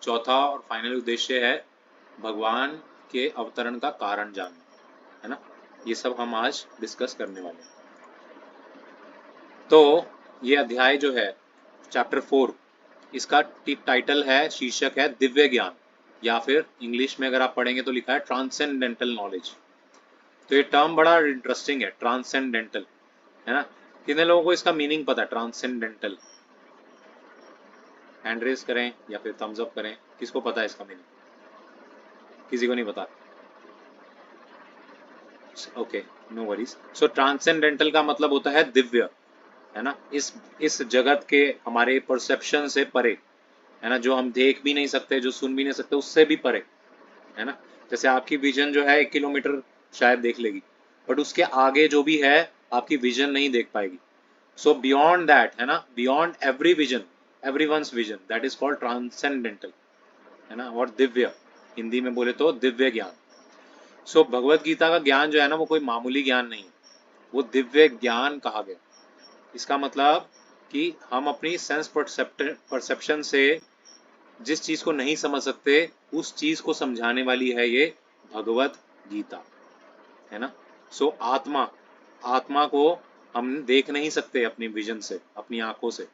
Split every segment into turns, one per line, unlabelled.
चौथा और फाइनल उद्देश्य है भगवान के अवतरण का कारण जानना, है ना। ये सब हम आज डिस्कस करने वाले हैं। तो ये अध्याय जो है चैप्टर 4, इसका टाइटल है, शीर्षक है दिव्य ज्ञान, या फिर इंग्लिश में अगर आप पढ़ेंगे तो लिखा है ट्रांसेंडेंटल नॉलेज। तो ये टर्म बड़ा इंटरेस्टिंग है, ट्रांसेंडेंटल, है ना। कितने लोगों को इसका मीनिंग पता है ट्रांसेंडेंटल? हैंड रेज करें या फिर थम्स अप करें, किसको पता है इसका मीनिंग? किसी को नहीं पता? Okay, no worries. So transcendental का मतलब होता है दिव्य, है ना। इस जगत के हमारे परसेप्शन से परे, है ना, जो हम देख भी नहीं सकते, जो सुन भी नहीं सकते, उससे भी परे, है ना। जैसे आपकी विजन जो है 1 किलोमीटर शायद देख लेगी, बट उसके आगे जो भी है आपकी विजन नहीं देख पाएगी। सो बियॉन्ड दैट, है ना, beyond every vision, everyone's vision, that is called transcendental, है ना। और दिव्य, हिंदी में बोले तो दिव्य ज्ञान। सो भगवत गीता का ज्ञान जो है ना, वो कोई मामूली ज्ञान नहीं है, वो दिव्य ज्ञान कहा गया। इसका मतलब कि हम अपनी सेंस परसेप्शन से जिस चीज को नहीं समझ सकते, उस चीज को समझाने वाली है ये भगवत गीता, है ना। सो आत्मा को हम देख नहीं सकते अपनी विजन से, अपनी आंखों से,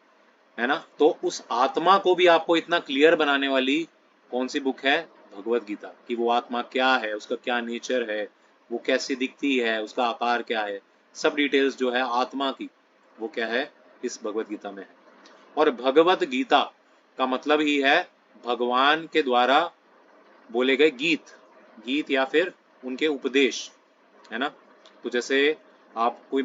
है ना। तो उस आत्मा को भी आपको इतना क्लियर बनाने वाली कौन सी बुक है? भगवत गीता। कि वो आत्मा क्या है, उसका क्या नेचर है, वो कैसी दिखती है, उसका आकार क्या है, सब डिटेल्स जो है आत्मा की, वो क्या है, इस भगवत गीता में है। और भगवत गीता का मतलब ही है भगवान के द्वारा बोले गए गीत या फिर उनके उपदेश, है ना। तो जैसे आप कोई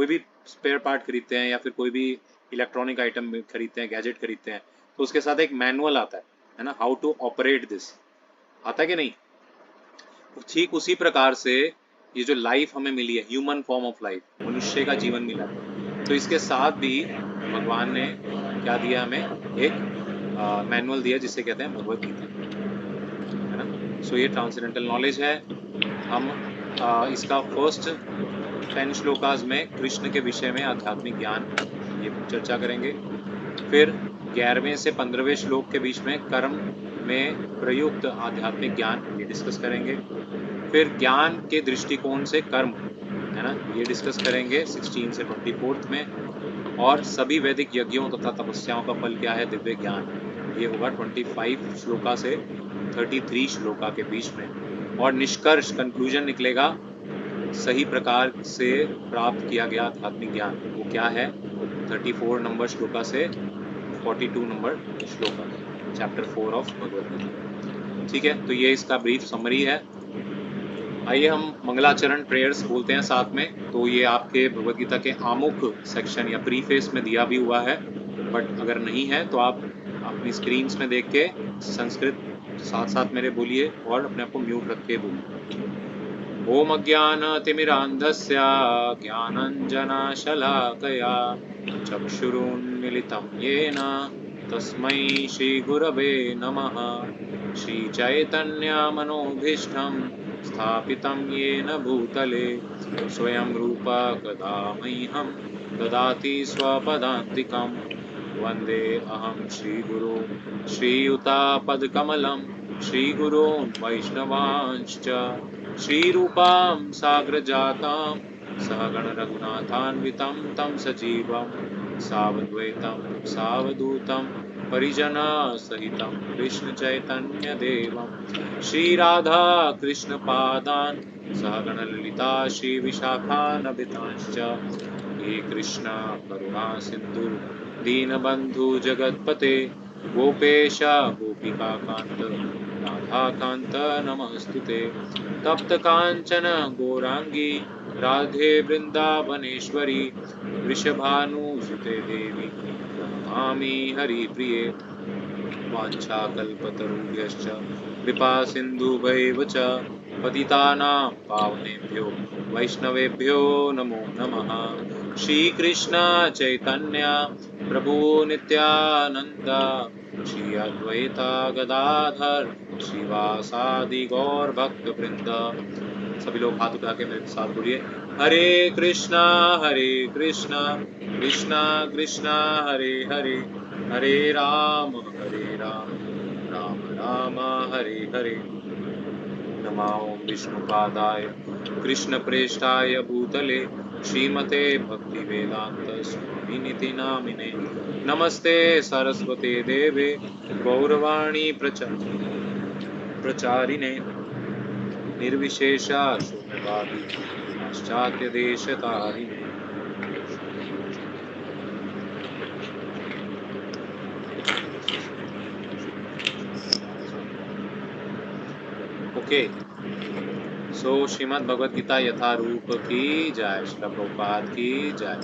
भी स्पेयर पार्ट खरीदते हैं या फिर कोई भी इलेक्ट्रॉनिक आइटम खरीदते हैं, गैजेट खरीदते हैं, तो उसके साथ एक मैनुअल आता है ना, हाउ टू ऑपरेट दिस, आता है कि नहीं? ठीक उसी प्रकार से ये जो लाइफ हमें मिली है, ह्यूमन फॉर्म ऑफ लाइफ, मनुष्य का जीवन मिला है, तो इसके साथ भी भगवान ने क्या दिया हमें? एक मैनुअल दिया जिसे कहते हैं भगवत गीता, है ना। सो ये ट्रांसेंडेंटल नॉलेज है। हम इसका फर्स्ट 10 श्लोकास में कृष्ण के विषय में आध्यात्मिक ज्ञान ये चर्चा करेंगे। फिर 11वें से 15वें श्लोक के बीच में कर्म में प्रयुक्त आध्यात्मिक ज्ञान ये डिस्कस करेंगे। फिर ज्ञान के दृष्टिकोण से कर्म, है ना, ये डिस्कस करेंगे 16 से 24 में। और सभी वैदिक यज्ञों तथा तपस्याओं का फल क्या है? दिव्य ज्ञान। ये होगा 25 श्लोका से 33 श्लोका के बीच में। और निष्कर्ष, कंक्लूजन निकलेगा सही प्रकार से प्राप्त किया गया आध्यात्मिक ज्ञान, वो क्या है? 34 नंबर श्लोका से 42 नंबर श्लोका, चैप्टर 4 ऑफ भगवद गीता। ठीक है, तो ये इसका ब्रीफ समरी है। आइए हम मंगलाचरण प्रेयर्स बोलते हैं साथ में। तो ये आपके भगवद गीता के आमुख सेक्शन या प्रीफेस में दिया भी हुआ है, बट अगर नहीं है तो आप अपनी स्क्रीन में देख के संस्कृत साथ साथ मेरे बोलिए और अपने आप को म्यूट रख के बोलिए। ओम अज्ञानतिमिरान्धस्य ज्ञानञ्जनशलाकया चक्षुरुन्मिलितं येन तस्मै श्रीगुरवे नमः। श्रीचैतन्यमनोभीष्टं स्थापितं येन भूतले स्वयं रूप कदा मह्यं ददाति स्वपदान्तिकं। वन्दे अहं श्रीगुरो श्रीयुतापदकमलं श्रीगुरून् वैष्णवांश्च श्रीरूपां साग्रजातां सहगण रघुनाथान्वितं तं सजीवं सावद्वैतं सावधूतं परिजनसहितं कृष्णचैतन्यदेवं श्रीराधा कृष्णपादान् सहगण ललिता श्रीविशाखान्वितांश्च। हे कृष्ण करुणा सिन्धु दीनबन्धु जगत्पते गोपेश गोपिकान्त राधाकान्त नमस्तुते। तप्त कांचन गौरांगी राधे वृंदावनेश्वरी वृषभानुसुते देवी नमामि हरिप्रिये। वाञ्छाकल्पतरुभ्यश्च कृपा सिन्धुभैव च पतितानां पावनेभ्यो वैष्णवेभ्यो नमो नमः। श्रीकृष्ण चैतन्य प्रभु नित्यानंद श्री अद्वैता गदाधर श्रीवासादि गौर भक्त वृंद। सभी लोग हाथ उठा के मेरे साथ बोलिए, हरे कृष्णा कृष्णा कृष्णा हरे हरे हरे राम राम राम हरे हरे। नमो विष्णुपादाय कृष्णप्रेष्ठाय भूतले श्रीमते भक्तिवेदान्त स्वामिनिति नामिने। नमस्ते सरस्वते देवे गौरवाणी प्रचारिणे निर्विशेषा शून्यवादी पाश्चात्य देश तारिणे। ओके, सो श्रीमद् भगवद गीता यथारूप की जय, श्रील प्रभुपाद की जय।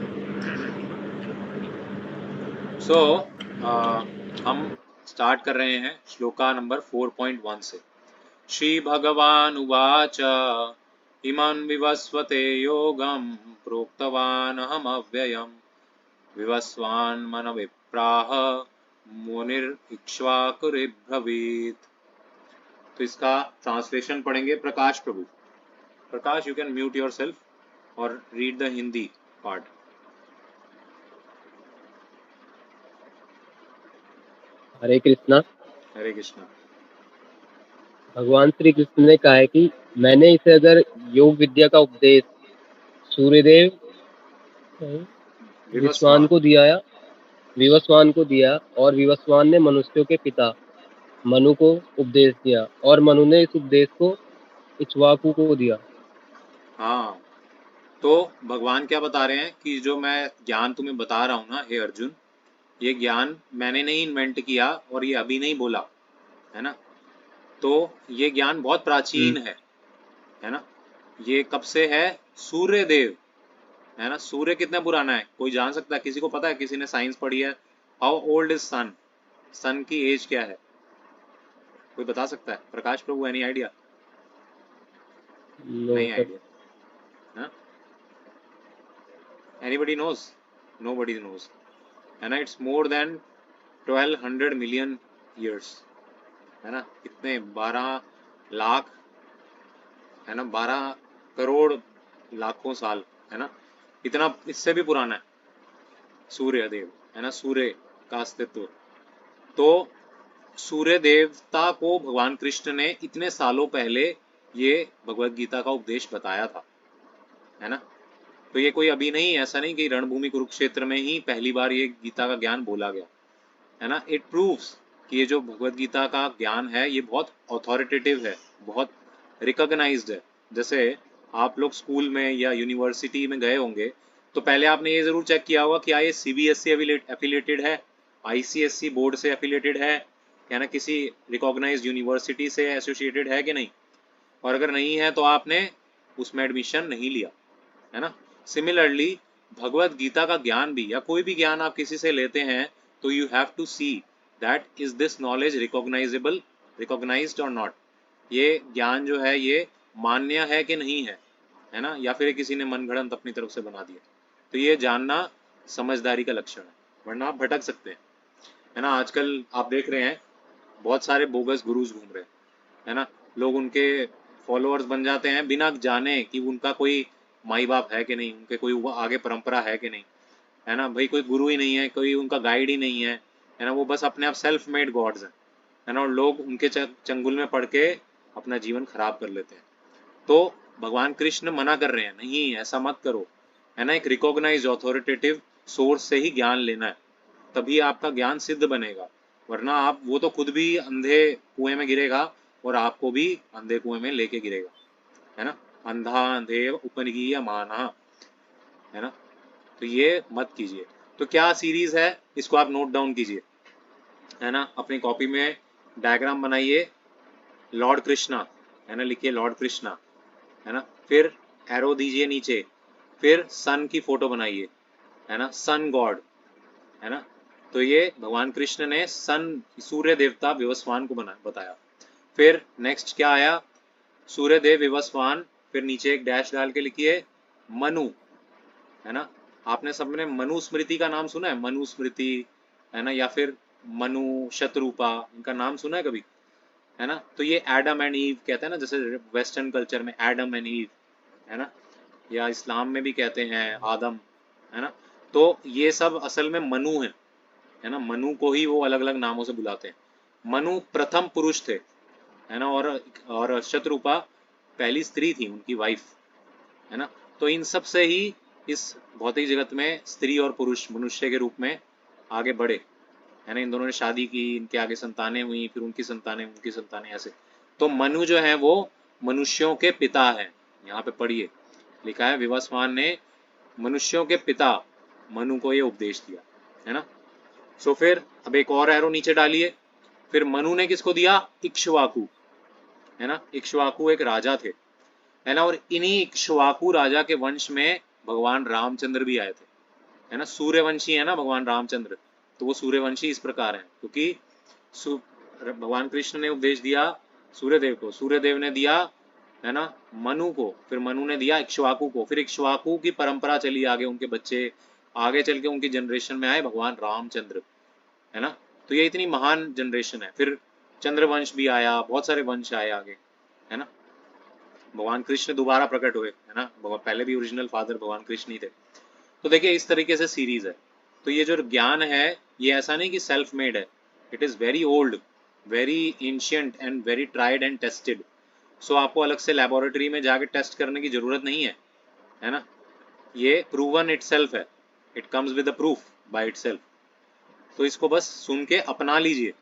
सो हम स्टार्ट कर रहे हैं श्लोका नंबर 4.1 से। श्री भगवान उवाच इमं विवस्वते योगं प्रोक्तवान हम अव्ययम् विवस्वान् मन विप्राह मुनिर इक्ष्वाकुरिब्रवीत्। तो इसका ट्रांसलेशन पढ़ेंगे Prakash Prabhu. Prakash, you can mute your yourself read the Hindi part.
Hare Krishna.
Hare Krishna.
भगवान श्री कृष्ण ने कहा है कि मैंने इसे अगर योग विद्या का उपदेश सूर्यदेव विश्वान
विवस्वान।
को दिया और विवस्वान ने मनुष्यों के पिता मनु को उपदेश दिया और मनु ने इस उपदेश को इक्ष्वाकु को दिया।
हाँ, तो भगवान क्या बता रहे हैं कि जो मैं ज्ञान तुम्हें बता रहा हूँ ना हे अर्जुन, ये ज्ञान मैंने नहीं इन्वेंट किया और ये अभी नहीं बोला, है ना। तो ये ज्ञान बहुत प्राचीन है ना। ये कब से है? सूर्य देव, है ना। सूर्य कितना पुराना है कोई जान सकता है? किसी को पता है? किसी ने साइंस पढ़ी है? How old is sun? Sun की एज क्या है? कोई बता सकता है? Prakash Prabhu, any idea?
No
नहीं
sir.
Idea. Anybody knows? Nobody knows, है ना। It's more than 1200 million years, है ना। कितने? 12 लाख, है ना। 12 करोड़ लाखों साल, है ना। इतना, इससे भी पुराना है सूर्य देव, है ना। सूर्य का अस्तित्व। तो सूर्य देवता को भगवान कृष्ण ने इतने सालों पहले ये भगवत गीता का उपदेश बताया था, है ना। तो ये कोई अभी नहीं, ऐसा नहीं कि रणभूमि कुरुक्षेत्र में ही पहली बार ये गीता का ज्ञान बोला गया, है ना। इट प्रूव्स कि ये जो भगवत गीता का ज्ञान है ये बहुत ऑथोरिटेटिव है, बहुत रिकॉग्नाइज्ड है। जैसे आप लोग स्कूल में या यूनिवर्सिटी में गए होंगे तो पहले आपने ये जरूर चेक किया होगा कि क्या ये सीबीएसई एफिलेटेड है, आईसीएसई बोर्ड से एफिलेटेड है ना, किसी रिकॉग्नाइज्ड यूनिवर्सिटी से एसोसिएटेड है कि नहीं। और अगर नहीं है तो आपने उसमें एडमिशन नहीं लिया, है ना। सिमिलरली भगवत गीता का ज्ञान भी, या कोई भी ज्ञान आप किसी से लेते हैं, तो you have to see that is this knowledge recognizable, recognized और नॉट। ये ज्ञान जो है ये मान्य है कि नहीं है ना, या फिर किसी ने मनगढ़ंत अपनी तरफ से बना दिया। तो ये जानना समझदारी का लक्षण है, वरना आप भटक सकते हैं, है ना। आजकल आप देख रहे हैं बहुत सारे बोगस गुरुज घूम रहे हैं, है ना। लोग उनके फॉलोअर्स बन जाते हैं बिना जाने कि उनका कोई माई बाप है कि नहीं, उनके कोई आगे परंपरा है कि नहीं, है ना। भाई कोई गुरु ही नहीं है, कोई उनका गाइड ही नहीं है ना। वो बस अपने आप सेल्फ मेड गॉड्स हैं, है ना। और लोग उनके चंगुल में पड़ के अपना जीवन खराब कर लेते हैं। तो भगवान कृष्ण मना कर रहे हैं, नहीं ऐसा मत करो, है ना। एक रिकॉग्नाइज ऑथोरिटेटिव सोर्स से ही ज्ञान लेना है, तभी आपका ज्ञान सिद्ध बनेगा। वरना आप, वो तो खुद भी अंधे कुएं में गिरेगा और आपको भी अंधे कुएं में लेके गिरेगा, है ना। अंधा अंधे उपनिगीय माना, है ना। तो ये मत कीजिए। तो क्या सीरीज है, इसको आप नोट डाउन कीजिए, है ना। अपनी कॉपी में डायग्राम बनाइए, लॉर्ड कृष्णा, है ना, लिखिए लॉर्ड कृष्णा, है ना। फिर एरो दीजिए नीचे, फिर सन की फोटो बनाइए, है ना, सन गॉड, है ना। तो ये भगवान कृष्ण ने सन, सूर्य देवता विवस्वान को बताया। फिर नेक्स्ट क्या आया? सूर्य देव विवस्वान, फिर नीचे एक डैश डाल के लिखिए मनु, है ना। आपने सबने मनुस्मृति का नाम सुना है? मनुस्मृति, है ना, या फिर मनु शतरूपा, इनका नाम सुना है कभी? है ना। तो ये एडम एंड ईव कहते हैं ना, जैसे वेस्टर्न कल्चर में एडम एंड ईव, है ना, या इस्लाम में भी कहते हैं आदम, है ना। तो ये सब असल में मनु है, है ना, मनु को ही वो अलग अलग नामों से बुलाते हैं। मनु प्रथम पुरुष थे, है ना, और शतरूपा पहली स्त्री थी, उनकी वाइफ, है ना। तो इन सब से ही इस भौतिक जगत में स्त्री और पुरुष मनुष्य के रूप में आगे बढ़े, है ना। इन दोनों ने शादी की, इनके आगे संतानें हुई, फिर उनकी संतानें ऐसे। तो मनु जो है वो मनुष्यों के पिता है। यहाँ पे पढ़िए, लिखा है विवस्वान ने मनुष्यों के पिता मनु को ये उपदेश दिया, है ना। सो फिर अब एक और एरो नीचे डालिए। फिर मनु ने किसको दिया? इक्ष्वाकु, है ना। इक्ष्वाकु एक राजा थे, है ना, और इन्हीं इक्ष्वाकु राजा के वंश में भगवान रामचंद्र भी आए थे, है ना। सूर्यवंशी है ना भगवान रामचंद्र, तो वो सूर्यवंशी इस प्रकार है क्योंकि भगवान कृष्ण ने उपदेश दिया सूर्यदेव को, सूर्यदेव ने दिया, है ना, मनु को, फिर मनु ने दिया इक्ष्वाकु को, फिर इक्ष्वाकु की परंपरा चली आगे, उनके बच्चे आगे चल के उनकी जनरेशन में आए भगवान रामचंद्र, है ना। तो ये इतनी महान जनरेशन है। फिर चंद्रवंश भी आया, बहुत सारे वंश आए आगे, है ना। भगवान कृष्ण दोबारा प्रकट हुए, है ना, पहले भी ओरिजिनल फादर भगवान कृष्ण ही थे। तो देखिए इस तरीके से सीरीज है। तो ये जो ज्ञान है ये ऐसा नहीं कि सेल्फ मेड है, it is very old, very ancient and very tried and tested. So आपको अलग से लेबोरेटरी में जाके टेस्ट करने की जरूरत नहीं है ना। ये प्रूवन इटसेल्फ है, it comes with a proof by itself. तो इसको बस सुन के अपना लीजिए,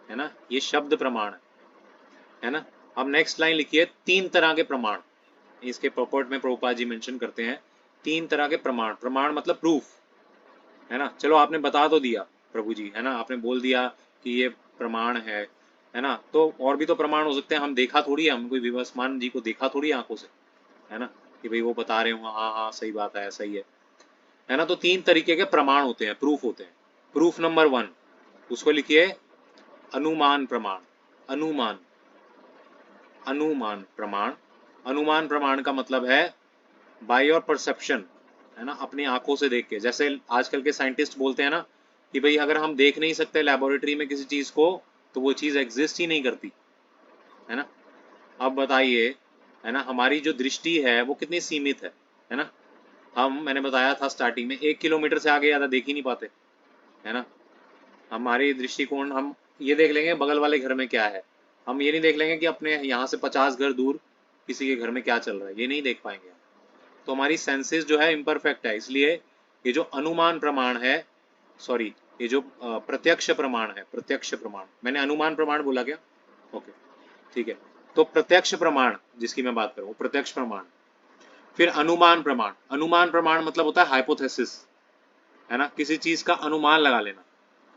है ना। ये शब्द प्रमाण है ना। अब नेक्स्ट लाइन लिखिए, तीन तरह के प्रमाण इसके प्रॉपर्ट में प्रभुपाद जी मेंशन करते हैं। तीन तरह के प्रमाण, प्रमाण मतलब प्रूफ, है ना। चलो आपने बता तो दिया प्रभु जी, है ना, आपने बोल दिया कि ये प्रमाण है ना। तो और भी तो प्रमाण हो सकते हैं, हम देखा थोड़ी है, हम कोई विवस्वान जी को देखा थोड़ी आंखों से, है ना, कि भाई वो बता रहे हो हाँ हाँ सही बात है, ऐसा ही है ना। तो तीन तरीके के प्रमाण होते हैं, प्रूफ होते हैं। प्रूफ नंबर 1, उसको लिखिए अनुमान प्रमाण। अनुमान, अनुमान प्रमाण। अनुमान प्रमाण का मतलब है बाय योर परसेप्शन, है ना, अपनी आंखों से देख के। जैसे आजकल के साइंटिस्ट बोलते हैं ना कि भाई अगर हम देख नहीं सकते लेबोरेटरी में किसी चीज को तो वो चीज एग्जिस्ट ही नहीं करती, है ना। अब बताइए, है ना, हमारी जो दृष्टि है वो कितनी सीमित है ना। मैंने बताया था स्टार्टिंग में 1 किलोमीटर से आगे ज्यादा देख ही नहीं पाते, है ना। हमारी दृष्टिकोण, हम ये देख लेंगे बगल वाले घर में क्या है, हम ये नहीं देख लेंगे कि अपने यहाँ से 50 घर दूर किसी के घर में क्या चल रहा है, ये नहीं देख पाएंगे। तो हमारी सेंसेस जो है इम्परफेक्ट है, इसलिए ये जो अनुमान प्रमाण है, सॉरी, ये जो प्रत्यक्ष प्रमाण है, प्रत्यक्ष प्रमाण, मैंने अनुमान प्रमाण बोला क्या? ओके, ठीक है। तो प्रत्यक्ष प्रमाण जिसकी मैं बात करूँ वो प्रत्यक्ष प्रमाण। फिर अनुमान प्रमाण, अनुमान प्रमाण मतलब होता है हाइपोथेसिस, है ना, किसी चीज का अनुमान लगा लेना,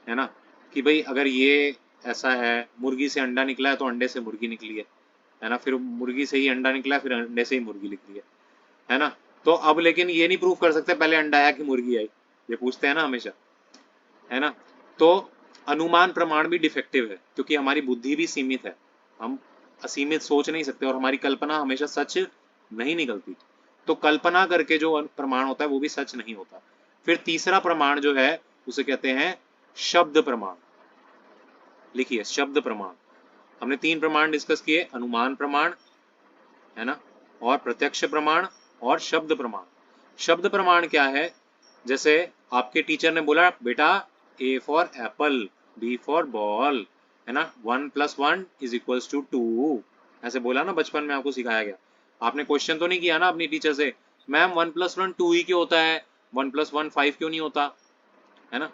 है ना, कि भाई अगर ये ऐसा है, मुर्गी से अंडा निकला है तो अंडे से मुर्गी निकली है ना, फिर मुर्गी से ही अंडा निकला, फिर अंडे से ही मुर्गी निकली है ना। तो अब लेकिन ये नहीं प्रूव कर सकते पहले अंडा आया कि मुर्गी आई, ये पूछते हैं ना हमेशा, है ना। तो अनुमान प्रमाण भी डिफेक्टिव है क्योंकि हमारी बुद्धि भी सीमित है, हम असीमित सोच नहीं सकते और हमारी कल्पना हमेशा सच नहीं निकलती। तो कल्पना करके जो प्रमाण होता है वो भी सच नहीं होता। फिर तीसरा प्रमाण जो है उसे कहते हैं शब्द प्रमाण। लिखिए शब्द प्रमाण। हमने 3 प्रमाण डिस्कस किए, अनुमान प्रमाण, है ना, और प्रत्यक्ष प्रमाण और शब्द प्रमाण। शब्द प्रमाण क्या है? जैसे आपके टीचर ने बोला बेटा A for Apple, B for ball, है ना, 1+1=2, ऐसे बोला ना, बचपन में आपको सिखाया गया। आपने क्वेश्चन तो नहीं किया ना अपनी टीचर से, मैम 1+1 2 ही क्यों होता है, 1+1 5 क्यों नहीं होता, है ना।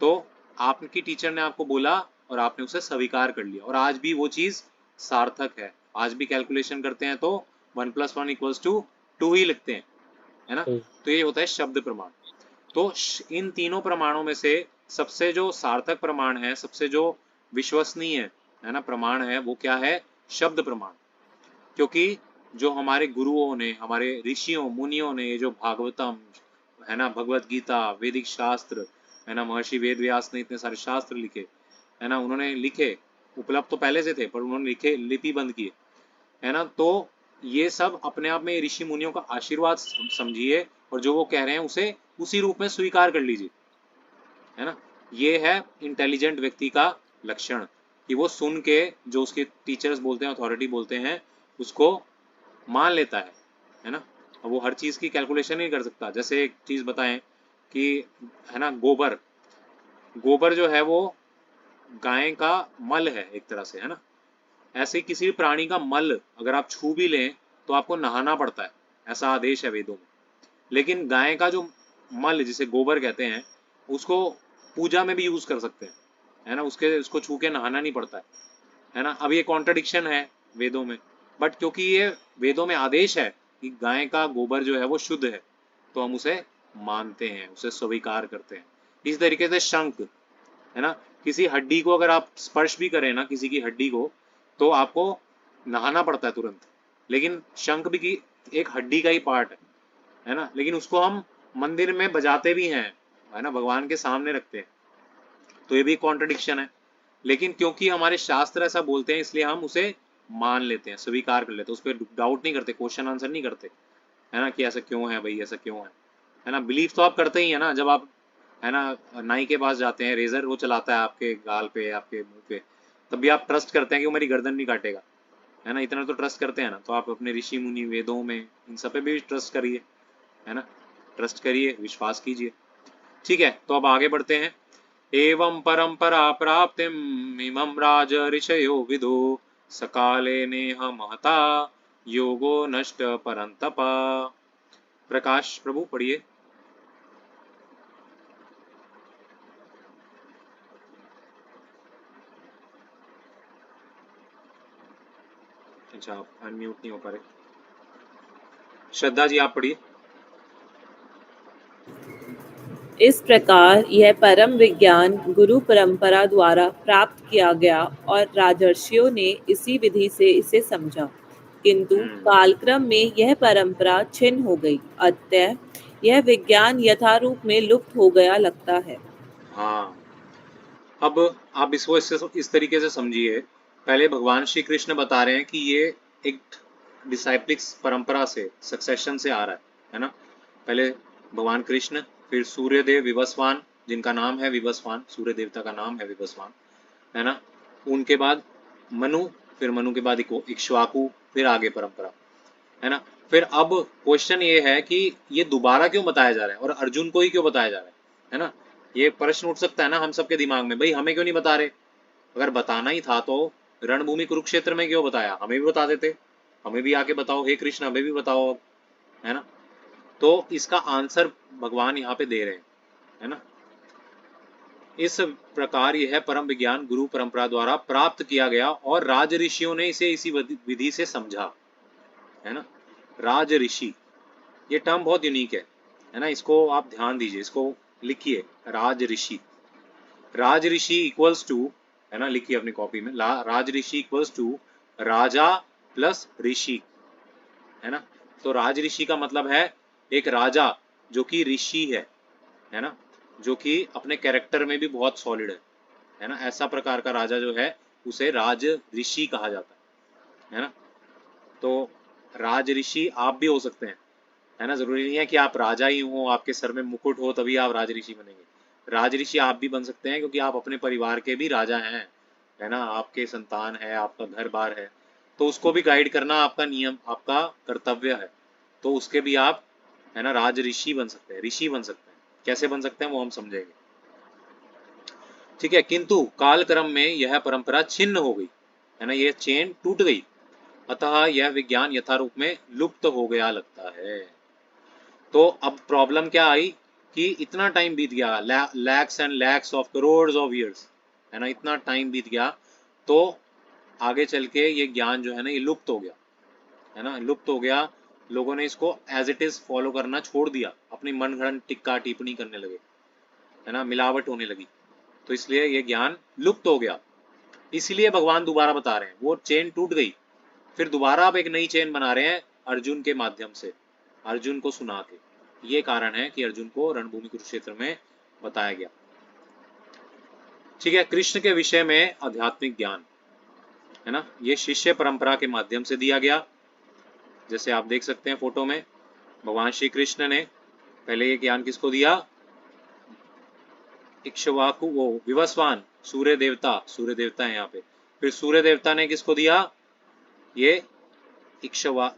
तो आपकी टीचर ने आपको बोला और आपने उसे स्वीकार कर लिया और आज भी वो चीज सार्थक है। आज भी कैलकुलेशन करते हैं तो 1+1=2 ही लिखते हैं, है ना। तो ये होता है शब्द प्रमाण। तो इन तीनों प्रमाणों में से सबसे जो सार्थक प्रमाण है, सबसे जो विश्वसनीय है ना प्रमाण है, वो क्या है? शब्द प्रमाण। क्योंकि जो हमारे गुरुओं ने, हमारे ऋषियों मुनियों ने, ये जो भागवतम है ना, भगवत गीता, वैदिक शास्त्र, है ना, महर्षि वेद व्यास ने इतने सारे शास्त्र लिखे, है ना, उन्होंने लिखे, उपलब्ध तो पहले से थे पर उन्होंने लिखे, लिपिबंद किए, है ना। तो ये सब अपने आप में ऋषि मुनियों का आशीर्वाद समझिए और जो वो कह रहे हैं उसे उसी रूप में स्वीकार कर लीजिए, है ना। ये है इंटेलिजेंट व्यक्ति का लक्षण कि वो सुन के जो उसके टीचर्स बोलते हैं, अथॉरिटी बोलते हैं, उसको मान लेता है ना। अब वो हर चीज़ की कैलकुलेशन नहीं कर सकता। जैसे एक चीज़ बताएं कि, है ना, गोबर, गोबर जो है वो गाय का मल है एक तरह से, है ना। ऐसे ही किसी भी प्राणी का मल अगर आप छू भी लें तो आपको नहाना पड़ता है, ऐसा आदेश है वेदों में। लेकिन गाय का जो मल जिसे गोबर कहते हैं उसको पूजा में भी यूज कर सकते हैं, है ना, उसको छू के नहाना नहीं पड़ता है ना। अब ये कॉन्ट्रडिक्शन है वेदों में, बट क्योंकि ये वेदों में आदेश है कि गाय का गोबर जो है वो शुद्ध है, तो हम उसे मानते हैं, उसे स्वीकार करते हैं। इस तरीके से शंख, है ना, किसी हड्डी को अगर आप स्पर्श भी करें ना, किसी की हड्डी को, तो आपको नहाना पड़ता है तुरंत। लेकिन शंख भी की एक हड्डी का ही पार्ट है ना, लेकिन उसको हम मंदिर में बजाते भी हैं, है ना, भगवान के सामने रखते हैं, तो ये भी कॉन्ट्रडिक्शन है। लेकिन क्योंकि हमारे शास्त्र ऐसा बोलते हैं इसलिए हम उसे मान लेते हैं, स्वीकार कर लेते हैं, उस पर डाउट नहीं करते, क्वेश्चन आंसर नहीं करते, है ना, कि ऐसा क्यों है भाई, ऐसा क्यों है ना। बिलीव तो आप करते ही है ना, जब आप, है ना, नाई के पास जाते हैं, रेजर वो चलाता है आपके गाल पे, आपके मुंह पे, तब भी आप ट्रस्ट करते हैं कि वो मेरी गर्दन नहीं काटेगा, है ना, इतना तो ट्रस्ट करते हैं ना। तो आप अपने ऋषि मुनि वेदों में इन सब पे भी ट्रस्ट करिए, है ना, ट्रस्ट करिए, विश्वास कीजिए। ठीक है, तो अब आगे बढ़ते हैं। एवं परंपरा प्राप्तिम इमं राज ऋषयो विदो सकाले नेह महता योगो नष्ट परंतप। प्रकाश प्रभु पढ़िए। अच्छा, आप अनम्यूट नहीं हो पा रहे। श्रद्धा जी आप पढ़िए।
इस प्रकार यह परम विज्ञान गुरु परंपरा द्वारा प्राप्त किया गया और राजर्षियों ने इसी विधि से इसे समझा, किंतु कालक्रम में यह परंपरा छिन्न हो गई, अतः यह विज्ञान यथारूप में लुप्त हो गया लगता है।
हाँ, अब आप इसको इस तरीके से समझिए। पहले भगवान श्री कृष्ण बता रहे हैं कि ये एक डिसाइप्लिक परंपरा से, सक्सेशन से आ रहा है ना। पहले भगवान कृष्ण, फिर सूर्यदेव विवस्वान, जिनका नाम है विवस्वान, सूर्य देवता का नाम है विवस्वान, है ना। उनके बाद मनु, फिर मनु के बाद इक्ष्वाकु, फिर आगे परंपरा, है ना। फिर अब क्वेश्चन ये है कि ये दोबारा क्यों बताया जा रहा है और अर्जुन को ही क्यों बताया जा रहा है ना। ये प्रश्न उठ सकता है ना हम सबके दिमाग में, भाई हमें क्यों नहीं बता रहे, अगर बताना ही था तो रणभूमि कुरुक्षेत्र में क्यों बताया, हमें भी बता देते, हमें भी आके बताओ, हे कृष्ण हमें भी बताओ, है ना। तो इसका आंसर भगवान यहाँ पे दे रहे हैं, है ना। इस प्रकार यह परम विज्ञान गुरु परंपरा द्वारा प्राप्त किया गया और राज ऋषियों ने इसे इसी विधि से समझा, है ना। राज ऋषि, ये टर्म बहुत यूनिक है ना, इसको आप ध्यान दीजिए, इसको लिखिए, राज ऋषि। राज ऋषि इक्वल्स टू, है ना, लिखिए अपनी कॉपी में, राज ऋषि इक्वल्स टू राजा प्लस ऋषि, है ना। तो राज ऋषि का मतलब है एक राजा जो कि ऋषि है ना, जो कि अपने कैरेक्टर में भी बहुत सॉलिड है ना, ऐसा प्रकार का राजा जो है उसे राज ऋषि कहा जाता है ना। तो राज ऋषि आप भी हो सकते हैं, है ना, जरूरी नहीं है कि आप राजा ही हो, आपके सर में मुकुट हो तभी आप राज ऋषि बनेंगे। राज ऋषि आप भी बन सकते हैं क्योंकि आप अपने परिवार के भी राजा हैं, है ना, आपके संतान है, आपका घर बार है, तो उसको भी गाइड करना आपका नियम, आपका कर्तव्य है। तो उसके भी आप, है ना, राज ऋषि बन सकते हैं, ऋषि बन सकते हैं। कैसे बन सकते हैं वो हम समझेंगे, ठीक है। किंतु कालक्रम में यह परंपरा छिन्न हो गई, है ना, ये चेन टूट गई, अतः यह विज्ञान यथारूप में लुप्त हो गया लगता है। तो अब प्रॉब्लम क्या आई कि इतना टाइम बीत गया, lakhs and lakhs of crore of years, है ना, इतना टाइम बीत गया, तो आगे चल के ये ज्ञान जो है ना ये लुप्त हो गया, है ना, लुप्त हो गया। लोगों ने इसको एज इट इज फॉलो करना छोड़ दिया, अपनी मनगढ़ंत टिक्का टिप्पणी करने लगे, है ना, मिलावट होने लगी, तो इसलिए ये ज्ञान लुप्त हो गया। इसलिए भगवान दोबारा बता रहे हैं, वो चेन टूट गई, फिर दोबारा आप एक नई चेन बना रहे हैं अर्जुन के माध्यम से, अर्जुन को सुना के। ये कारण है कि अर्जुन को रणभूमि कुरुक्षेत्र में बताया गया, ठीक है। कृष्ण के विषय में आध्यात्मिक ज्ञान, है ना, ये शिष्य परंपरा के माध्यम से दिया गया। जैसे आप देख सकते हैं फोटो में, भगवान श्री कृष्ण ने पहले ये ज्ञान किसको दिया, इक्ष्वाकु, वो विवस्वान, सूर्य देवता है यहाँ पे। फिर सूर्य देवता ने किसको दिया, ये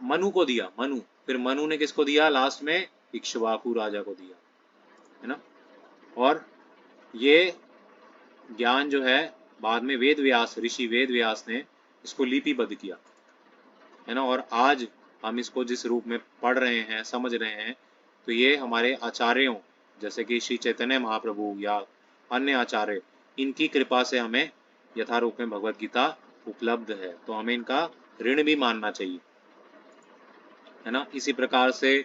मनु को दिया, मनु। फिर मनु ने किसको दिया लास्ट में, इक्ष्वाकु राजा को दिया, है ना। और ये ज्ञान जो है बाद में वेद व्यास, ऋषि वेद व्यास ने इसको लिपिबद्ध किया, है ना। और आज हम इसको जिस रूप में पढ़ रहे हैं, समझ रहे हैं, तो ये हमारे आचार्यों जैसे कि श्री चैतन्य महाप्रभु या अन्य आचार्य, इनकी कृपा से हमें यथारूप में भगवत गीता उपलब्ध है, तो हमें इनका ऋण भी मानना चाहिए, है ना। इसी प्रकार से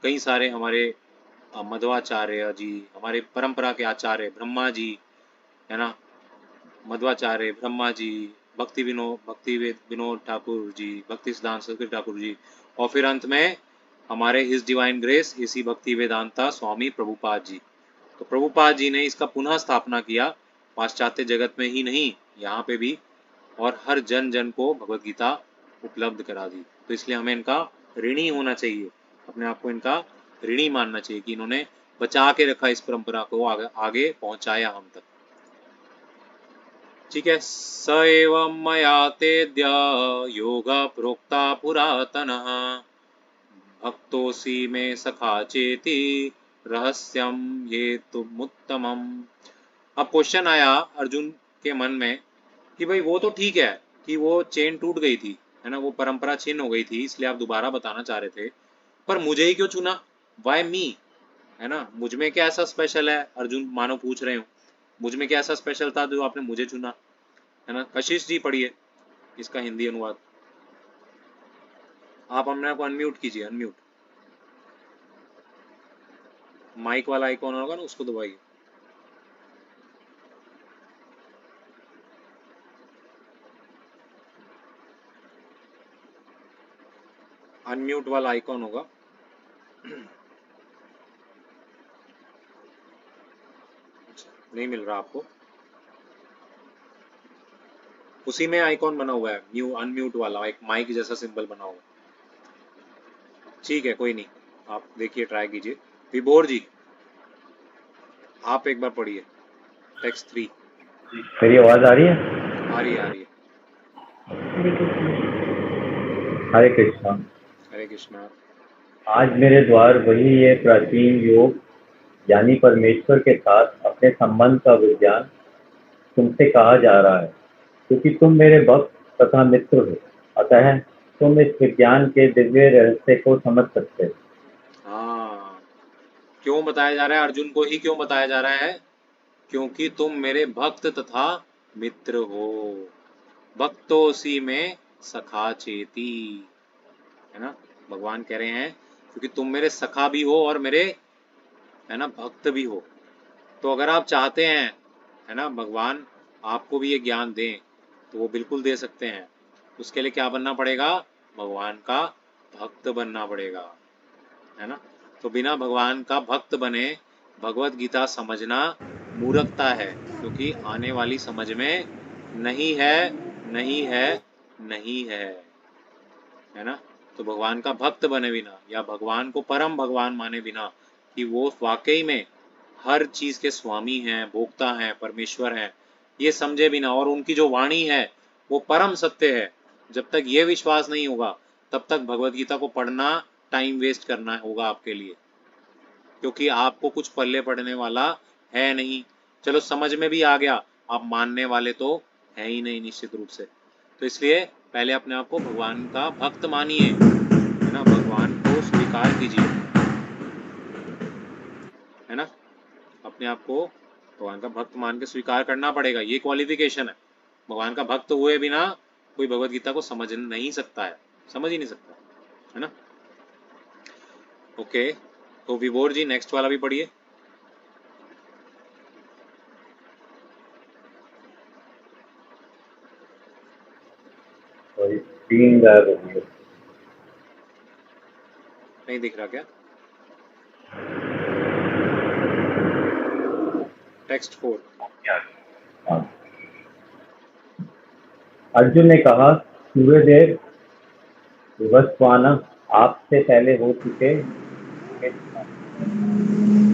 कई सारे हमारे मध्वाचार्य जी, हमारे परंपरा के आचार्य ब्रह्मा जी, है ना, मध्वाचार्य ब्रह्मा जी, भक्ति विनोद ठाकुर जी, भक्ति सिद्धांत सरस्वती ठाकुर जी, और फिर अंत में हमारे हिज डिवाइन ग्रेस इसी भक्ति वेदांता स्वामी प्रभुपाद जी। तो प्रभुपाद जी ने इसका पुनः स्थापना किया, पाश्चात्य जगत में ही नहीं, यहाँ पे भी, और हर जन जन को भगवत गीता उपलब्ध करा दी। तो इसलिए हमें इनका ऋणी होना चाहिए, अपने आप को इनका ऋणी मानना चाहिए कि इन्होंने बचा के रखा इस परंपरा को, आगे पहुंचाया हम तक। ठीक है। स एवं मया तेद्य योग प्रोक्ता पुरातनः भक्तोसी में सखा चेति रहस्यम ये तुमुत्तमम्। अब क्वेश्चन आया अर्जुन के मन में कि भाई वो तो ठीक है कि वो चेन टूट गई थी, है ना, वो परंपरा छिन्न हो गई थी, इसलिए आप दोबारा बताना चाह रहे थे, पर मुझे ही क्यों चुना, वाई मी, है ना, मुझ में क्या ऐसा स्पेशल है, अर्जुन मानो पूछ रहे हो, मुझ में क्या ऐसा स्पेशल था जो आपने मुझे चुना, है ना। कशिश जी पढ़िए इसका हिंदी अनुवाद। आप अपने को अनम्यूट कीजिए, अनम्यूट, माइक वाला आइकॉन होगा ना, उसको दबाइए। अनम्यूट वाला आइकॉन होगा। नहीं मिल रहा आपको, उसी में आइकॉन बना हुआ है, म्यू अनम्यूट वाला, एक माइक जैसा सिंबल बना हुआ है। ठीक है, कोई नहीं, आप देखिए, ट्राई कीजिए। विभोर जी आप एक बार पढ़िए टेक्स्ट 3।
मेरी आवाज आ रही है?
आ रही है, आ रही है।
हरे कृष्णा।
हरे कृष्णा।
आज मेरे द्वार वही ये प्राचीन योग यानी परमेश्वर के साथ अपने संबंध का विज्ञान तुमसे कहा जा रहा है, क्योंकि तुम मेरे भक्त तथा मित्र हो, अतः तुम इस विज्ञान के दिव्य रहस्य को समझ सकते हो।
हाँ, क्यों बताया जा रहा है, अर्जुन को ही क्यों बताया जा रहा है, क्योंकि तुम मेरे भक्त तथा मित्र हो, भक्तोसी में सखा चेती, है ना। भगवान कह रहे हैं क्योंकि तुम मेरे सखा भी हो और मेरे, है ना, भक्त भी हो। तो अगर आप चाहते हैं, है ना, भगवान आपको भी ये ज्ञान दें, तो वो बिल्कुल दे सकते हैं। उसके लिए क्या बनना पड़ेगा, भगवान का भक्त बनना पड़ेगा, है ना। तो बिना भगवान का भक्त बने भगवत गीता समझना मूर्खता है, क्योंकि आने वाली समझ में नहीं है, नहीं है, नहीं है ना। तो भगवान का भक्त बने बिना या भगवान को परम भगवान माने बिना कि वो वाकई में हर चीज के स्वामी हैं, भोक्ता हैं, परमेश्वर हैं, ये समझे बिना, और उनकी जो वाणी है वो परम सत्य है, जब तक ये विश्वास नहीं होगा तब तक भगवत गीता को पढ़ना टाइम वेस्ट करना होगा आपके लिए, क्योंकि आपको कुछ पल्ले पड़ने वाला है नहीं। चलो समझ में भी आ गया, आप मानने वाले तो है ही नहीं निश्चित रूप से। तो इसलिए पहले अपने आप को भगवान का भक्त मानिए, है ना, भगवान को स्वीकार कीजिए, है ना, अपने आप को भगवान का भक्त मान के स्वीकार करना पड़ेगा, ये क्वालिफिकेशन है। भगवान का भक्त हुए बिना कोई भगवत गीता को समझ नहीं सकता है, समझ ही नहीं सकता, है ना। ओके, तो विभोर जी नेक्स्ट वाला भी पढ़िए।
और स्क्रीन गायब हो गई है।
नहीं दिख रहा क्या, टेक्स्ट 4।
हाँ। अर्जुन ने कहा, सूर्यदेव विवस्वान आपसे पहले हो चुके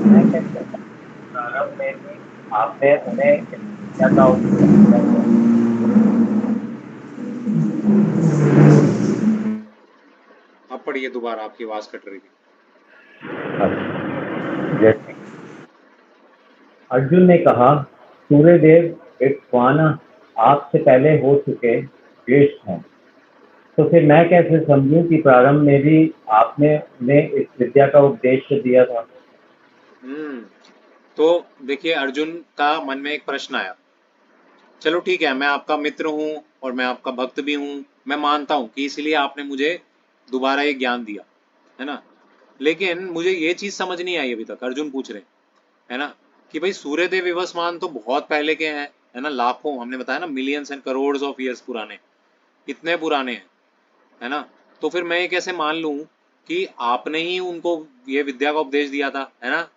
मैं कैसे प्रारंभ में भी आपने उन्हें क्या था
अब पढ़िए दोबारा, आपकी आवाज कट रही थी।
जैसे अर्जुन ने कहा, सूर्यदेव इक्ष्वाना आपसे पहले हो चुके ज्येष्ठ हैं, तो फिर मैं कैसे समझूं कि प्रारंभ में भी आपने उन्हें इस विद्या का उपदेश दिया था?
तो देखिए, अर्जुन का मन में एक प्रश्न आया। चलो ठीक है, मैं आपका मित्र हूँ और मैं आपका भक्त भी हूँ, मैं मानता हूँ कि इसलिए आपने मुझे दोबारा ये ज्ञान दिया, है ना। लेकिन मुझे ये चीज समझ नहीं आई अभी तक। अर्जुन पूछ रहे हैं, है ना, कि भाई सूर्यदेव विवस्वान तो बहुत पहले के हैं, है ना, लाखों, हमने बताया ना, millions and crore of years पुराने, इतने पुराने हैं, है ना। तो फिर मैं ये कैसे मान लूं कि आपने ही उनको ये विद्या का उपदेश दिया था, है ना।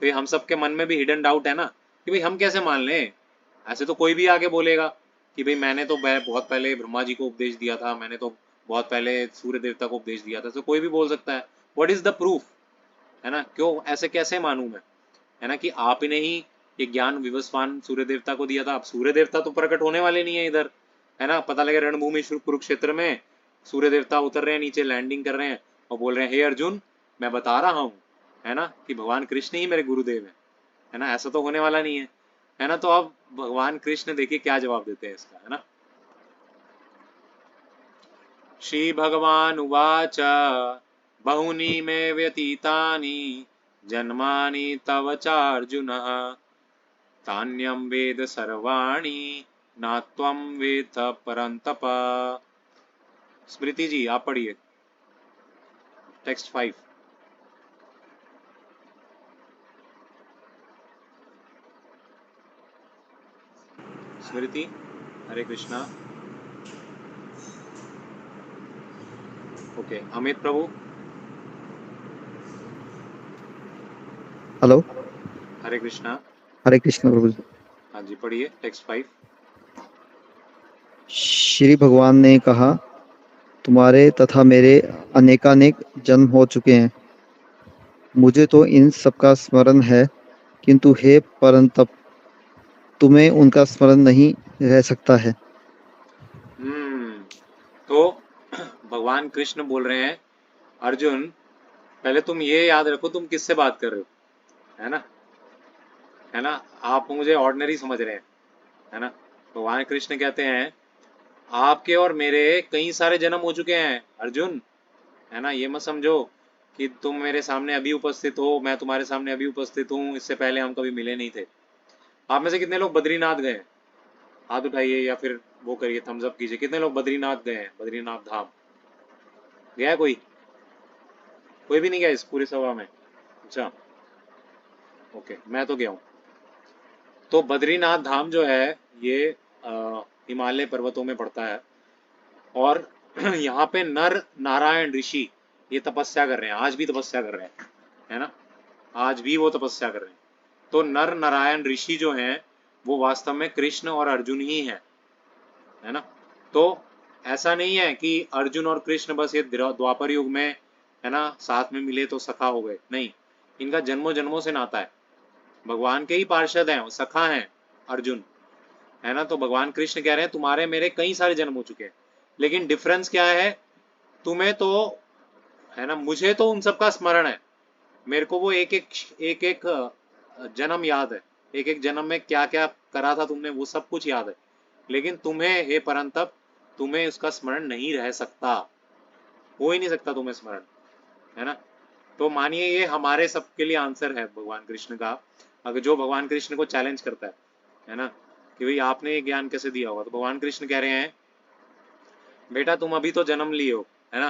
तो ये हम सबके मन में भी हिडन डाउट है ना, कि भाई हम कैसे मान लें। ऐसे तो कोई भी आगे बोलेगा कि भाई मैंने तो बहुत पहले ब्रह्मा जी को उपदेश दिया था, मैंने तो बहुत पहले सूर्य देवता को उपदेश दिया था, तो कोई भी बोल सकता है। व्हाट इज द प्रूफ, है ना, क्यों ऐसे कैसे मानूं मैं, है ना, कि आप ने ही ये ज्ञान विवस्वान सूर्य देवता को दिया था। अब सूर्य देवता तो प्रकट होने वाले नहीं है इधर, है ना। पता लगे रणभूमि कुरुक्षेत्र में सूर्य देवता उतर रहे हैं, नीचे लैंडिंग कर रहे हैं और बोल रहे हैं, हे अर्जुन, मैं बता रहा हूँ, है ना, कि भगवान कृष्ण ही मेरे गुरुदेव है ना। ऐसा तो होने वाला नहीं है ना। तो अब भगवान कृष्ण देखिए क्या जवाब देते हैं इसका, है ना। श्री भगवान उवाच बहुनी मे व्यतीतानि जन्मानि तव चार्जुन तान्यं वेद सर्वाणि नात्वं वेद परन्तप। स्मृति जी आप पढ़िए टेक्स्ट 5। स्मृति, हरे कृष्णा। ओके, अमित प्रभु।
हेलो,
हरे कृष्णा।
हरे कृष्ण प्रभु जी।
हाँ जी, पढ़िए टेक्स्ट 5।
श्री भगवान ने कहा, तुम्हारे तथा मेरे अनेकानेक जन्म हो चुके हैं, मुझे तो इन सबका स्मरण है, किंतु हे परंतप, तुम्हें उनका स्मरण नहीं रह सकता है।
तो भगवान कृष्ण बोल रहे हैं, अर्जुन पहले तुम ये याद रखो तुम किससे बात कर रहे हो, है ना, है ना। आप मुझे ऑर्डिनरी समझ रहे हैं, है ना। भगवान कृष्ण कहते हैं आपके और मेरे कई सारे जन्म हो चुके हैं अर्जुन, है ना। ये मत समझो कि तुम मेरे सामने अभी उपस्थित हो, मैं तुम्हारे सामने अभी उपस्थित हूँ, इससे पहले हम कभी मिले नहीं थे। आप में से कितने लोग बद्रीनाथ गए हैं? हाथ उठाइए या फिर वो करिए, थम्स अप कीजिए। कितने लोग बद्रीनाथ गए हैं? बद्रीनाथ धाम गया है कोई? कोई भी नहीं गया इस पूरी सभा में? अच्छा, ओके, मैं तो गया हूँ। तो बद्रीनाथ धाम जो है ये हिमालय पर्वतों में पड़ता है और यहाँ पे नर नारायण ऋषि ये तपस्या कर रहे हैं, आज भी तपस्या कर रहे हैं, है ना। आज भी वो तपस्या कर रहे हैं। तो नर नारायण ऋषि जो हैं वो वास्तव में कृष्ण और अर्जुन ही हैं, है ना। तो ऐसा नहीं है कि अर्जुन और कृष्ण बस ये द्वापर युग में, है ना, साथ में मिले तो सखा हो गए, नहीं। इनका जन्मों जन्मों से नाता है, भगवान के ही पार्षद हैं, सखा हैं अर्जुन, है ना। तो भगवान कृष्ण कह रहे हैं तुम्हारे मेरे कई सारे जन्म हो चुके हैं, लेकिन डिफरेंस क्या है, तुम्हें तो, है ना, मुझे तो उन सबका स्मरण है। मेरे को वो एक एक जन्म याद है, एक एक जन्म में क्या क्या करा था तुमने वो सब कुछ याद है। लेकिन तुम्हें हे परंतप, तुम्हें उसका स्मरण नहीं रह सकता, हो ही नहीं सकता तुम्हें स्मरण, है ना। तो मानिए ये हमारे सबके लिए आंसर है भगवान कृष्ण का, अगर जो भगवान कृष्ण को चैलेंज करता है ना, कि भाई आपने ये ज्ञान कैसे दिया होगा। तो भगवान कृष्ण कह रहे हैं बेटा तुम अभी तो जन्म लिए हो, है ना,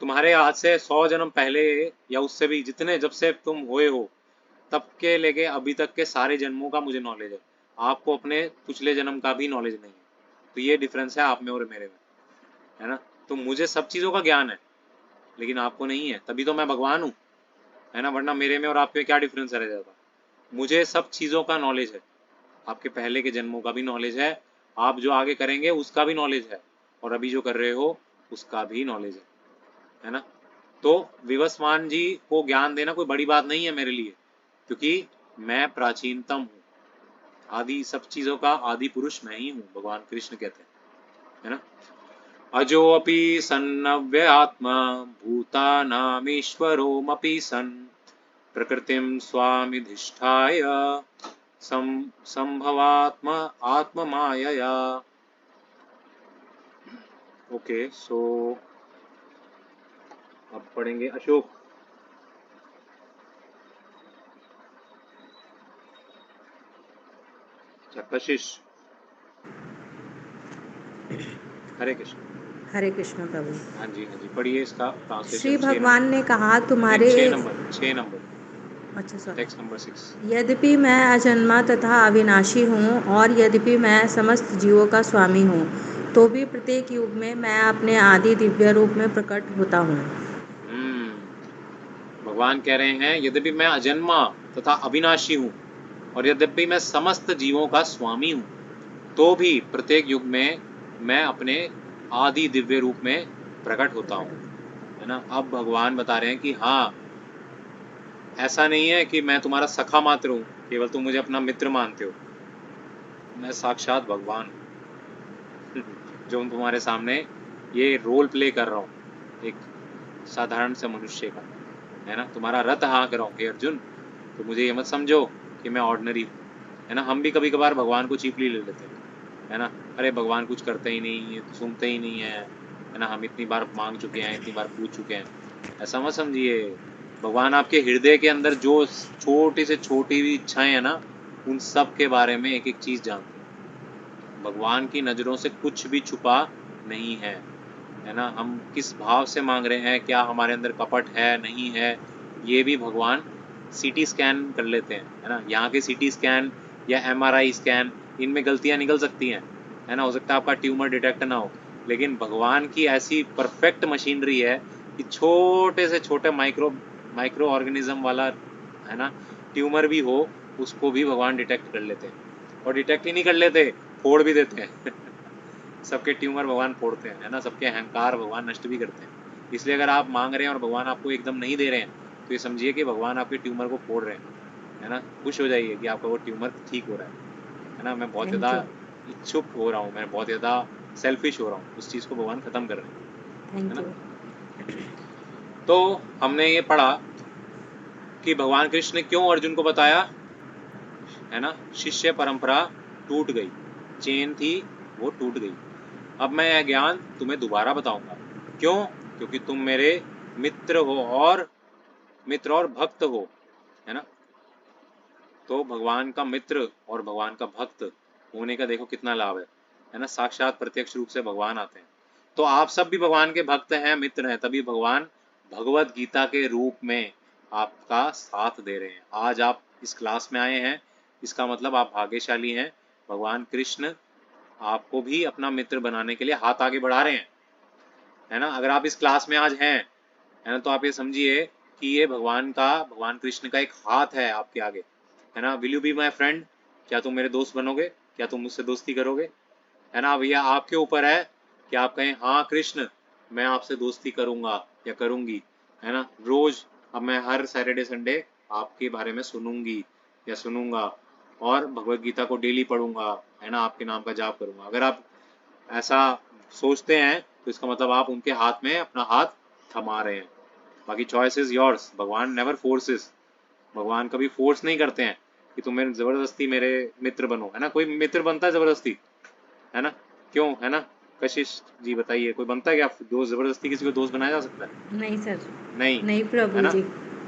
तुम्हारे आज से 100 जन्म पहले या उससे भी जितने जब से तुम हुए हो तब के लेके अभी तक के सारे जन्मों का मुझे नॉलेज है, आपको अपने पिछले जन्म का भी नॉलेज नहीं है। तो ये डिफरेंस है आप में और मेरे में, है ना। तो मुझे सब चीज़ों का ज्ञान है लेकिन आपको नहीं है, तभी तो मैं भगवान हूँ, है ना। वरना मेरे में और आप में क्या डिफरेंस रह जाता। मुझे सब चीज़ों का नॉलेज है, आपके पहले के जन्मों का भी नॉलेज है, आप जो आगे करेंगे उसका भी नॉलेज है, और अभी जो कर रहे हो उसका भी नॉलेज है ना। तो विवस्वान जी को ज्ञान देना कोई बड़ी बात नहीं है मेरे लिए, क्योंकि मैं प्राचीनतम हूँ, आदि सब चीज़ों का आदि पुरुष मैं ही हूँ, भगवान कृष्ण कहते हैं, है ना। अजोऽपि सन्नव्ययात्मा भूतानामीश्वरोऽपि सन् प्रकृतिं स्वामिधिष्ठाय संभवात्मा आत्ममायया। ओके, सो अब पढ़ेंगे अशोक। अच्छा, कशिश। हरे कृष्ण।
हरे कृष्ण प्रभु।
हाँ जी, पढ़िए इसका
श्री
ट्रांसलेशन। 6
भगवान
नंबर
ने कहा तुम्हारे
6 नंबर
अच्छा सॉरी।
Text number 6।
यद्यपि मैं अजन्मा तथा अविनाशी हूँ और यद्यपि मैं समस्त जीवों का स्वामी हूँ, तो भी प्रत्येक युग में मैं अपने आदि दिव्य रूप में प्रकट होता हूँ।
भगवान कह रहे हैं यद्यपि मैं अजन्मा तथा अविनाशी हूँ और यद्यपि मैं समस्त जीवों का स्वामी हूँ, तो भी प्रत्येक युग में मैं अपने आदि दिव्य रूप में प्रकट होता हूँ, है ना। अब भगवान बता रहे हैं कि हाँ, ऐसा नहीं है कि मैं तुम्हारा सखा मात्र हूँ, केवल तुम मुझे अपना मित्र मानते हो। मैं साक्षात भगवान हूँ जो तुम्हारे सामने ये रोल प्ले कर रहा हूँ, एक साधारण से मनुष्य का, है ना। तुम्हारा रथ हाँक रहा हूँ हे अर्जुन, तो मुझे ये मत समझो कि मैं ऑर्डिनरी हूँ, है ना। हम भी कभी कभार भगवान को चीपली ले लेते हैं, है ना। अरे भगवान कुछ करते ही नहीं, ये तो सुनते ही नहीं है ना। हम इतनी बार मांग चुके हैं, इतनी बार पूछ चुके हैं, ऐसा मत समझिए। भगवान आपके हृदय के अंदर जो छोटी से छोटी भी इच्छाएं है ना, उन सब के बारे में एक एक चीज जानते हैं। भगवान की नजरों से कुछ भी छुपा नहीं है, है ना। हम किस भाव से मांग रहे हैं, क्या हमारे अंदर कपट है नहीं है, ये भी भगवान सीटी स्कैन कर लेते हैं, है ना। यहाँ के सीटी स्कैन या एमआरआई स्कैन, इनमें गलतियाँ निकल सकती हैं, है ना। हो सकता है आपका ट्यूमर डिटेक्ट ना हो, लेकिन भगवान की ऐसी परफेक्ट मशीनरी है कि छोटे से छोटे माइक्रो ऑर्गेनिज्म वाला, है ना, ट्यूमर भी हो, उसको भी भगवान डिटेक्ट कर लेते हैं। और डिटेक्ट ही नहीं कर लेते, फोड़ भी देते हैं सबके ट्यूमर भगवान फोड़ते हैं, है ना। सबके अहंकार भगवान नष्ट भी करते हैं। इसलिए अगर आप मांग रहे हैं और भगवान आपको एकदम नहीं दे रहे हैं, तो ये समझिए कि भगवान आपके ट्यूमर को फोड़ रहे हैं, है ना। खुश हो जाइए कि आपका वो ट्यूमर ठीक हो रहा है ना। मैं बहुत
थैंक
ज़्यादा
यू।
इच्छुक हो रहा हूँ, मैं बहुत ज़्यादा सेल्फिश हो रहा हूँ, उस चीज़ को भगवान ख़त्म कर रहे हैं, है
थैंक
ना।
यू।
तो हमने ये पढ़ा कि भगवान कृष्ण ने क्यों अर्जुन को बताया, है ना। शिष्य परंपरा टूट गई, चेन थी वो टूट गई। अब मैं यह ज्ञान तुम्हें दोबारा बताऊंगा। क्यों? क्योंकि तुम मेरे मित्र हो और भक्त हो, है ना। तो भगवान का मित्र और भगवान का भक्त होने का देखो कितना लाभ है ना। साक्षात प्रत्यक्ष रूप से भगवान आते हैं, तो आप सब भी भगवान के भक्त हैं, मित्र हैं, तभी भगवान भगवत गीता के रूप में आपका साथ दे रहे हैं। आज आप इस क्लास में आए हैं, इसका मतलब आप भाग्यशाली हैं। भगवान कृष्ण आपको भी अपना मित्र बनाने के लिए हाथ आगे बढ़ा रहे हैं, है ना। अगर आप इस क्लास में आज हैं, है ना, तो आप ये समझिए कि ये भगवान कृष्ण का एक हाथ है आपके आगे, है ना। Will you be my friend? क्या तुम मेरे दोस्त बनोगे? क्या तुम मुझसे दोस्ती करोगे? है ना भैया, आपके ऊपर है कि आप कहें हाँ कृष्ण, मैं आपसे दोस्ती करूंगा या करूंगी, है ना। रोज अब मैं हर सैटरडे संडे आपके बारे में सुनूंगी या सुनूंगा, और भगवत गीता को डेली पढ़ूंगा, है ना। आपके नाम का जाप करूंगा। अगर आप ऐसा सोचते हैं तो इसका मतलब आप उनके हाथ में अपना हाथ थमा रहे हैं। बाकी चॉइस इज योर्स। भगवान नेवर फोर्सेस, भगवान कभी फोर्स नहीं करते हैं कि तुम मेरे जबरदस्ती मेरे मित्र बनो, है ना। कोई मित्र बनता है जबरदस्ती, है ना? क्यों, है ना? कशिश जी बताइए, कोई बनता है क्या दोस्त? जबरदस्ती किसी को दोस्त बनाया जा सकता है?
नहीं सर।
नहीं,
नहीं
है
प्रभु
ना।
जी।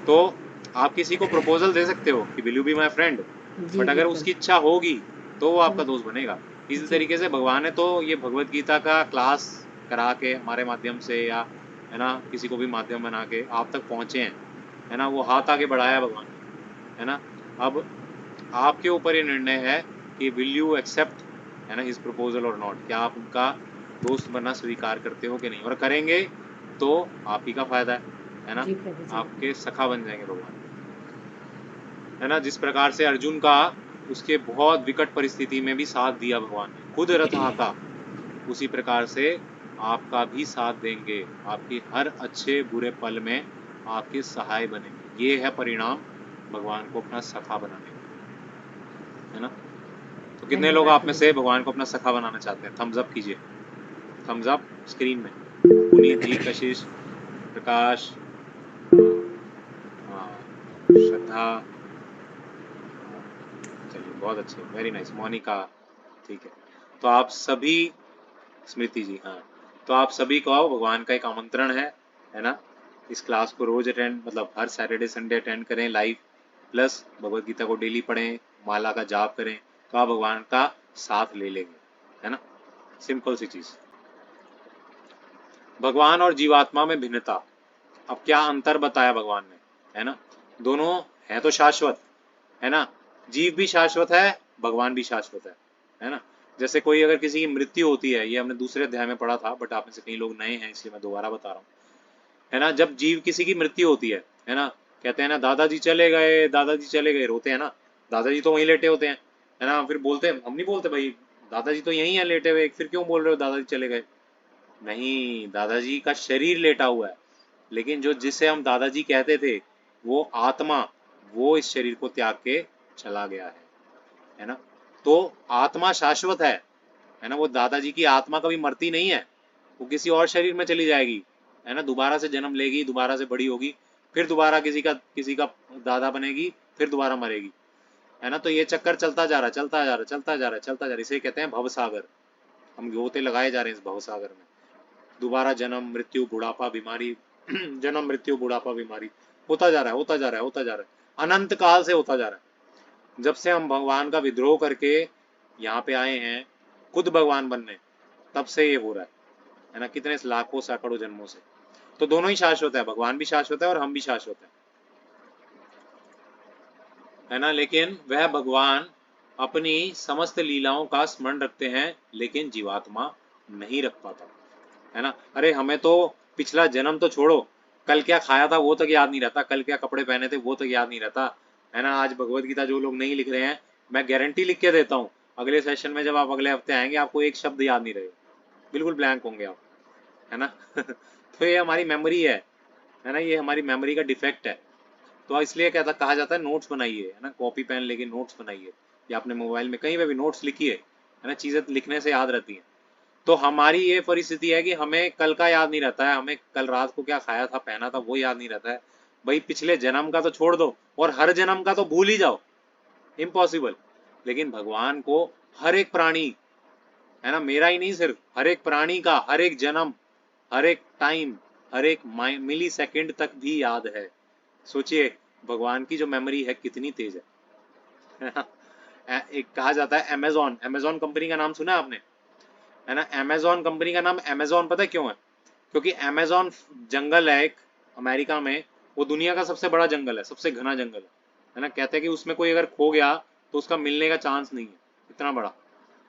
तो आप किसी को प्रपोजल दे सकते हो कि will you be my friend,
जी
बट अगर
बिल्कुल।
उसकी इच्छा होगी तो वो
तो
आपका दोस्त बनेगा। इसी
जी
तरीके से भगवान ने तो ये भगवत गीता का क्लास करा के हमारे माध्यम से, या है ना किसी को भी माध्यम बना के आप तक पहुंचे हैं, है ना। वो हाथ आगे बढ़ाया भगवान ने, है ना। अब आपके ऊपर ये निर्णय है कि विल यू एक्सेप्ट, है ना, हिज प्रपोजल और नॉट। क्या आप उनका दोस्त बनना स्वीकार करते हो कि नहीं? और करेंगे तो आप ही का फायदा है ना।
जी प्रभु जी।
आपके सखा बन जाएंगे भगवान, है ना। जिस प्रकार से अर्जुन का उसके बहुत विकट परिस्थिति में भी साथ दिया भगवान ने, खुद रथ हाँका, उसी प्रकार से आपका भी साथ देंगे। आपकी हर अच्छे बुरे पल में आपके सहाय बनेंगे। ये है परिणाम भगवान को अपना सखा बनाने का, है ना। तो कितने लोग
धन्यवाद
आप में
प्रभु
से
जी।
भगवान को अपना सखा बनाना चाहते हैं? थम्स अप कीजिए, थम्स अप स्क्रीन में। पुनीत जी, कशिश, प्रकाश, हाँ, श्रद्धा, हाँ, चलिए बहुत अच्छे, वेरी नाइस मोनिका। ठीक है, तो आप सभी, स्मृति जी, हाँ, तो आप सभी को आओ, भगवान का एक आमंत्रण है ना। इस क्लास को रोज अटेंड, मतलब हर सैटरडे संडे अटेंड करें लाइव, प्लस भगवत गीता को डेली पढ़ें, माला का जाप करें, तो आप भगवान का साथ ले लेंगे, है ना। सिंपल सी चीज। भगवान और जीवात्मा में भिन्नता। अब क्या अंतर बताया भगवान ने, है ना। दोनों है तो शाश्वत, है ना। जीव भी शाश्वत है, भगवान भी शाश्वत है ना। जैसे कोई अगर किसी की मृत्यु होती है, ये हमने दूसरे अध्याय में पढ़ा था, बट आप में से कई लोग नए हैं इसलिए मैं दोबारा बता रहा हूँ, है ना। जब जीव किसी की मृत्यु होती है ना, कहते हैं ना दादाजी चले गए, दादाजी चले गए, रोते हैं ना। दादाजी तो वहीं लेटे होते हैं, है ना। फिर बोलते हैं, हम नहीं बोलते भाई दादाजी तो यहीं है लेटे हुए, फिर क्यों बोल रहे हो दादाजी चले गए। नहीं, दादाजी का शरीर लेटा हुआ है, लेकिन जो जिसे हम दादाजी कहते थे, वो आत्मा, वो इस शरीर को त्याग के चला गया है ना। तो आत्मा शाश्वत है ना। वो दादाजी की आत्मा कभी मरती नहीं है, वो किसी और शरीर में चली जाएगी, है ना। दोबारा से जन्म लेगी, दोबारा से बड़ी होगी, फिर दोबारा किसी का दादा बनेगी, फिर दोबारा मरेगी, है ना। तो ये चक्कर चलता जा रहा है, चलता जा रहा है, चलता जा रहा है, चलता जा रहा है। इसे कहते हैं भवसागर। हम गोते लगाए जा रहे हैं इस भवसागर में। दोबारा जन्म मृत्यु बुढ़ापा बीमारी जन्म मृत्यु बुढ़ापा बीमारी होता जा रहा है, होता जा रहा है, होता जा रहा है, अनंत काल से होता जा रहा है। जब से हम भगवान का विद्रोह करके यहाँ पे आए हैं खुद भगवान बनने, तब से ये हो रहा है ना। कितने लाखों सैकड़ों जन्मों से। तो दोनों ही शाश्वत है, भगवान भी शाश्वत है और हम भी शाश्वत है ना। लेकिन वह भगवान अपनी समस्त लीलाओं का स्मरण रखते हैं, लेकिन जीवात्मा नहीं रख पाता, है ना। अरे हमें तो पिछला जन्म तो छोड़ो, कल क्या खाया था वो तक याद नहीं रहता, कल क्या कपड़े पहने थे वो तक याद नहीं रहता, है ना। आज भगवत गीता जो लोग नहीं लिख रहे हैं, मैं गारंटी लिख के देता हूँ, अगले सेशन में जब आप अगले हफ्ते आएंगे आपको एक शब्द याद नहीं रहेगा, बिल्कुल ब्लैंक होंगे आप, है ना। तो ये हमारी मेमोरी है ना, ये हमारी मेमोरी का डिफेक्ट है। तो इसलिए कहता कहा जाता है नोट्स बनाइए, है ना। कॉपी पेन लेके नोट्स बनाइए, या अपने मोबाइल में कहीं पे भी नोट्स लिखिए, है ना। चीजें लिखने से याद रहती हैं। तो हमारी ये परिस्थिति है कि हमें कल का याद नहीं रहता है, हमें कल रात को क्या खाया था पहना था वो याद नहीं रहता है। भाई पिछले जन्म का तो छोड़ दो, और हर जन्म का तो भूल ही जाओ, इम्पॉसिबल। लेकिन भगवान को हर एक प्राणी, है ना, मेरा ही नहीं, सिर्फ हर एक प्राणी का हर एक जन्म, हर एक टाइम, हर एक मिली सेकेंड तक भी याद है। सोचिए भगवान की जो मेमोरी है कितनी तेज है। एक कहा जाता है अमेजोन, अमेजोन कंपनी का नाम सुना है आपने, है ना। अमेजोन कंपनी का नाम अमेजोन पता है क्यों है? क्योंकि अमेजोन जंगल है एक अमेरिका में, वो दुनिया का सबसे बड़ा जंगल है, सबसे घना जंगल है ना। कहते हैं कि उसमें कोई अगर खो गया तो उसका मिलने का चांस नहीं है, इतना बड़ा,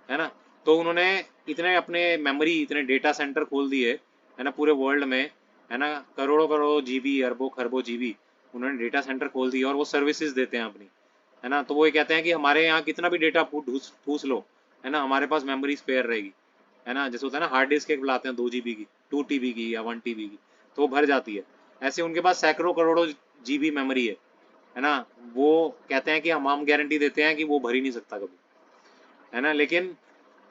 है ना। तो उन्होंने इतने अपने मेमोरी, इतने डेटा सेंटर खोल दिए, है ना, पूरे वर्ल्ड में, है ना। करोड़ों करोड़ों जीबी, अरबों खरबों जीबी उन्होंने डेटा सेंटर खोल दिए, और वो सर्विसेज देते हैं अपनी, है ना। तो वो ये कहते हैं कि हमारे यहाँ कितना भी डेटा ठूस लो, है ना, हमारे पास मेमोरी स्पेयर रहेगी, है ना। जैसे होता है ना हार्ड डिस्क एक बुलाते हैं 2 GB की, 2 TB की या 1 TB की, तो वो भर जाती है। ऐसे उनके पास सैकड़ों करोड़ों जीबी मेमोरी है ना। वो कहते हैं कि हम गारंटी देते हैं कि वो भर ही नहीं सकता कभी, है ना। लेकिन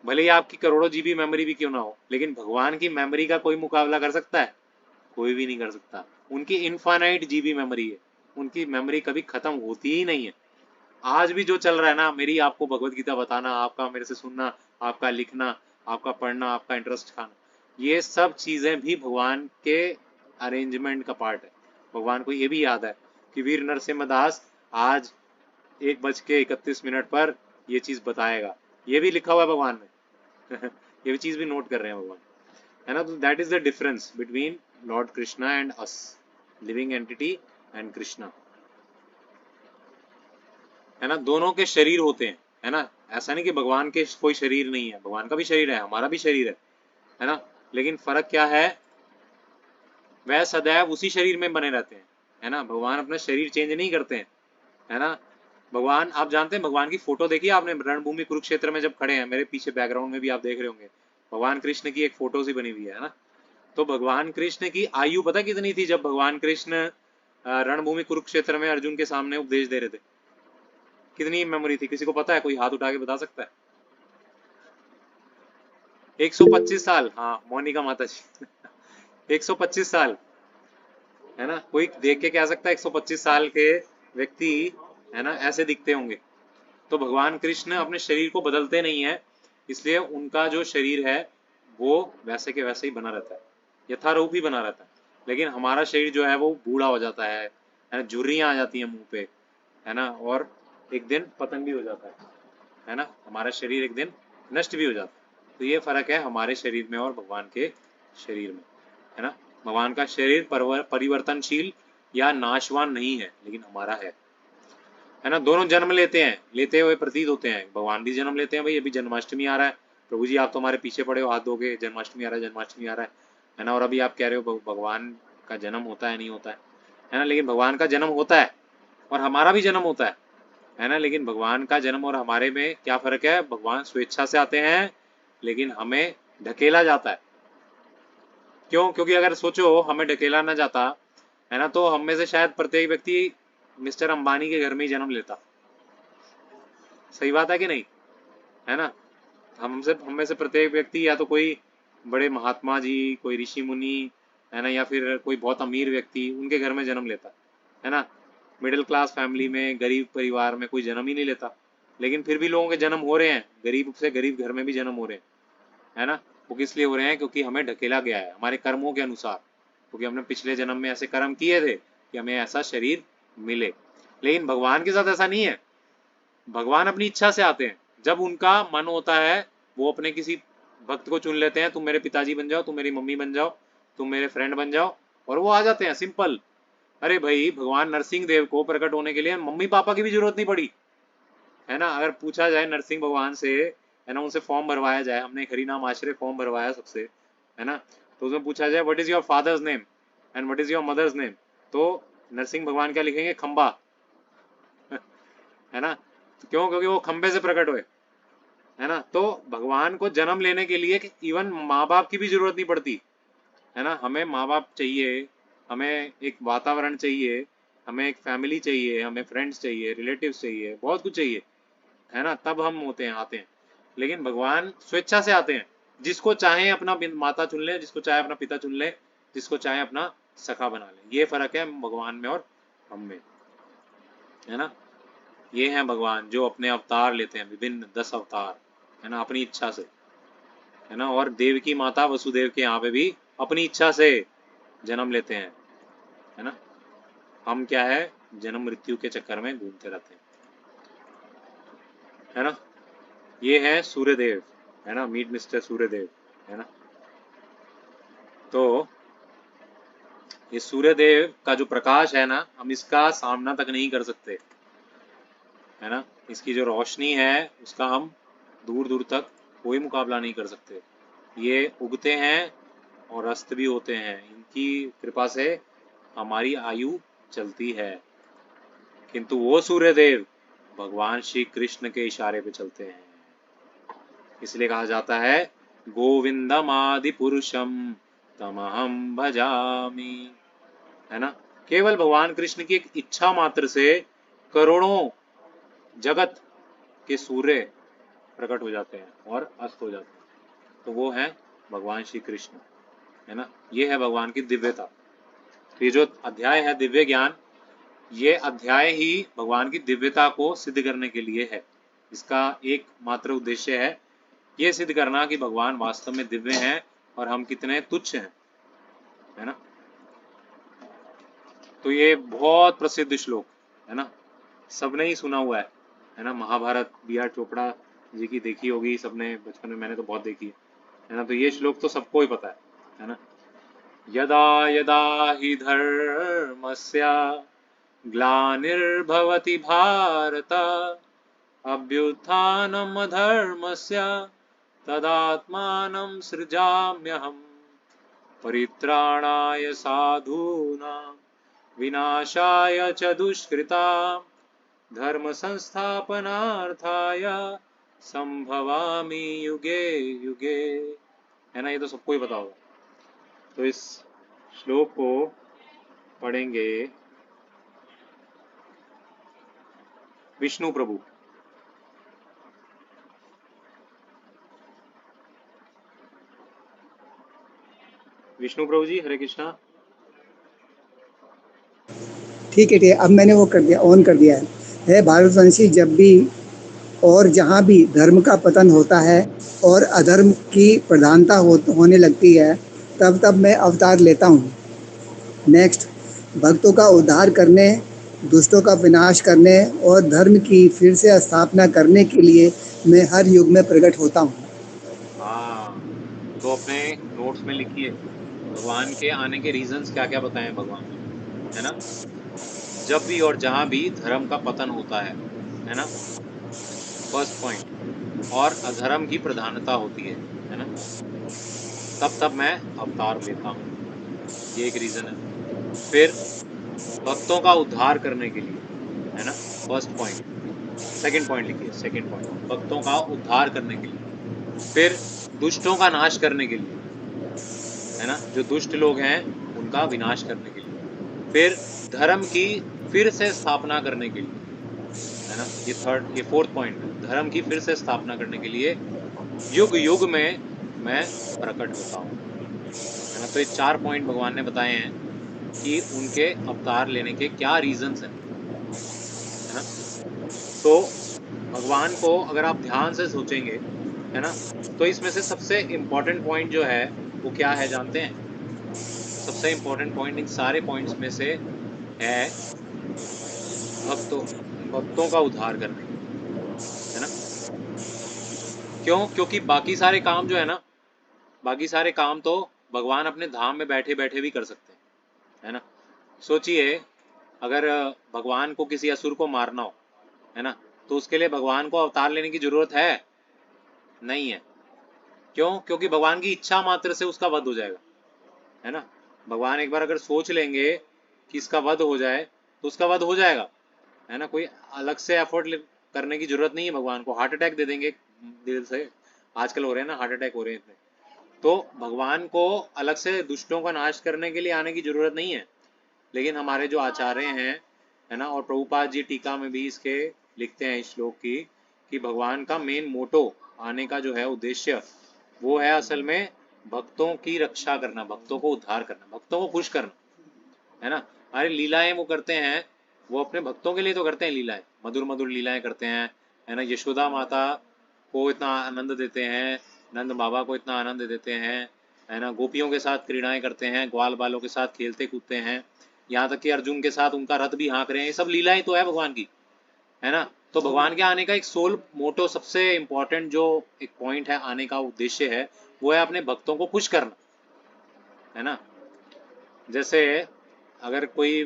भले ही आपकी करोड़ों जीबी मेमोरी भी क्यों ना हो, लेकिन भगवान की मेमोरी का कोई मुकाबला कर सकता है? कोई भी नहीं कर सकता। उनकी इनफाइनाइट जीबी मेमोरी है, उनकी मेमोरी कभी खत्म होती ही नहीं है। आज भी जो चल रहा है ना, मेरी आपको भगवत गीता बताना, आपका मेरे से सुनना, आपका लिखना, आपका पढ़ना, आपका इंटरेस्ट खाना, ये सब चीजें भी भगवान के अरेंजमेंट का पार्ट है। भगवान को ये भी याद है कि वीर नरसिम्हा दास आज 1:31 पर ये चीज बताएगा, ये भी लिखा हुआ है भगवान ने। ये भी चीज भी नोट कर रहे हैं भगवान, है ना। तो that is the difference between Lord Krishna and us, living entity and Krishna, है ना। दोनों के शरीर होते हैं, है ना। ऐसा नहीं कि भगवान के कोई शरीर नहीं है, भगवान का भी शरीर है, हमारा भी शरीर है ना। लेकिन फर्क क्या है, वह सदैव उसी शरीर में बने रहते हैं, है ना। भगवान अपना शरीर चेंज नहीं करते हैं, है ना। भगवान, आप जानते हैं भगवान की फोटो देखी आपने रणभूमि कुरुक्षेत्र में जब खड़े हैं, मेरे पीछे बैकग्राउंड में भी आप देख रहे होंगे, भगवान कृष्ण की एक फोटो सी बनी हुई है ना। तो भगवान कृष्ण की आयु पता कितनी थी जब भगवान कृष्ण रणभूमि कुरुक्षेत्र में अर्जुन के सामने उपदेश दे रहे थे? कितनी मेमोरी थी, किसी को पता है? कोई हाथ उठा के बता सकता है? 125 साल, हाँ मोनिका माता जी। 125 साल, है ना। कोई देख के कह सकता है 125 साल के व्यक्ति, है ना, ऐसे दिखते होंगे? तो भगवान कृष्ण अपने शरीर को बदलते नहीं है, इसलिए उनका जो शरीर है वो वैसे के वैसे ही बना रहता है, यथारूप ही बना रहता है। लेकिन हमारा शरीर जो है वो बूढ़ा हो जाता है ना, झुर्रियाँ आ जाती हैं मुंह पे, है ना, और एक दिन पतन भी हो जाता है ना, हमारा शरीर एक दिन नष्ट भी हो जाता है। तो ये फर्क है हमारे शरीर में और भगवान के शरीर में, है ना। भगवान का शरीर परिवर्तनशील या नाशवान नहीं है, लेकिन हमारा है ना। दोनों जन्म लेते हैं, लेते हुए प्रतीत होते हैं। भगवान भी जन्म लेते हैं, भाई अभी जन्माष्टमी आ रहा है, प्रभु जी आप तो हमारे पीछे पड़े हो, हाथ धोके, जन्माष्टमी आ रहा है, जन्माष्टमी आ रहा है ना। और अभी आप कह रहे हो भगवान का जन्म होता है, नहीं होता है ना। लेकिन भगवान का जन्म होता है और हमारा भी जन्म होता है ना। लेकिन भगवान का जन्म और हमारे में क्या फर्क है? भगवान स्वेच्छा से आते हैं, लेकिन हमें ढकेला जाता है। क्यों? क्योंकि अगर सोचो हमें ढकेला ना जाता, है ना, तो हम में से शायद प्रत्येक व्यक्ति मिस्टर अंबानी के घर में ही जन्म लेता। सही बात है कि नहीं? है ना। हम में से प्रत्येक व्यक्ति या तो कोई बड़े महात्मा जी, कोई ऋषि मुनि, है ना, या फिर कोई बहुत अमीर व्यक्ति, उनके घर में जन्म लेता, है ना। मिडिल क्लास फैमिली में, गरीब परिवार में कोई जन्म ही नहीं लेता। लेकिन फिर भी लोगों के जन्म हो रहे हैं, गरीब से गरीब घर में भी जन्म हो रहे हैं, है ना। वो किस लिए हो रहे हैं? क्योंकि हमें ढकेला गया है हमारे कर्मों के अनुसार, क्योंकि हमने पिछले जन्म में ऐसे कर्म किए थे कि हमें ऐसा शरीर मिले। लेकिन भगवान के साथ ऐसा नहीं है। भगवान अपनी इच्छा से आते हैं, जब उनका मन होता है वो अपने किसी भक्त को चुन लेते हैं, तुम मेरे पिताजी बन जाओ, तुम मेरी मम्मी बन जाओ, तुम मेरे फ्रेंड बन जाओ, और वो आ जाते हैं, सिंपल। अरे भाई भगवान नरसिंह देव को प्रकट होने के लिए मम्मी पापा की भी जरूरत नहीं पड़ी, है ना। अगर पूछा जाए नरसिंह भगवान से, है ना, उनसे फॉर्म भरवाया जाए, हमने एक हरिनाम आश्रय फॉर्म भरवाया सबसे, है ना, तो उसमें पूछा जाए what is your father's name and what is your mother's name, तो नरसिंह भगवान क्या लिखेंगे? खंबा, है ना। तो क्यों? क्योंकि वो खंबे से प्रकट हुए, है ना। तो भगवान को जन्म लेने के लिए इवन माँ बाप की भी जरूरत नहीं पड़ती, है ना। हमें माँ बाप चाहिए, हमें एक वातावरण चाहिए, हमें एक फैमिली चाहिए, हमें फ्रेंड्स चाहिए, रिलेटिव्स चाहिए, बहुत कुछ चाहिए, है ना, तब हम होते हैं, आते हैं। लेकिन भगवान स्वेच्छा से आते हैं, जिसको चाहे अपना माता चुन ले, जिसको चाहे अपना पिता चुन ले, जिसको चाहे अपना सखा बना ले। ये फर्क है भगवान में और हम में, है ना। ये हैं भगवान जो अपने अवतार लेते हैं, विभिन्न 10 अवतार, है ना, अपनी इच्छा से, है ना। और देव की माता वसुदेव के यहाँ पे भी अपनी इच्छा से जन्म लेते हैं, है ना। हम क्या है? जन्म मृत्यु के चक्कर में घूमते रहते हैं, है ना। ये है सूर्यदेव, है ना, मीट मिस्टर सूर्यदेव, है ना। तो ये सूर्यदेव का जो प्रकाश है ना, हम इसका सामना तक नहीं कर सकते, है ना। इसकी जो रोशनी है उसका हम दूर दूर तक कोई मुकाबला नहीं कर सकते। ये उगते हैं और अस्त भी होते हैं, इनकी कृपा से हमारी आयु चलती है। किंतु वो सूर्यदेव भगवान श्री कृष्ण के इशारे पे चलते हैं, इसलिए कहा जाता है गोविंदम आदि पुरुषम तमहम भजामि, है ना। केवल भगवान कृष्ण की एक इच्छा मात्र से करोड़ों जगत के सूर्य प्रकट हो जाते हैं और अस्त हो जाते हैं। तो वो है भगवान श्री कृष्ण, है ना। ये है भगवान की दिव्यता। तो ये जो अध्याय है दिव्य ज्ञान, ये अध्याय ही भगवान की दिव्यता को सिद्ध करने के लिए है। इसका एक मात्र उद्देश्य है ये सिद्ध करना कि भगवान वास्तव में दिव्य हैं और हम कितने तुच्छ हैं, है ना। तो ये बहुत प्रसिद्ध श्लोक, है ना, सबने ही सुना हुआ है ना। महाभारत बी आर चोपड़ा जी की देखी होगी सबने बचपन में, मैंने तो बहुत देखी है ना। तो ये श्लोक तो सबको ही पता है ना। यदा यदा हि धर्मस्य ग्लानिर्भवति भारत अभ्युत्थानम् अधर्मस्य तदात्मानं सृजाम्यहम् परित्राणाय साधूनां विनाशाय च दुष्कृतां धर्म संस्थापनार्थाय संभवामि युगे युगे, है ना। ये तो सबको ही पता होगा। तो इस श्लोक को पढ़ेंगे विष्णु प्रभु। विष्णु प्रभु जी, हरे कृष्णा।
ठीक है, अब मैंने वो कर दिया, ऑन कर दिया है। भारतवंशी जब भी और जहाँ भी धर्म का पतन होता है और अधर्म की प्रधानता होने लगती है, तब तब मैं अवतार लेता हूँ। नेक्स्ट, भक्तों का उद्धार करने, दुष्टों का विनाश करने और धर्म की फिर से स्थापना करने के लिए मैं हर युग में प्रकट होता हूँ।
हाँ, तो अपने नोट्स में लिखिए भगवान के आने के रीजंस क्या क्या बताए हैं भगवान ने, है ना। जब भी और जहां भी धर्म का पतन होता है ना, फर्स्ट पॉइंट, और अधर्म की प्रधानता होती है ना, तब तब मैं अवतार लेता हूँ, ये एक रीजन है। फिर भक्तों का उद्धार करने के लिए, है ना, फर्स्ट पॉइंट। सेकंड पॉइंट लिखिए, सेकंड पॉइंट, भक्तों का उद्धार करने के लिए। फिर दुष्टों का नाश करने के लिए, है ना, जो दुष्ट लोग हैं उनका विनाश करने के लिए। फिर धर्म की फिर से स्थापना करने के लिए, है ना, ये फोर्थ पॉइंट है, धर्म की फिर से स्थापना करने के लिए युग युग में मैं प्रकट होता हूँ, है ना। तो ये 4 पॉइंट भगवान ने बताए हैं कि उनके अवतार लेने के क्या रीजंस हैं, है ना। तो भगवान को अगर आप ध्यान से सोचेंगे, है ना, तो इसमें से सबसे इम्पोर्टेंट पॉइंट जो है वो क्या है जानते हैं? सबसे इम्पोर्टेंट पॉइंट इन सारे पॉइंट्स में से है भक्तों का उद्धार करने के लिए, है ना। क्यों? क्योंकि बाकी सारे काम जो है ना, बाकी सारे काम तो भगवान अपने धाम में बैठे बैठे भी कर सकते हैं, है ना। सोचिए, अगर भगवान को किसी असुर को मारना हो, है ना, तो उसके लिए भगवान को अवतार लेने की जरूरत है? नहीं है। क्यों? क्योंकि भगवान की इच्छा मात्र से उसका वध हो जाएगा, है ना। भगवान एक बार अगर सोच लेंगे कि इसका वध हो जाए तो उसका वध हो जाएगा, है ना। कोई अलग से एफर्ट करने की जरूरत नहीं है भगवान को। हार्ट अटैक दे देंगे दिल से, आजकल हो रहे हैं ना हार्ट अटैक हो रहे हैं इतने। तो भगवान को अलग से दुष्टों का नाश करने के लिए आने की जरूरत नहीं है। लेकिन हमारे जो आचार्य हैं, है ना, और प्रभुपाद जी टीका में भी इसके लिखते हैं इस श्लोक की, कि भगवान का मेन मोटो आने का जो है उद्देश्य, वो है असल में भक्तों की रक्षा करना, भक्तों को उद्धार करना, भक्तों को खुश करना, है ना। अरे लीलाएं वो करते हैं, वो अपने भक्तों के लिए तो करते हैं लीलाएं, मधुर मधुर लीलाएं करते हैं, है ना। यशोदा माता को इतना आनंद देते हैं, नंद बाबा को इतना आनंद देते हैं, है ना। गोपियों के साथ क्रीड़ाएं करते हैं, ग्वाल बालों के साथ खेलते कूदते हैं, यहाँ तक कि अर्जुन के साथ उनका रथ भी हाँक रहे हैं। ये सब लीलाएं तो है भगवान की, है ना। तो भगवान के आने का एक सोल मोटो, सबसे इम्पोर्टेंट जो एक पॉइंट है आने का उद्देश्य है, वो है अपने भक्तों को खुश करना, है ना। जैसे अगर कोई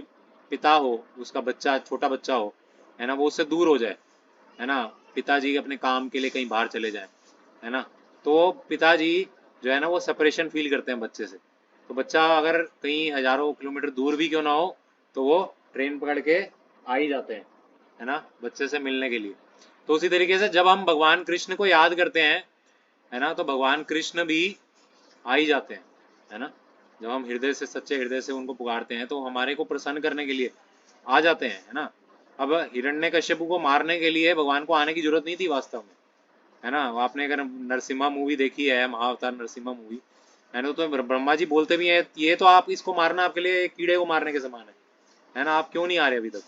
पिता हो, उसका बच्चा, छोटा बच्चा हो, है ना, वो उससे दूर हो जाए, है ना, पिताजी अपने काम के लिए कहीं बाहर चले जाए, है ना, तो पिताजी जो है ना वो सेपरेशन फील करते हैं बच्चे से। तो बच्चा अगर कहीं हजारों किलोमीटर दूर भी क्यों ना हो, तो वो ट्रेन पकड़ के आ ही जाते हैं, है ना, बच्चे से मिलने के लिए। तो उसी तरीके से जब हम भगवान कृष्ण को याद करते हैं, है ना, तो भगवान कृष्ण भी आ ही जाते हैं, है ना। जब हम हृदय से, सच्चे हृदय से उनको पुकारते हैं तो हमारे को प्रसन्न करने के लिए आ जाते हैं, है ना। अब हिरण्यकश्यप को मारने के लिए भगवान को आने की जरूरत नहीं थी वास्तव में, है ना। आपने अगर नरसिम्हा मूवी देखी है, महाअवतार नरसिम्हा मूवी, है ना, तो ब्रह्मा जी बोलते भी हैं, ये तो आप इसको मारना आपके लिए कीड़े को मारने के समान है ना, आप क्यों नहीं आ रहे अभी तक।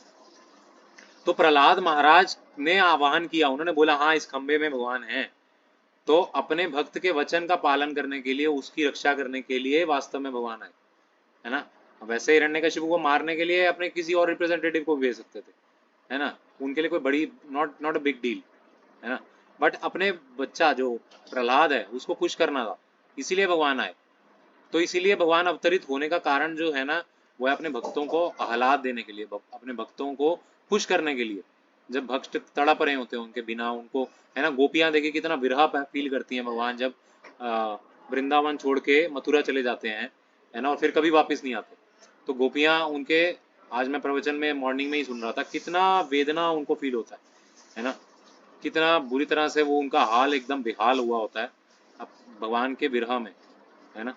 तो प्रहलाद महाराज ने आह्वान किया, उन्होंने बोला हाँ इस खंबे में भगवान है। तो अपने भक्त के वचन का पालन करने के लिए, उसकी रक्षा करने के लिए वास्तव में भगवान आए, है ना। वैसे हिरण्यकशिपु को मारने के लिए अपने किसी और रिप्रेजेंटेटिव को भेज सकते थे, है ना, उनके लिए कोई बड़ी नॉट अ बिग डील, है ना। बट अपने बच्चा जो प्रहलाद है उसको खुश करना था, इसीलिए भगवान आए। तो इसीलिए भगवान अवतरित होने का कारण जो है ना, वो है अपने भक्तों को आह्लाद देने के लिए, अपने भक्तों को खुश करने के लिए। जब भक्त तड़प रहे होते हैं उनके बिना, उनको, है ना, गोपियां देखिए कितना विरह फील करती हैं भगवान जब वृंदावन छोड़ के मथुरा चले जाते हैं, है ना, और फिर कभी वापस नहीं आते। तो गोपियां उनके, आज मैं प्रवचन में मॉर्निंग में ही सुन रहा था, कितना वेदना उनको फील होता है ना, कितना बुरी तरह से वो, उनका हाल एकदम बेहाल हुआ होता है अब भगवान के विरह में, है ना।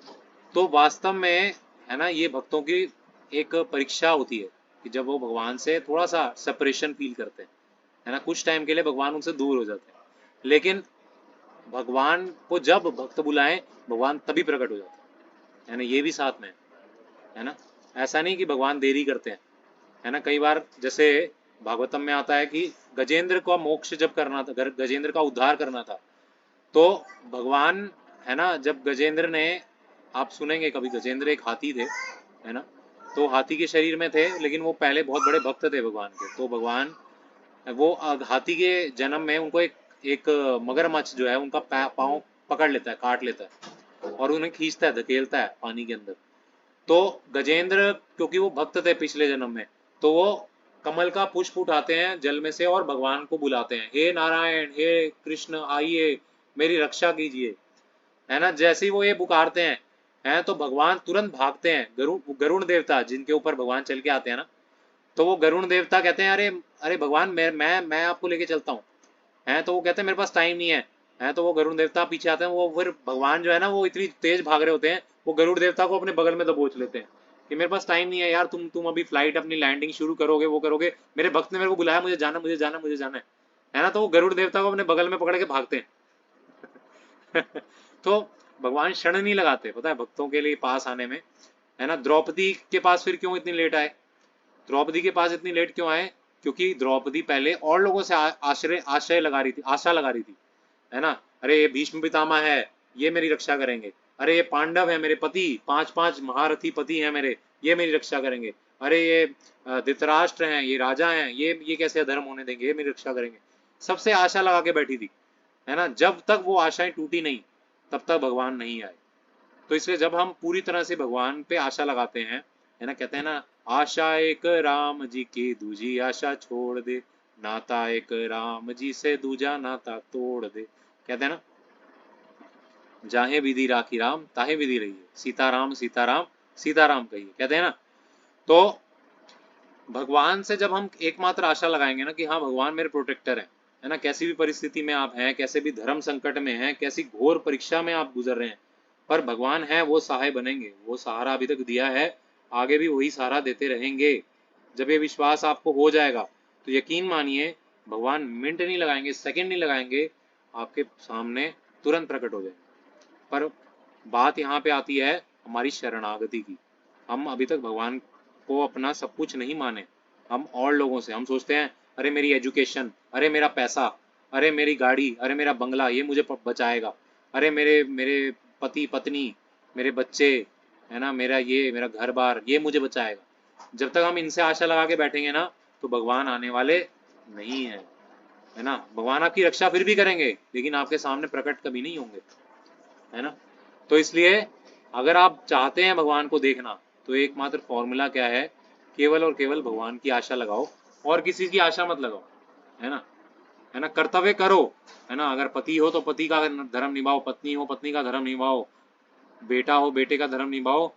तो वास्तव में, है ना, ये भक्तों की एक परीक्षा होती है कि जब वो भगवान से थोड़ा सा सेपरेशन फील करते हैं, है ना, कुछ टाइम के लिए भगवान उनसे दूर हो जाते हैं, लेकिन भगवान को जब भक्त बुलाएं, भगवान तभी प्रकट हो जाते हैं, है ना, ये भी साथ में है ना। ऐसा नहीं कि भगवान देरी करते हैं, है ना। कई बार जैसे भागवतम में आता है कि गजेंद्र का मोक्ष जब करना था, गजेंद्र का उद्धार करना था, तो भगवान, है ना, जब गजेंद्र ने, आप सुनेंगे कभी, गजेंद्र एक हाथी थे, है ना, तो हाथी के शरीर में थे, लेकिन वो पहले बहुत बड़े भक्त थे भगवान के। तो भगवान वो हाथी के जन्म में उनको एक मगरमच्छ जो है उनका पाँव पकड़ लेता है, काट लेता है और उन्हें खींचता है, धकेलता है पानी के अंदर। तो गजेंद्र क्योंकि वो भक्त थे पिछले जन्म में, तो वो कमल का पुष्प उठाते हैं जल में से और भगवान को बुलाते हैं, हे नारायण, हे कृष्ण, आइए मेरी रक्षा कीजिए, है ना। जैसे ही वो ये पुकारते हैं तो भगवान तुरंत भागते हैं। गरुण देवता जिनके ऊपर भगवान चल के आते हैं ना, तो वो गरुण देवता कहते हैं, अरे अरे भगवान, मैं आपको लेके चलता हूँ, हैं। तो वो कहते हैं मेरे पास टाइम नहीं है, हैं। तो वो गरुड़ देवता पीछे आते हैं। वो फिर भगवान जो है ना, वो इतनी तेज भाग रहे होते हैं, वो गरुड़ देवता को अपने बगल में दबोच लेते हैं कि मेरे पास टाइम नहीं है यार, तुम अभी फ्लाइट अपनी लैंडिंग शुरू करोगे, वो करोगे, मेरे भक्त ने मेरे को बुलाया, मुझे जाना, मुझे जाना, मुझे जाना है ना। तो वो गरुड़ देवता को अपने बगल में पकड़ के भागते हैं। तो भगवान क्षण नहीं लगाते, पता है, भक्तों के लिए पास आने में, है ना। द्रौपदी के पास फिर क्यों इतनी लेट आए? द्रौपदी के पास इतनी लेट क्यों आए? क्योंकि द्रौपदी पहले और लोगों से आश्रय लगा रही थी, आशा लगा रही थी, है ना। अरे ये भीष्म पितामह है, ये मेरी रक्षा करेंगे। अरे ये पांडव है मेरे पति, 5 महारथी पति हैं मेरे, ये मेरी रक्षा करेंगे। अरे ये धृतराष्ट्र हैं, ये राजा हैं, ये कैसे अधर्म होने देंगे, ये मेरी रक्षा करेंगे। सबसे आशा लगा के बैठी थी, है ना। जब तक वो आशाएं टूटी नहीं, तब तक भगवान नहीं आए। तो इसलिए जब हम पूरी तरह से भगवान पे आशा लगाते हैं, है ना, कहते हैं ना, आशा एक राम जी की, दूजी आशा छोड़ दे, नाता एक राम जी से, दूजा नाता तोड़ दे। कहते हैं ना, जाहे विधि राखी राम, ताहे विधि रही, सीताराम सीताराम सीताराम कहिए, कहते हैं ना। तो भगवान से जब हम एकमात्र आशा लगाएंगे ना कि हाँ भगवान मेरे प्रोटेक्टर हैं, है ना, कैसी भी परिस्थिति में आप हैं, कैसे भी धर्म संकट में हैं, कैसी घोर परीक्षा में आप गुजर रहे हैं, पर भगवान है, वो सहाय बनेंगे। वो सहारा अभी तक दिया है, आगे भी वही सहारा देते रहेंगे। जब ये विश्वास आपको हो जाएगा तो यकीन मानिए, भगवान मिनट नहीं लगाएंगे, सेकंड नहीं लगाएंगे, आपके सामने तुरंत प्रकट हो जाएंगे। पर बात यहाँ पे आती है हमारी शरणागति की। हम अभी तक भगवान को अपना सब कुछ नहीं माने। हम और लोगों से, हम सोचते हैं अरे मेरी एजुकेशन, अरे मेरा पैसा, अरे मेरी गाड़ी, अरे मेरा बंगला, ये मुझे बचाएगा, अरे मेरे मेरे पति पत्नी, मेरे बच्चे, है ना, मेरा घर बार, ये मुझे बचाएगा। जब तक हम इनसे आशा लगा के बैठेंगे ना, तो भगवान आने वाले नहीं है, है ना। भगवान आपकी रक्षा फिर भी करेंगे, लेकिन आपके सामने प्रकट कभी नहीं होंगे, है ना। तो इसलिए अगर आप चाहते हैं भगवान को देखना, तो एकमात्र फॉर्मूला क्या है? केवल और केवल भगवान की आशा लगाओ, और किसी की आशा मत लगाओ, है ना। है ना, कर्तव्य करो, है ना। अगर पति हो तो पति का धर्म निभाओ, पत्नी हो पत्नी का धर्म निभाओ, बेटा हो बेटे का धर्म निभाओ,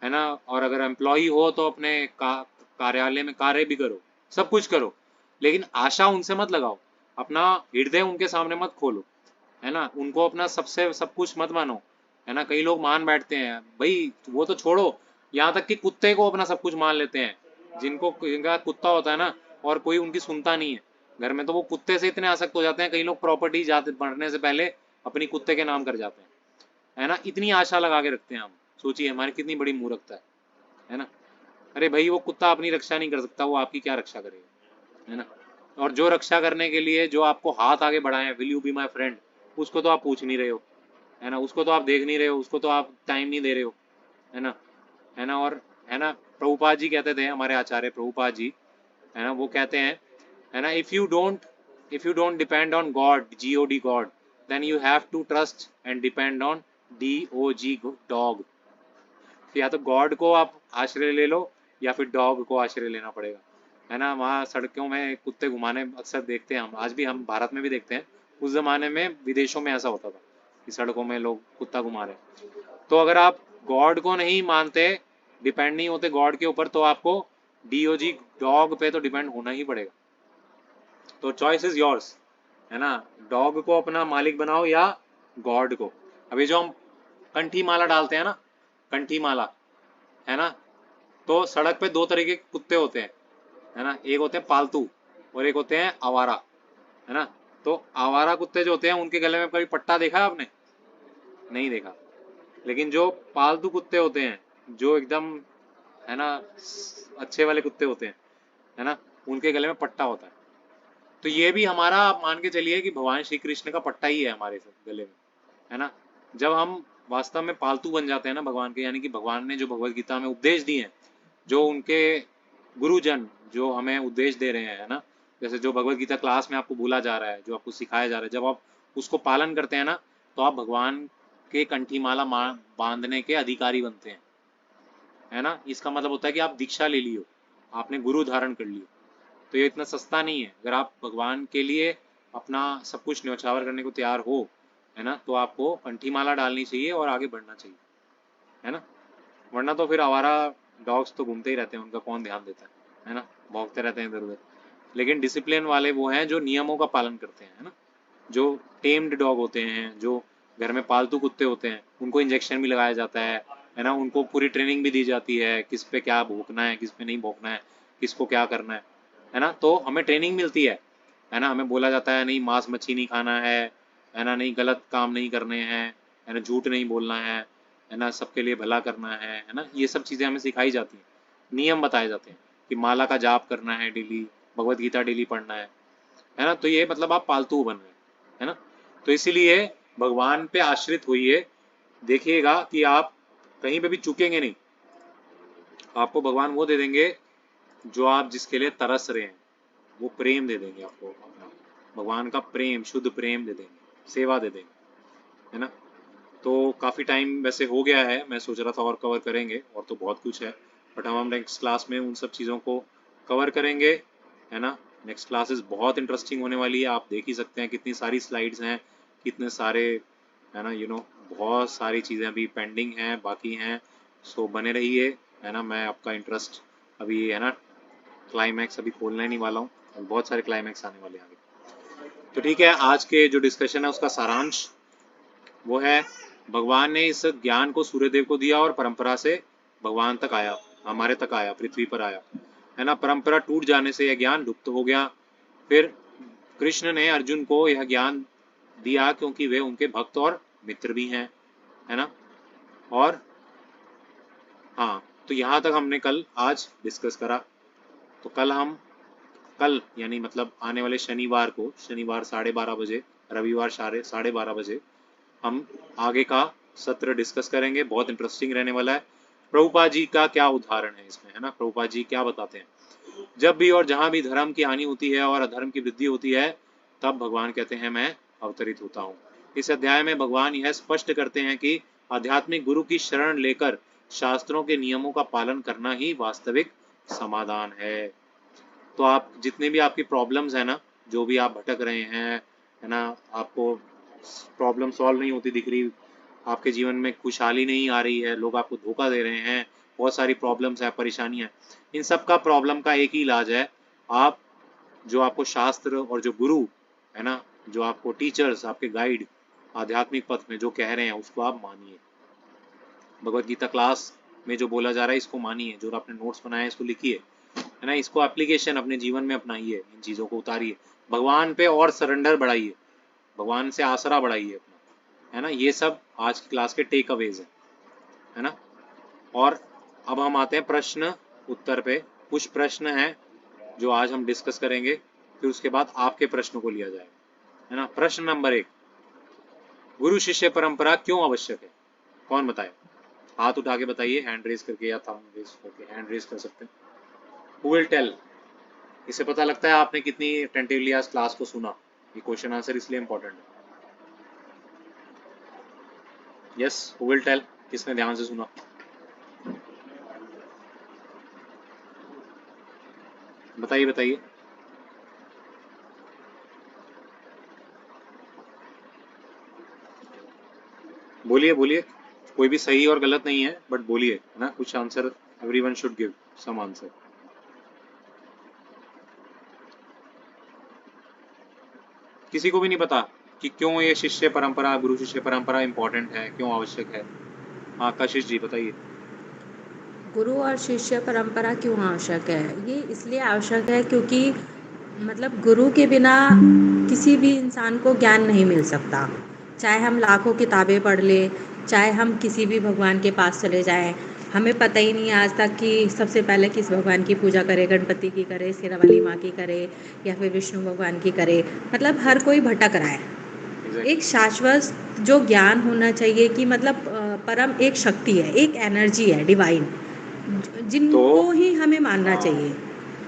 है ना। और अगर एम्प्लॉय हो तो अपने कार्यालय में कार्य भी करो, सब कुछ करो, लेकिन आशा उनसे मत लगाओ। अपना हृदय उनके सामने मत खोलो, है ना। उनको अपना सबसे सब कुछ मत मानो, है ना। कई लोग मान बैठते हैं भाई, वो तो छोड़ो, यहाँ तक कि कुत्ते को अपना सब कुछ मान लेते हैं। जिनका कुत्ता होता है ना, और कोई उनकी सुनता नहीं है घर में, तो वो कुत्ते से इतने आसक्त हो जाते हैं। कई लोग प्रॉपर्टी जाते बढ़ने से पहले अपनी कुत्ते के नाम कर जाते हैं, है ना। इतनी आशा लगा के रखते हैं हम। सोचिए हमारी कितनी बड़ी मूर्खता है ना। अरे भाई, वो कुत्ता अपनी रक्षा नहीं कर सकता, वो आपकी क्या रक्षा करेगा, है ना। और जो रक्षा करने के लिए जो आपको हाथ आगे बढ़ाए, will you be my friend, उसको तो आप पूछ नहीं रहे हो, है ना। उसको तो आप देख नहीं रहे हो, उसको तो आप टाइम नहीं दे रहे हो, है ना। है ना। और है ना, प्रभुपाद जी कहते थे, हमारे आचार्य प्रभुपाद जी, है ना, वो कहते हैं, है ना, if you don't depend on God, GOD God, then you have to trust and depend on DOG dog. या तो गॉड को आप आश्रय ले लो, या फिर डॉग को आश्रय लेना पड़ेगा, है ना। वहाँ सड़कों में कुत्ते घुमाने अक्सर देखते हैं हम, आज भी हम भारत में भी देखते हैं। उस जमाने में विदेशों में ऐसा होता था कि सड़कों में लोग कुत्ता घुमा रहे हैं। तो अगर आप गॉड को नहीं मानते, डिपेंड नहीं होते गॉड के ऊपर, तो आपको DOG डॉग पे तो डिपेंड होना ही पड़ेगा। तो चॉइस इज योर्स, है ना। डॉग को अपना मालिक बनाओ या गॉड को। अभी जो हम कंठी माला डालते हैं ना, कंठी माला, है ना, तो सड़क पे 2 तरीके के कुत्ते होते हैं, है ना। एक होते हैं पालतू और एक होते हैं आवारा, है ना। तो आवारा कुत्ते जो होते हैं, उनके गले में कभी पट्टा देखा है आपने? नहीं देखा। लेकिन जो पालतू कुत्ते होते हैं, जो एकदम, है ना, अच्छे वाले कुत्ते होते हैं, है ना, उनके गले में पट्टा होता है। तो ये भी हमारा, आप मान के चलिए कि भगवान श्री कृष्ण का पट्टा ही है हमारे गले में, है ना। जब हम वास्तव में पालतू बन जाते हैं ना भगवान के, यानी कि भगवान ने जो भगवत गीता में उपदेश दिए हैं, जो उनके गुरुजन जो हमें उपदेश दे रहे हैं, है ना, जैसे जो भगवत गीता क्लास में आपको बोला जा रहा है, जो आपको सिखाया जा रहा है, जब आप उसको पालन करते हैं ना, तो आप भगवान के कंठी माला बांधने के अधिकारी बनते हैं, है ना। इसका मतलब होता है कि आप दीक्षा ले लियो, आपने गुरु धारण कर लियो। तो ये इतना सस्ता नहीं है। अगर आप भगवान के लिए अपना सब कुछ न्यौछावर करने को तैयार हो, है ना, तो आपको कंठी माला डालनी चाहिए और आगे बढ़ना चाहिए, है ना। वरना तो फिर आवारा डॉग्स तो घूमते ही रहते हैं, उनका कौन ध्यान देता है ना, भौंकते रहते हैं इधर उधर। लेकिन डिसिप्लिन वाले वो हैं जो नियमों का पालन करते हैं, है ना। जो टेम्ड डॉग होते हैं, जो घर में पालतू कुत्ते होते हैं, उनको इंजेक्शन भी लगाया जाता है ना, उनको पूरी ट्रेनिंग भी दी जाती है, किस पे क्या भौंकना है, किस पे नहीं भौंकना है, किसको क्या करना है ना। तो हमें ट्रेनिंग मिलती है ना। हमें बोला जाता है नहीं मांस मच्छी नहीं खाना है ना, नहीं गलत काम नहीं करने हैं, है ना, झूठ नहीं बोलना है ना, सबके लिए भला करना है ना। ये सब चीज़ें हमें सिखाई जाती हैं, नियम बताए जाते हैं कि माला का जाप करना है डेली, भगवत गीता डेली पढ़ना है ना। तो ये मतलब आप पालतू बन रहे हैं, है ना। तो इसीलिए भगवान पे आश्रित होइए, देखिएगा कि आप कहीं पे भी चूकेंगे नहीं। आपको भगवान वो दे देंगे जो आप जिसके लिए तरस रहे हैं, वो प्रेम दे देंगे आपको, अपना भगवान का प्रेम, शुद्ध प्रेम दे देंगे, सेवा दे देंगे, है ना। तो काफ़ी टाइम वैसे हो गया है, मैं सोच रहा था और कवर करेंगे, और तो बहुत कुछ है, बट हम नेक्स्ट क्लास में उन सब चीज़ों को कवर करेंगे, है ना। नेक्स्ट क्लासेस बहुत इंटरेस्टिंग होने वाली है। आप देख ही सकते हैं कितनी सारी स्लाइड्स हैं, कितने सारे, है ना, बहुत सारी चीज़ें अभी पेंडिंग हैं, बाकी हैं। सो बने रहिए, है ना। मैं आपका इंटरेस्ट अभी, है ना, क्लाइमैक्स अभी खोलने नहीं वाला हूँ, और बहुत सारे क्लाइमैक्स आने वाले हैं आगे। तो ठीक है, आज के जो डिस्कशन है उसका सारांश वो है, भगवान ने इस ज्ञान को सूर्यदेव को दिया और परंपरा से भगवान तक आया, हमारे तक आया, पृथ्वी पर आया, है ना। परंपरा टूट जाने से यह ज्ञान लुप्त हो गया। फिर कृष्ण ने अर्जुन को यह ज्ञान दिया क्योंकि वे उनके भक्त और मित्र भी हैं, है ना। और हाँ, तो यहाँ तक हमने आज डिस्कस करा। तो कल यानी मतलब आने वाले शनिवार को, शनिवार 12:30 बजे, रविवार 12:30 बजे हम आगे का सत्र डिस्कस करेंगे। बहुत इंटरेस्टिंग रहने वाला है। प्रभुपाद जी का क्या उदाहरण है इसमें, है ना। प्रभुपाद जी क्या बताते हैं, जब भी और जहां भी धर्म की हानि होती है और अधर्म की वृद्धि होती है, तब भगवान कहते हैं मैं अवतरित होता हूँ। इस अध्याय में भगवान यह स्पष्ट करते हैं कि आध्यात्मिक गुरु की शरण लेकर शास्त्रों के नियमों का पालन करना ही वास्तविक समाधान है। तो आप जितने भी आपकी प्रॉब्लम्स है ना, जो भी आप भटक रहे हैं, है ना, आपको प्रॉब्लम सॉल्व नहीं होती दिख रही, आपके जीवन में खुशहाली नहीं आ रही है, लोग आपको धोखा दे रहे हैं, बहुत सारी प्रॉब्लम्स है, परेशानियां, इन सब का प्रॉब्लम का एक ही इलाज है। आप जो आपको शास्त्र और जो गुरु है ना, जो आपको टीचर्स, आपके गाइड आध्यात्मिक पथ में जो कह रहे हैं, उसको आप मानिए। भगवत गीता क्लास में जो बोला जा रहा है इसको मानिए, जो आपने नोट्स बनाए हैं इसको लिखिए, है ना। इसको एप्लीकेशन अपने जीवन में अपनाइए, इन चीज़ों को उतारिए, भगवान पे और सरेंडर बढ़ाइए, भगवान से आसरा बढ़ाइए अपना, है ना। ये सब आज की क्लास के टेक अवेज है ना। और अब हम आते हैं प्रश्न उत्तर पे। कुछ प्रश्न हैं जो आज हम डिस्कस करेंगे, फिर उसके बाद आपके प्रश्नों को लिया जाएगा, है ना। प्रश्न नंबर 1, गुरु शिष्य परंपरा क्यों आवश्यक है? कौन बताए? हाथ उठा के बताइए, हैंड रेज करके या थंब रेज करके, हैंड रेज कर सकते हैं। Who will tell? इससे पता लगता है आपने कितनी अटेंटिवली आज क्लास को सुना। ये क्वेश्चन आंसर इसलिए इम्पोर्टेंट है। Yes, who will tell? किसने ध्यान से सुना? बताइए बताइए। बोलिए बोलिए, कोई भी सही और गलत नहीं है, बट बोलिए, है ना। कुछ answer, everyone should give some answer. किसी को भी नहीं पता कि क्यों ये शिष्य परंपरा, गुरु शिष्य परंपरा इंपॉर्टेंट है, क्यों आवश्यक है? हाँ कशिश जी बताइए।
गुरु और शिष्य परंपरा क्यों आवश्यक है? ये इसलिए आवश्यक है क्योंकि मतलब गुरु के बिना किसी भी इंसान को ज्ञान नहीं मिल सकता। चाहे हम लाखों किताबें पढ़ लें, चाहे हम किसी भी भगवान के पास चले जाएं, हमें पता ही नहीं है आज तक कि सबसे पहले किस भगवान की पूजा करे, गणपति की करे, शेरावाली माँ की करे या फिर विष्णु भगवान की करे। मतलब हर कोई भटक रहा है।
एग्जैक्टली।
एक शाश्वत जो ज्ञान होना चाहिए कि मतलब परम एक शक्ति है, एक एनर्जी है डिवाइन,
तो
जिनको ही हमें मानना
हाँ,
चाहिए।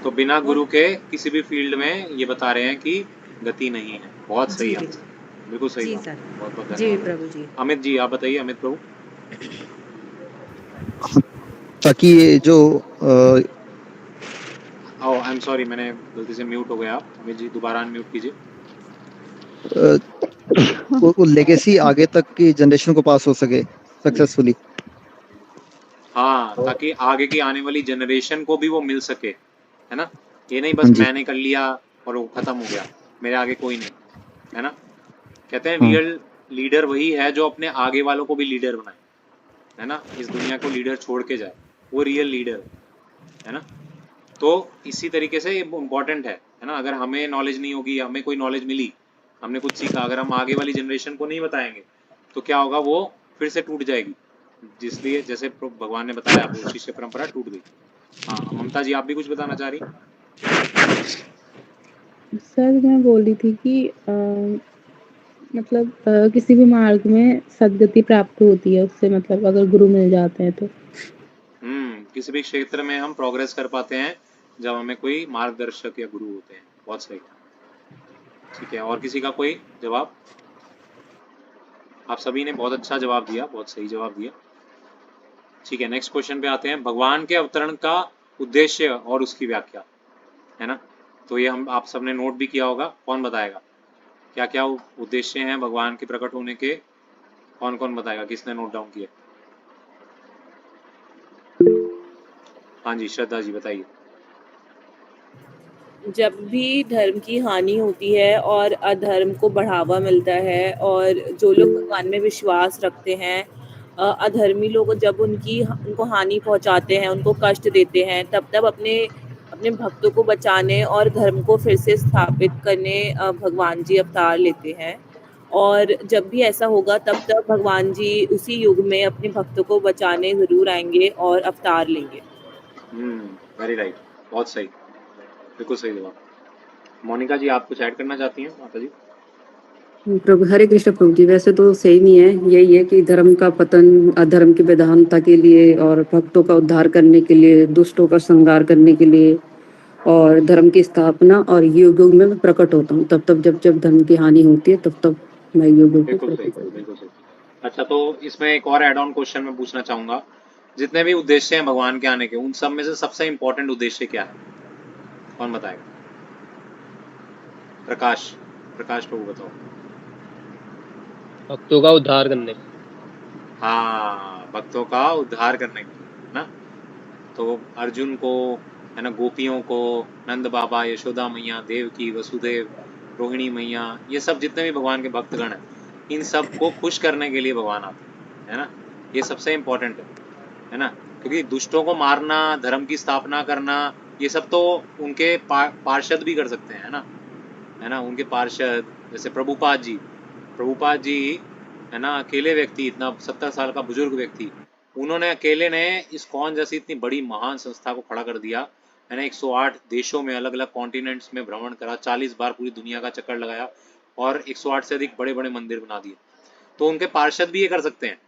तो बिना
और
गुरु के किसी भी फील्ड में ये बता रहे हैं कि गति नहीं है। बहुत सही
जी
आंसर, बिल्कुल सही
जी
बात।
सर।
बहुत बहुत
जी
धन्यवाद।
प्रभु जी।
अमित जी आप बताइए, अमित प्रभु।
ताकि ये जो
ओह आई एम सॉरी, मैंने गलती से म्यूट हो गया। अमित जी दोबारा अनम्यूट कीजिए।
वो लेगेसी आगे तक की जनरेशन को पास हो सके सक्सेसफुली।
हाँ, ताकि आगे की आने वाली जनरेशन को भी वो मिल सके, है ना। ये नहीं
हाँ
बस
जी।
मैंने कर लिया और वो खत्म हो गया, मेरे आगे कोई नहीं, है ना। कहते हैं
हाँ
रियल लीडर वही है जो अपने आगे वालों को भी लीडर बनाए, है ना। इस दुनिया को लीडर छोड़ के जाए, वो रियल लीडर है ना। तो इसी तरीके से ये इम्पोर्टेंट है ना। अगर हमें नॉलेज नहीं होगी, हमें कोई नॉलेज मिली, हमने कुछ सीखा, अगर हम आगे वाली जनरेशन को नहीं बताएंगे तो क्या होगा, वो फिर से टूट जाएगी। जिसलिए जैसे भगवान ने बताया वो शिष्य परंपरा टूट गई। हाँ ममता जी आप भी कुछ बताना चाह रही।
सर मैं बोल रही थी कि मतलब किसी भी मार्ग में सदगति प्राप्त होती है उससे, मतलब अगर गुरु मिल जाते हैं तो।
किसी भी क्षेत्र में हम प्रोग्रेस कर पाते हैं जब हमें कोई मार्गदर्शक या गुरु होते हैं। बहुत सही, ठीक है। और किसी का कोई जवाब? आप सभी ने बहुत अच्छा जवाब दिया, बहुत सही जवाब दिया। ठीक है, नेक्स्ट क्वेश्चन पे आते हैं। भगवान के अवतरण का उद्देश्य और उसकी व्याख्या, है ना। तो ये हम आप सबने नोट भी किया होगा। कौन बताएगा क्या क्या उद्देश्य हैं भगवान के प्रकट होने के? कौन कौन बताएगा, किसने नोट डाउन किया? हाँ जी श्रद्धा जी बताइए।
जब भी धर्म की हानि होती है और अधर्म को बढ़ावा मिलता है, और जो लोग भगवान में विश्वास रखते हैं, अधर्मी लोग जब उनको हानि पहुंचाते हैं, उनको कष्ट देते हैं, तब अपने अपने भक्तों को बचाने और धर्म को फिर से स्थापित करने भगवान जी अवतार लेते हैं। और जब भी ऐसा होगा तब भगवान जी उसी युग में अपने भक्तों को बचाने ज़रूर आएंगे और अवतार लेंगे।
वेरी राइट, बहुत सही, बिल्कुल सही जवाब। मोनिका जी आप कुछ ऐड करना चाहती हैं माता जी?
प्रभु हरे कृष्ण प्रभु जी। वैसे तो सेम ही है, यही है कि धर्म का पतन अधर्म की प्रधानता के लिए, और भक्तों का उद्धार करने के लिए, दुष्टों का संहार करने के लिए, और धर्म की स्थापना। और युग युग में मैं प्रकट होता हूँ, तब तब जब जब धर्म की हानि होती है तब मैं युग युग में
बिल्कुल सही,
प्रकट होता हूँ।
बिल्कुल सही। अच्छा, तो इसमें एक और एड ऑन क्वेश्चन मैं पूछना चाहूंगा। जितने भी उद्देश्य हैं भगवान के आने के, उन सब में से सबसे इंपॉर्टेंट उद्देश्य क्या है? कौन बताएगा? प्रकाश, प्रकाश प्रभु बताओ।
भक्तों का उद्धार करने।
हाँ, भक्तों का उद्धार करने के लिए, है ना। तो अर्जुन को, है ना, गोपियों को, नंद बाबा, यशोदा मैया, देवकी, वसुदेव, रोहिणी मैया, ये सब जितने भी भगवान के भक्तगण हैं, इन सब को खुश करने के लिए भगवान आते हैं, है ना। ये सबसे इम्पोर्टेंट है ना। क्योंकि दुष्टों को मारना, धर्म की स्थापना करना, ये सब तो उनके पार्षद भी कर सकते हैं, है ना। उनके पार्षद जैसे प्रभुपाद जी, है ना, अकेले व्यक्ति, इतना 70 साल का बुजुर्ग व्यक्ति, उन्होंने अकेले ने इस्कॉन जैसी इतनी बड़ी महान संस्था को खड़ा कर दिया, है ना। 108 देशों में, अलग अलग कॉन्टिनेंट्स में भ्रमण करा, 40 बार पूरी दुनिया का चक्कर लगाया और 108 से अधिक बड़े बड़े मंदिर बना दिए। तो उनके पार्षद भी ये कर सकते हैं,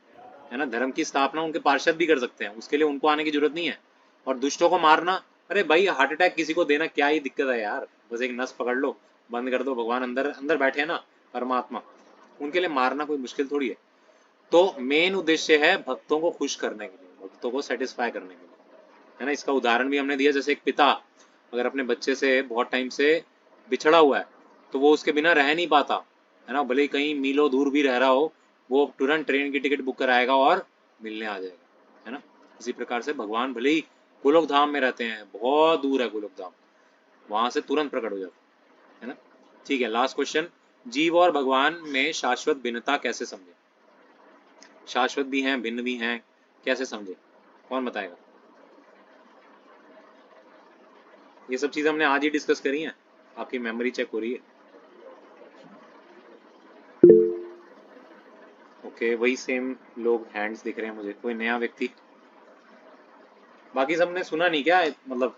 है ना। धर्म की स्थापना उनके पार्षद भी कर सकते हैं, उसके लिए उनको आने की जरूरत नहीं है। और दुष्टों को मारना, अरे भाई हार्ट अटैक किसी को देना क्या ही दिक्कत है यार, बस एक नस पकड़ लो, बंद कर दो, भगवान अंदर अंदर बैठे हैं ना, परमात्मा, उनके लिए मारना कोई मुश्किल थोड़ी है। तो मेन उद्देश्य है भक्तों को खुश करने के लिए, भक्तों को सेटिस्फाई करने के लिए, है ना। इसका उदाहरण भी हमने दिया, जैसे एक पिता अगर अपने बच्चे से बहुत टाइम से बिछड़ा हुआ है तो वो उसके बिना रह नहीं पाता, है ना। भले ही कहीं मीलों दूर भी रह रहा हो, वो तुरंत ट्रेन की टिकट बुक कराएगा और मिलने आ जाएगा, है ना। इसी प्रकार से भगवान भले ही गोलोक धाम में रहते हैं, बहुत दूर है गोलोक धाम, वहां से तुरंत प्रकट हो जाते, है ना। ठीक है, लास्ट क्वेश्चन। जीव और भगवान में शाश्वत भिन्नता कैसे समझे? शाश्वत भी हैं, भिन्न भी हैं, कैसे समझे? कौन बताएगा? ये सब चीज़ हमने आज ही डिस्कस करी हैं, आपकी मेमोरी चेक हो रही है। ओके, वही सेम लोग हैंड्स दिख रहे हैं मुझे। कोई नया व्यक्ति? बाकी सबने सुना नहीं क्या, मतलब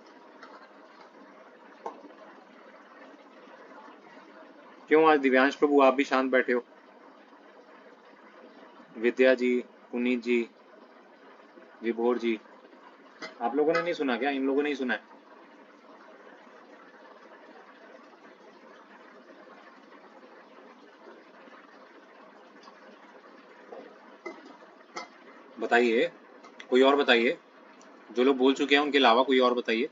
क्यों आज दिव्यांश प्रभु आप भी शांत बैठे हो? विद्या जी, पुनीत जी, विभोर जी, आप लोगों ने नहीं सुना क्या? इन लोगों ने ही सुना है? बताइए, कोई और बताइए, जो लोग बोल चुके हैं उनके अलावा कोई और बताइए।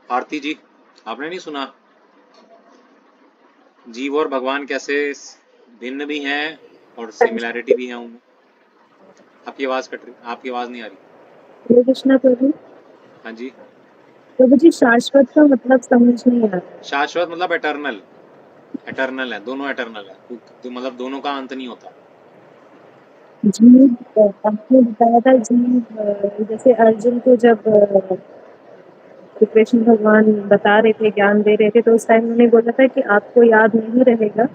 आरती जी, आपने नहीं सुना? जीव और भगवान कैसे भिन्न भी हैं और सिमिलैरिटी भी है उनमें। आपकी आवाज कट रही, आपकी आवाज नहीं आ रही।
हरे कृष्णा प्रभु।
हाँ जी।
प्रभु जी शाश्वत का मतलब समझ नहीं आ रहा।
शाश्वत मतलब एटर्नल, एटर्नल है, दोनों एटर्नल है, तो मतलब दोनों का अंत नहीं होता।
जीव आपने बताया था जीव जैसे अर्जुन को जब श्री कृष्ण भगवान बता रहे थे, ज्ञान दे रहे थे, तो उस टाइम उन्होंने बोला था कि आपको याद नहीं रहेगा,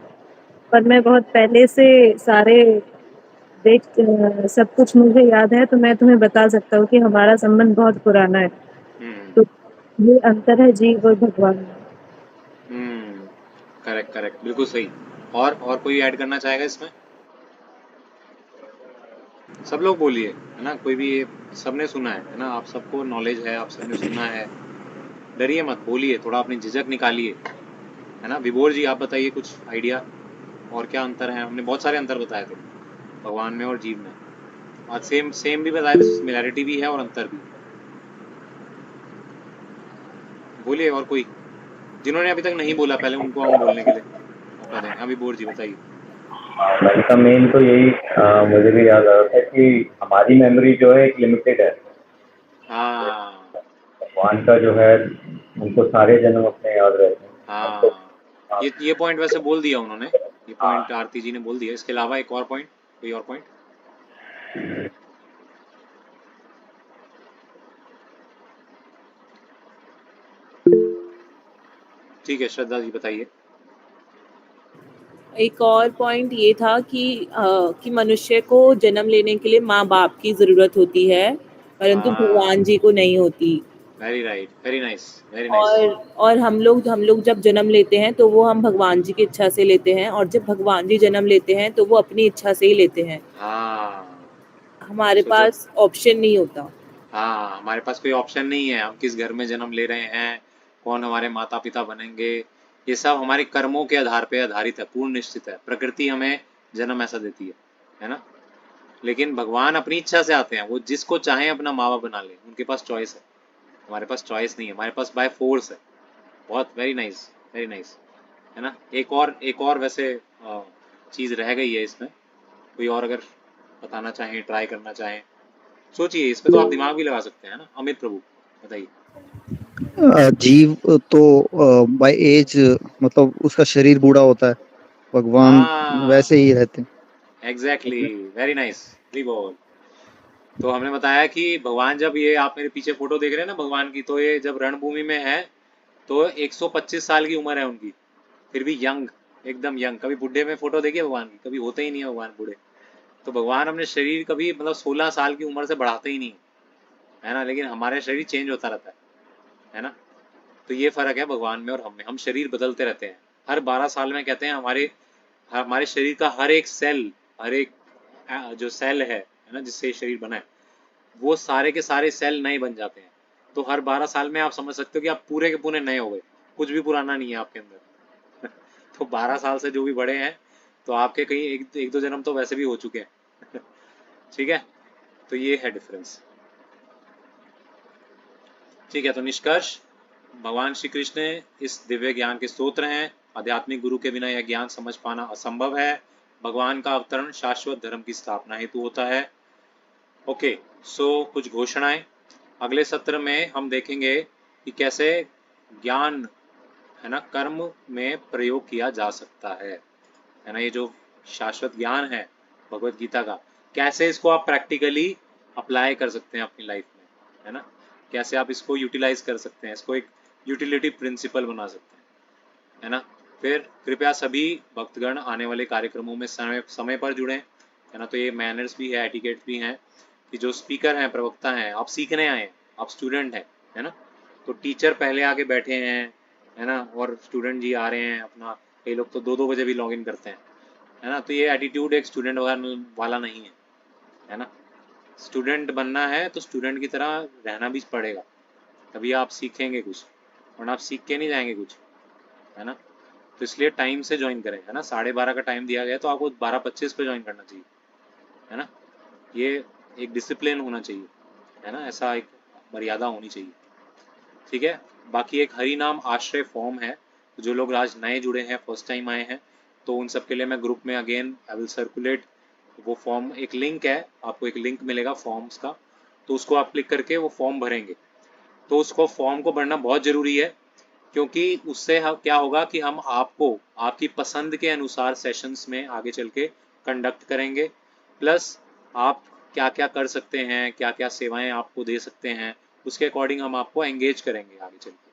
पर मैं बहुत पहले से सारे देख सब कुछ मुझे याद है, तो मैं तुम्हें बता सकता हूँ कि हमारा संबंध बहुत पुराना है। तो ये अंतर है जीव और भगवान में।
करेक्ट करेक्ट, बिल्कुल सही। और कोई ऐड करना चाहेगा इसमें? सब लोग बोलिए, है ना, कोई भी, सबने सुना है ना, आप सबको नॉलेज है, आप सबने सुना है, डरिए मत, बोलिए, थोड़ा अपनी झिझक निकालिए, है ना। विभोर जी आप बताइए कुछ आइडिया, और क्या अंतर है? हमने बहुत सारे अंतर बताए थे भगवान में और जीव में, और सेम सेम भी बताए थे, सिमिलैरिटी भी है और अंतर भी। बोलिए और कोई, जिन्होंने अभी तक नहीं बोला पहले उनको हम बोलने के लिए मौका देंगे। हाँ विभोर जी बताइए।
का मेन तो यही मुझे भी याद आ रहा था कि हमारी मेमोरी जो है एक लिमिटेड है।
हाँ
भगवान का जो है उनको सारे जन्म अपने याद रहते हैं।
हाँ, ये पॉइंट वैसे बोल दिया उन्होंने, ये पॉइंट आरती जी ने बोल दिया। इसके अलावा एक और पॉइंट, कोई और पॉइंट? ठीक है, श्रद्धा जी बताइए।
एक और पॉइंट ये था कि मनुष्य को जन्म लेने के लिए माँ बाप की जरूरत होती है, परंतु भगवान जी को नहीं होती।
Very right, very nice, very nice.
और हम लोग जब जन्म लेते हैं तो वो हम भगवान जी की इच्छा से लेते हैं, और जब भगवान जी जन्म लेते हैं तो वो अपनी इच्छा से ही लेते हैं। हमारे पास ऑप्शन नहीं होता।
हाँ, हमारे पास कोई ऑप्शन नहीं है, हम किस घर में जन्म ले रहे हैं, कौन हमारे माता पिता बनेंगे, ये सब हमारे कर्मों के आधार पे आधारित है, पूर्ण निश्चित है। प्रकृति हमें जन्म ऐसा देती है ना। लेकिन भगवान अपनी इच्छा से आते हैं, वो जिसको चाहे अपना माँ बाप बना ले, उनके पास चॉइस है। हमारे पास चॉइस नहीं है, हमारे पास बाय फोर्स है। बहुत वेरी नाइस, वेरी नाइस, है ना। एक और वैसे चीज रह गई है इसमें, कोई और अगर बताना चाहें, ट्राई करना चाहें, सोचिए, इस पे तो आप दिमाग भी लगा सकते हैं ना। अमित प्रभु बताइए।
जीव तो बाय एज मतलब उसका शरीर बूढ़ा होता है, भगवान वैसे ही रहते हैं।
एग्जैक्टली, वेरी नाइस, बोल। तो हमने बताया कि भगवान, जब ये आप मेरे पीछे फोटो देख रहे हैं ना भगवान की, तो ये जब रणभूमि में है तो 125 साल की उम्र है उनकी, फिर भी यंग, एकदम यंग। कभी बुढ़े में फोटो देखिए भगवान की, कभी होते ही नहीं है भगवान बूढ़े। तो भगवान अपने शरीर कभी मतलब 16 साल की उम्र से बढ़ाते ही नहीं है ना, लेकिन हमारे शरीर चेंज होता रहता है ना। तो ये फर्क है भगवान में और हम में, हम शरीर बदलते रहते हैं। हर 12 साल में कहते हैं हमारे शरीर का हर एक सेल, हर एक जो सेल है ना, जिससे शरीर बना है, वो सारे के सारे सेल नए बन जाते हैं। तो हर 12 साल में आप समझ सकते हो कि आप पूरे के पूरे नए हो गए, कुछ भी पुराना नहीं है आपके अंदर। तो 12 साल से जो भी बड़े हैं, तो आपके कहीं एक दो जन्म तो वैसे भी हो चुके हैं। ठीक है, तो ये है डिफरेंस। ठीक है, तो निष्कर्ष, भगवान श्री कृष्ण इस दिव्य ज्ञान के स्तोत्र हैं। आध्यात्मिक गुरु के बिना यह ज्ञान समझ पाना असंभव है। भगवान का अवतरण शाश्वत धर्म की स्थापना हेतु होता है। ओके, सो कुछ घोषणाएं। अगले सत्र में हम देखेंगे कि कैसे ज्ञान, है ना, कर्म में प्रयोग किया जा सकता है ना। ये जो शाश्वत ज्ञान है भगवत गीता का, कैसे इसको आप प्रैक्टिकली अप्लाई कर सकते हैं अपनी लाइफ में, है ना। कैसे आप इसको यूटिलाइज कर सकते हैं, इसको एक यूटिलिटी प्रिंसिपल बना सकते हैं, है ना। फिर कृपया सभी भक्तगण आने वाले कार्यक्रमों में समय पर जुड़ें, है ना। तो ये मैनर्स भी है, एटिकेट भी हैं कि जो स्पीकर हैं, प्रवक्ता हैं, आप सीखने आए हैं, आप स्टूडेंट हैं, है ना। तो टीचर पहले आके बैठे हैं, है ना, और स्टूडेंट जी आ रहे हैं अपना, कई लोग तो 2-2 बजे भी लॉग इन करते हैं, है ना। तो ये एटीट्यूड एक स्टूडेंट वाला नहीं है ना। स्टूडेंट बनना है तो स्टूडेंट की तरह रहना भी पड़ेगा, तभी आप सीखेंगे कुछ, वरना आप सीख के नहीं जाएंगे कुछ, है ना। तो इसलिए टाइम से ज्वाइन करें, है ना। 12:30 का टाइम दिया गया है तो आपको 12:25 पे ज्वाइन करना चाहिए, है ना। ये एक डिसिप्लिन होना चाहिए, है ना, ऐसा एक मर्यादा होनी चाहिए, ठीक है। बाकी एक हरि नाम आश्रय फॉर्म है, तो जो लोग आज नए जुड़े हैं, फर्स्ट टाइम आए हैं, तो उन सब के लिए मैं ग्रुप में अगेन आई विल सर्कुलेट वो फॉर्म। एक लिंक है, आपको एक लिंक मिलेगा फॉर्म्स का, तो उसको आप क्लिक करके वो फॉर्म भरेंगे। तो उसको फॉर्म को भरना बहुत ज़रूरी है, क्योंकि उससे क्या होगा कि हम आपको आपकी पसंद के अनुसार सेशंस में आगे चल के कंडक्ट करेंगे, प्लस आप क्या क्या कर सकते हैं, क्या क्या सेवाएं आपको दे सकते हैं, उसके अकॉर्डिंग हम आपको एंगेज करेंगे आगे चल के,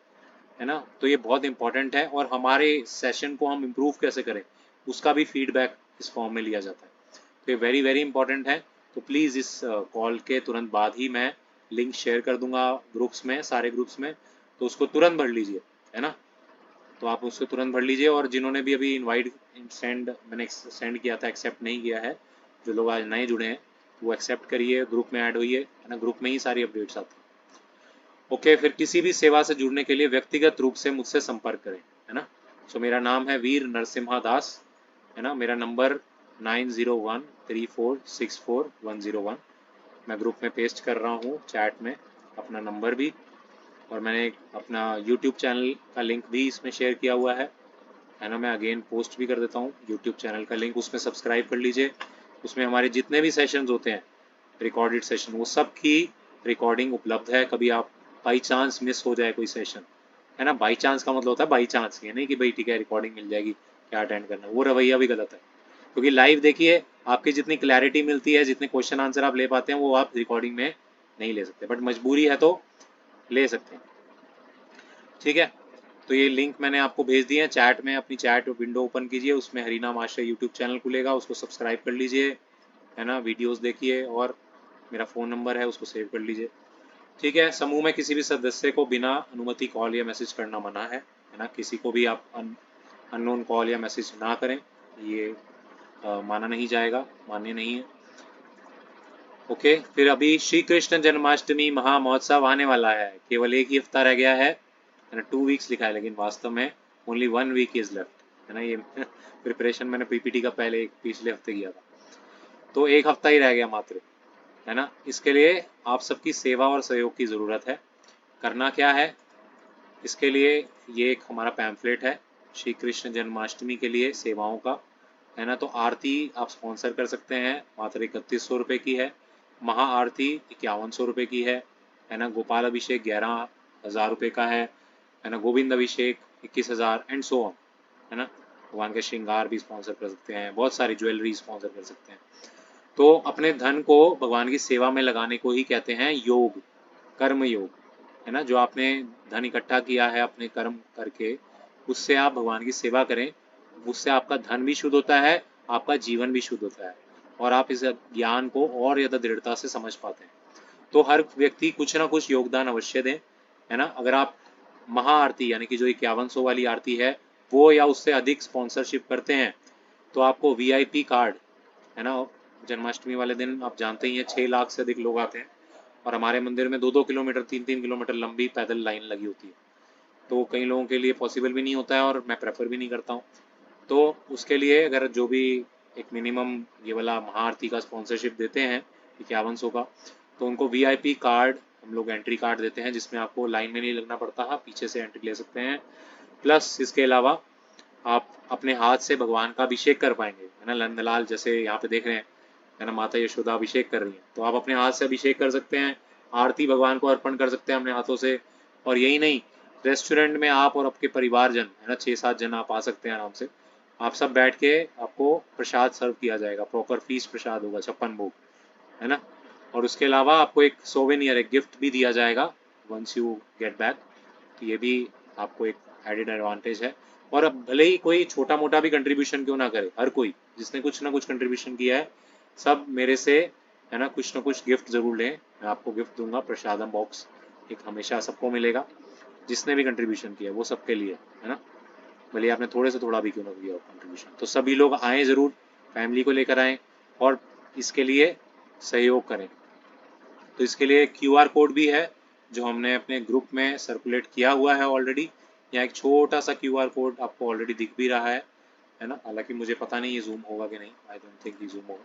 है ना। तो ये बहुत इंपॉर्टेंट है, और हमारे सेशन को हम इम्प्रूव कैसे करें उसका भी फीडबैक इस फॉर्म में लिया जाता है। तो ये वेरी वेरी इंपॉर्टेंट है। तो प्लीज़ इस कॉल के तुरंत बाद ही मैं लिंक शेयर कर दूंगा ग्रुप्स में, सारे ग्रुप्स में, तो उसको तुरंत भर लीजिए, है ना। तो आप उसको तुरंत भर लीजिए, और जिन्होंने भी अभी इनवाइट मैंने सेंड किया था, एक्सेप्ट नहीं किया है, जो लोग आज नए जुड़े हैं वो एक्सेप्ट करिए, ग्रुप में ऐड होइए, है ना। ग्रुप में ही सारी अपडेट्स आती हैं। ओके, फिर किसी भी सेवा से जुड़ने के लिए व्यक्तिगत रूप से मुझसे संपर्क करें, है ना। सो मेरा नाम है वीर नरसिम्हा दास, है ना। मेरा नंबर 9013464101। मैं ग्रुप में पेस्ट कर रहा हूँ चैट में अपना नंबर भी, और मैंने अपना यूट्यूब चैनल का लिंक भी इसमें शेयर किया हुआ है ना। मैं अगेन पोस्ट भी कर देता हूँ यूट्यूब चैनल का लिंक, उसमें सब्सक्राइब कर लीजिए। उसमें हमारे जितने भी सेशंस होते हैं, रिकॉर्डेड सेशन, वो सब की रिकॉर्डिंग उपलब्ध है। कभी आप बाई चांस मिस हो जाए कोई सेशन, है ना, बाई चांस का मतलब होता है बाई चांस, ये नहीं कि भाई ठीक है रिकॉर्डिंग मिल जाएगी क्या अटेंड करना, वो रवैया भी गलत है। क्योंकि लाइव देखिए, आपकी जितनी क्लैरिटी मिलती है, जितने क्वेश्चन आंसर आप ले पाते हैं, वो आप रिकॉर्डिंग में नहीं ले सकते, बट मजबूरी है तो ले सकते हैं, ठीक है। तो ये लिंक मैंने आपको भेज दिए हैं चैट में, अपनी चैट विंडो ओपन कीजिए, उसमें हरिनाम आश्रय यूट्यूब चैनल खुलेगा, उसको सब्सक्राइब कर लीजिए, है ना, वीडियोस देखिए, और मेरा फ़ोन नंबर है उसको सेव कर लीजिए, ठीक है। समूह में किसी भी सदस्य को बिना अनुमति कॉल या मैसेज करना मना है ना। किसी को भी आप अननोन कॉल या मैसेज ना करें, ये माना नहीं जाएगा, मान्य नहीं है। ओके, फिर अभी श्री कृष्ण जन्माष्टमी महामहोत्सव आने वाला है, केवल एक ही हफ्ता रह गया है ना। 2 वीक्स लिखा है, लेकिन वास्तव में ओनली 1 वीक इज लेफ्ट, है ना। ये प्रिपरेशन मैंने पीपीटी का पहले पिछले हफ्ते किया था, तो एक हफ्ता ही रह गया मात्र, है ना। इसके लिए आप सबकी सेवा और सहयोग की ज़रूरत है। करना क्या है इसके लिए, ये एक हमारा पैम्फलेट है श्री कृष्ण जन्माष्टमी के लिए सेवाओं का, है ना। तो आरती आप स्पॉन्सर कर सकते हैं, मात्र 3100 रुपये की है। महा आरती 5100 रुपये की है ना। गोपाल अभिषेक 11,000 रुपये का है ना। गोविंद अभिषेक 21,000 एंड सो ऑन, है ना। भगवान के श्रृंगार भी स्पॉन्सर कर सकते हैं, बहुत सारी ज्वेलरी स्पॉन्सर कर सकते हैं। तो अपने धन को भगवान की सेवा में लगाने को ही कहते हैं योग, कर्म योग, है ना। जो आपने धन इकट्ठा किया है अपने कर्म करके, उससे आप भगवान की सेवा करें, उससे आपका धन भी शुद्ध होता है, आपका जीवन भी शुद्ध होता है, और आप इस ज्ञान को और ज़्यादा दृढ़ता से समझ पाते हैं। तो हर व्यक्ति कुछ ना कुछ योगदान अवश्य दें, है ना। अगर आप महा आरती यानी कि जो 5100 वाली आरती है वो या उससे अधिक स्पॉन्सरशिप करते हैं, तो आपको वीआईपी कार्ड, है ना। जन्माष्टमी वाले दिन आप जानते ही हैं 6 लाख से अधिक लोग आते हैं, और हमारे मंदिर में 2-2 किलोमीटर 3-3 किलोमीटर लंबी पैदल लाइन लगी होती है, तो कई लोगों के लिए पॉसिबल भी नहीं होता है, और मैं प्रेफर भी नहीं करता हूँ। तो उसके लिए अगर जो भी एक मिनिमम ये वाला महाआरती का स्पॉन्सरशिप देते हैं 5100 का, तो उनको वीआईपी कार्ड, हम लोग एंट्री कार्ड देते हैं, जिसमें आपको लाइन में नहीं लगना पड़ता है, पीछे से एंट्री ले सकते हैं। प्लस इसके अलावा आप अपने हाथ से भगवान का अभिषेक कर पाएंगे, है ना। नंदलाल जैसे यहाँ पे देख रहे हैं, है ना, माता यशोदा अभिषेक कर रही हैं, तो आप अपने हाथ से अभिषेक कर सकते हैं, आरती भगवान को अर्पण कर सकते हैं अपने हाथों से। और यही नहीं, रेस्टोरेंट में आप और आपके परिवारजन, है ना, 6-7 जन आप आ सकते हैं आराम से, आप सब बैठ के आपको प्रसाद सर्व किया जाएगा, प्रॉपर फीस्ट प्रसाद होगा, 56 भोग, है ना। और उसके अलावा आपको एक सोवेनियर, एक गिफ्ट भी दिया जाएगा वंस यू गेट बैक, तो ये भी आपको एक एडेड एडवांटेज है। और अब भले ही कोई छोटा मोटा भी कंट्रीब्यूशन क्यों ना करे, हर कोई जिसने कुछ ना कुछ कंट्रीब्यूशन किया है, सब मेरे से है ना, कुछ ना कुछ गिफ्ट जरूर लें। मैं आपको गिफ्ट दूंगा, प्रसादम बॉक्स एक हमेशा सबको मिलेगा, जिसने भी कंट्रीब्यूशन किया वो सबके लिए, है ना, भले आपने थोड़े से थोड़ा भी क्यों ना किया कंट्रीब्यूशन। तो सभी लोग आए ज़रूर, फैमिली को लेकर आएँ और इसके लिए सहयोग करें। तो इसके लिए QR कोड भी है जो हमने अपने ग्रुप में सर्कुलेट किया हुआ है ऑलरेडी। यहाँ एक छोटा सा QR कोड आपको ऑलरेडी दिख भी रहा है ना, हालांकि मुझे पता नहीं ये जूम होगा कि नहीं, आई डोंट थिंक ये जूम होगा,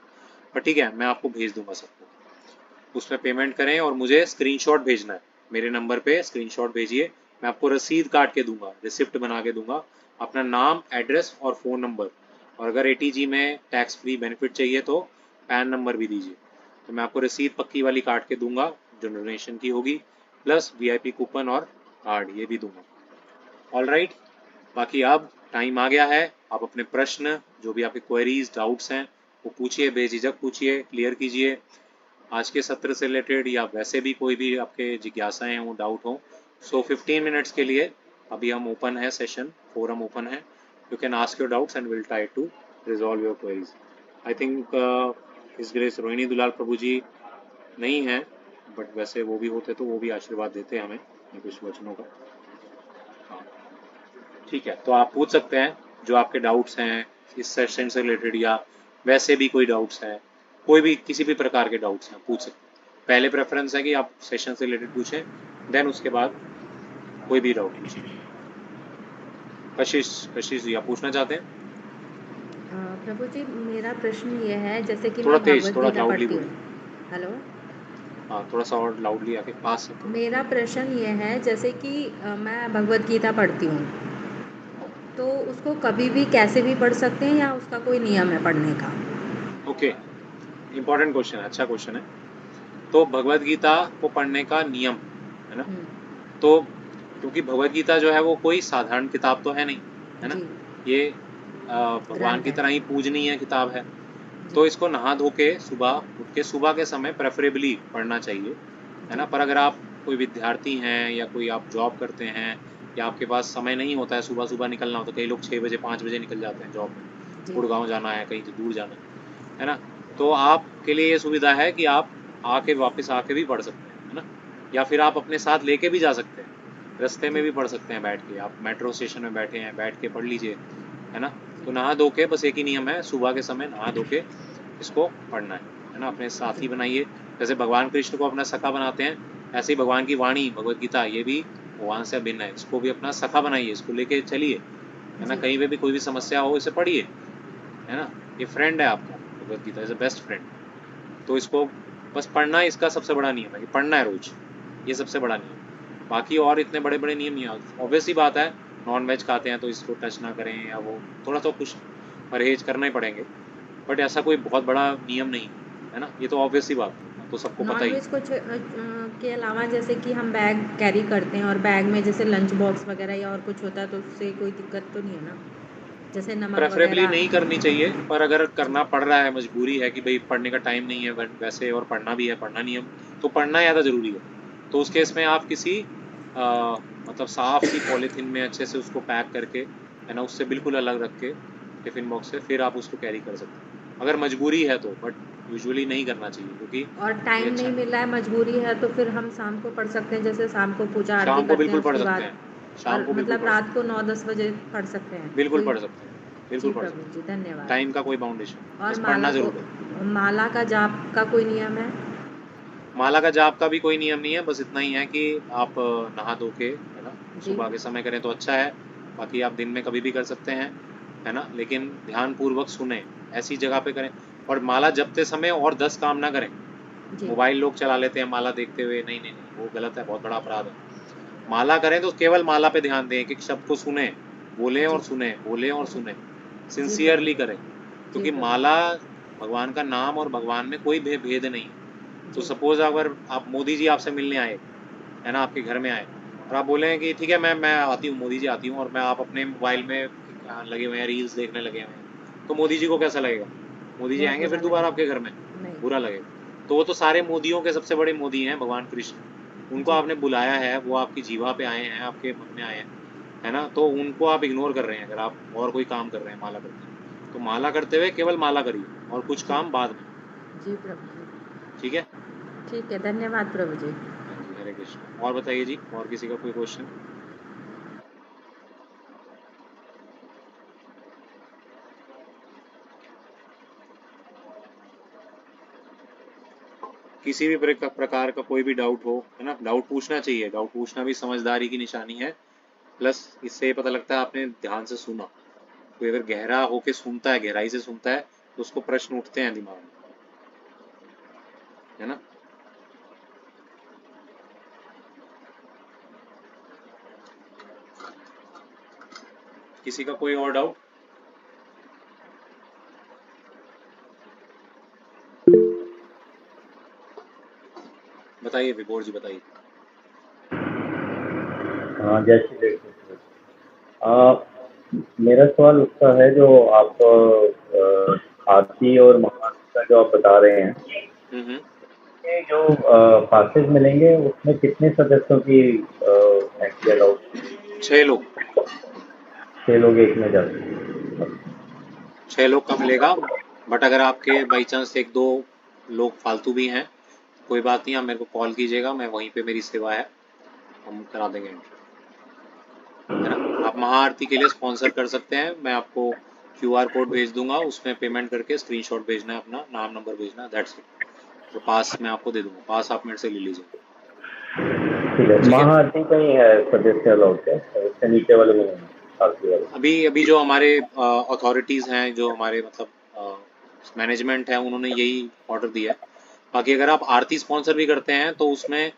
पर ठीक है, मैं आपको भेज दूंगा सबको। उसमें पेमेंट करें और मुझे स्क्रीनशॉट भेजना है, मेरे नंबर पे स्क्रीनशॉट भेजिए, मैं आपको रसीद काट के दूंगा, रिसिप्ट बना के दूंगा, अपना नाम, एड्रेस और फ़ोन नंबर, और अगर ATG में टैक्स फ्री बेनिफिट चाहिए तो पैन नंबर भी दीजिए। तो मैं आपको रसीद पक्की वाली काट के दूंगा जो डोनेशन की होगी, प्लस VIP कूपन और कार्ड ये भी दूंगा। ऑल राइट, बाकी अब टाइम आ गया है, आप अपने प्रश्न जो भी आपके क्वेरीज डाउट्स हैं वो पूछिए, बेझिझक पूछिए, क्लियर कीजिए आज के सत्र से रिलेटेड, या वैसे भी कोई भी आपके जिज्ञासाएं हो, डाउट हो। सो 15 मिनट्स के लिए अभी हम ओपन है, सेशन फोरम ओपन है, you can ask your doubts and will try to resolve your queries. I think his grace Rohini Dulal Prabhu ji नहीं है, बट वैसे वो भी होते तो वो भी आशीर्वाद देते हमें कुछ वचनों का। हाँ ठीक है, तो आप पूछ सकते हैं जो आपके डाउट्स हैं इस सेशन से रिलेटेड, या वैसे भी कोई डाउट्स हैं, कोई भी किसी भी प्रकार के डाउट्स हैं पूछ सकते हैं। पहले प्रेफरेंस है कि आप सेशन से रिलेटेड पूछें, देन उसके बाद कोई भी डाउट पूछें। कशिश जी आप पूछना चाहते हैं?
प्रभु जी, मेरा प्रश्न ये है, जैसे कि
थोड़ा
मैं
तेज,
भगवत
थोड़ा
गीता
लाउडली
पढ़ती हूँ।
बोलिए।
हेलो,
हाँ थोड़ा सा और लाउडली आके पास से थोड़ा।
मेरा प्रश्न ये है, जैसे कि मैं भगवत गीता पढ़ती हूँ, तो उसको कभी भी कैसे भी पढ़ सकते हैं या उसका कोई नियम है पढ़ने का?
ओके, इम्पोर्टेंट क्वेश्चन है, अच्छा क्वेश्चन है। तो भगवत गीता को पढ़ने का नियम है ना, तो क्योंकि भगवत गीता जो है वो कोई साधारण किताब तो है नहीं, है ना,
जी,
ये भगवान
ग्रंथ
की
है।
तरह ही पूजनीय किताब है।
जी,
तो इसको नहा धो के सुबह उठ के सुबह के समय प्रेफरेबली पढ़ना चाहिए, है ना।
जी,
पर अगर आप कोई विद्यार्थी हैं या कोई आप जॉब करते हैं या आपके पास समय नहीं होता है, सुबह सुबह निकलना होता है, कई लोग 6 बजे 5 बजे निकल जाते हैं जॉब में,
जी,
गुड़गांव जाना है, कहीं तो दूर जाना है ना, तो आपके लिए ये सुविधा है कि आप आके वापस आके भी पढ़ सकते हैं, है ना, या फिर आप अपने साथ लेके भी जा सकते हैं, रास्ते में
जी,
भी पढ़ सकते हैं बैठ के, आप मेट्रो स्टेशन में बैठे हैं बैठ के पढ़ लीजिए, है ना। तो नहा धो के, बस एक ही नियम है, सुबह के समय नहा धो के इसको पढ़ना है ना, अपने साथी बनाइए। जैसे भगवान कृष्ण को अपना सखा बनाते हैं, ऐसे ही भगवान की वाणी भगवत गीता ये भी भगवान से अभिन्न है, इसको भी अपना सखा बनाइए, इसको लेके चलिए, है ना,
जी,
कहीं पे भी कोई भी समस्या हो इसे पढ़िए, है ना, ये फ्रेंड है आपका, Bhagavad Gita is a best friend. तो इसको बस पढ़ना, इसका सबसे बड़ा नियम है कि पढ़ना है रोज, ये सबसे बड़ा नियम। बाकी और इतने बड़े बड़े नियम नहीं है। ऑब्वियस ही बात है, नॉन वेज खाते हैं तो इसको टच ना करें, या वो थोड़ा सा कुछ परहेज करना ही पड़ेंगे, बट ऐसा कोई बहुत बड़ा नियम नहीं है ना, ये तो ऑब्वियस ही बात है, तो सबको पता ही।
नॉनवेज कुछ के अलावा, जैसे कि हम बैग कैरी करते हैं और बैग में जैसे लंच बॉक्स वगैरह या और कुछ होता है, तो उससे कोई दिक्कत तो नहीं है ना? जैसे नमक
प्रेफरेबली
वगैरह।
नहीं करनी चाहिए, पर अगर
जी,
करना पड़ रहा है, मजबूरी है कि भाई पढ़ने का टाइम नहीं है वैसे, और पढ़ना भी है, पढ़ना नहीं है, तो पढ़ना ज़्यादा ज़रूरी है, तो उस केस में आप किसी मतलब साफ सी पॉलीथीन में अच्छे से उसको पैक करके, है ना, उससे बिल्कुल अलग रख के टिफिन बॉक्स से फिर आप उसको कैरी कर सकते हैं, अगर मजबूरी है तो, बट यूजुअली नहीं करना चाहिए क्योंकि
और
ये
टाइम
अच्छा
नहीं
नहीं।
मिल रहा है, मजबूरी है, तो फिर हम शाम को पढ़ सकते हैं, जैसे शाम को पूजा आरती
शाम को
करते हैं
बिल्कुल पढ़
उसके
सकते
बाद,
हैं, शाम
और
को बिल्कुल
मतलब
पढ़
रात
सकते
को
हैं,
9-10 बजे पढ़ सकते हैं
बिल्कुल
कोई?
पढ़ सकते हैं,
जी
बिल्कुल पढ़
प्रभु
सकते
जी,
हैं,
धन्यवाद।
टाइम का कोई बाउंडेशन नहीं,
और
बस पढ़ना ज़रूर है।
माला का जाप का कोई नियम है?
माला का जाप का भी कोई नियम नहीं है, बस इतना ही है कि आप नहा धो के, है ना,
जी,
सुबह के समय करें तो अच्छा है, बाकी आप दिन में कभी भी कर सकते हैं, है ना, लेकिन ध्यान पूर्वक सुने, ऐसी जगह पे करें। और माला जपते समय और 10 काम ना करें।
जी,
मोबाइल लोग चला लेते हैं माला देखते हुए, नहीं नहीं नहीं, वो गलत है, बहुत बड़ा अपराध है। माला करें तो केवल माला पे ध्यान दें, एक एक शब्द को सुने, बोले और
जी,
सुने, बोले और सुने,
जी प्रभु
सिंसियरली
जी,
करें,
जी
क्योंकि
प्रभु
माला भगवान का नाम और भगवान में कोई भेद नहीं है। तो
जी,
सपोज अगर आप मोदी जी आपसे मिलने आए, है ना, आपके घर में आए, और आप बोले हैं कि ठीक है मैं आती हूँ, मोदी जी आती हूँ, और मैं आप अपने मोबाइल में लगे हुए हैं, रील्स देखने लगे हुए हैं, तो मोदी जी को कैसा लगेगा? मोदी जी
बहुत
आएंगे फिर
बुरा
दोबारा आपके घर में?
लगेगा। नहीं।
बुरा लगेगा। तो वो तो सारे मोदियों के सबसे बड़े मोदी हैं भगवान कृष्ण, उनको
जी,
आपने बुलाया है, वो आपकी जीवा पे आए हैं, आपके मन में आए हैं, है ना, तो उनको आप इग्नोर कर रहे हैं अगर आप और कोई काम कर रहे हैं माला करते हैं। तो माला करते हुए केवल माला करिए और कुछ
जी,
काम बाद में।
जी प्रभु जी,
ठीक है?
ठीक है, धन्यवाद प्रभु जी।
हाँ जी, हरे कृष्ण। और बताइए जी, और किसी का कोई क्वेश्चन? किसी भी प्रकार का कोई भी डाउट हो, है ना, डाउट पूछना चाहिए। डाउट पूछना भी समझदारी की निशानी है। प्लस इससे ये पता लगता है आपने ध्यान से सुना। कोई अगर गहरा होके सुनता है, गहराई से सुनता है, तो उसको प्रश्न उठते हैं दिमाग में, है ना। किसी का कोई और डाउट? बताइए विभोर जी, बताइए।
हाँ, जय श्री कृष्ण। मेरा सवाल उसका है जो आप आरती और महाआरती का जो आप बता रहे हैं, ये जो पासेज मिलेंगे उसमें कितने सदस्यों की एंट्री अलाउड?
6 लोग।
6 लोग एक में जाते हैं।
6 लोग का मिलेगा। बट अगर आपके बाई चांस 1-2 लोग फालतू भी हैं, कोई बात नहीं, आप मेरे को कॉल कीजिएगा, मैं वहीं पे मेरी सेवा है, हम करा देंगे एंट्री, है ना। आप महाआरती के लिए स्पॉन्सर कर सकते हैं। मैं आपको QR कोड भेज दूंगा, उसमें पेमेंट करके स्क्रीनशॉट भेजना है, अपना नाम नंबर भेजना है, दैट्स इट। तो पास मैं आपको दे दूंगा, पास आप मेरे से ले लीजिए।
ठीक है, महाआरती का ही है सदस्य अलाउड है, इससे नीचे वाले में नहीं, आरती वाले।
अभी जो हमारे अथॉरिटीज़ हैं, जो हमारे मतलब मैनेजमेंट है, उन्होंने यही ऑर्डर दिया है। बाकी अगर आप आरती स्पॉन्सर भी करते हैं तो उसमें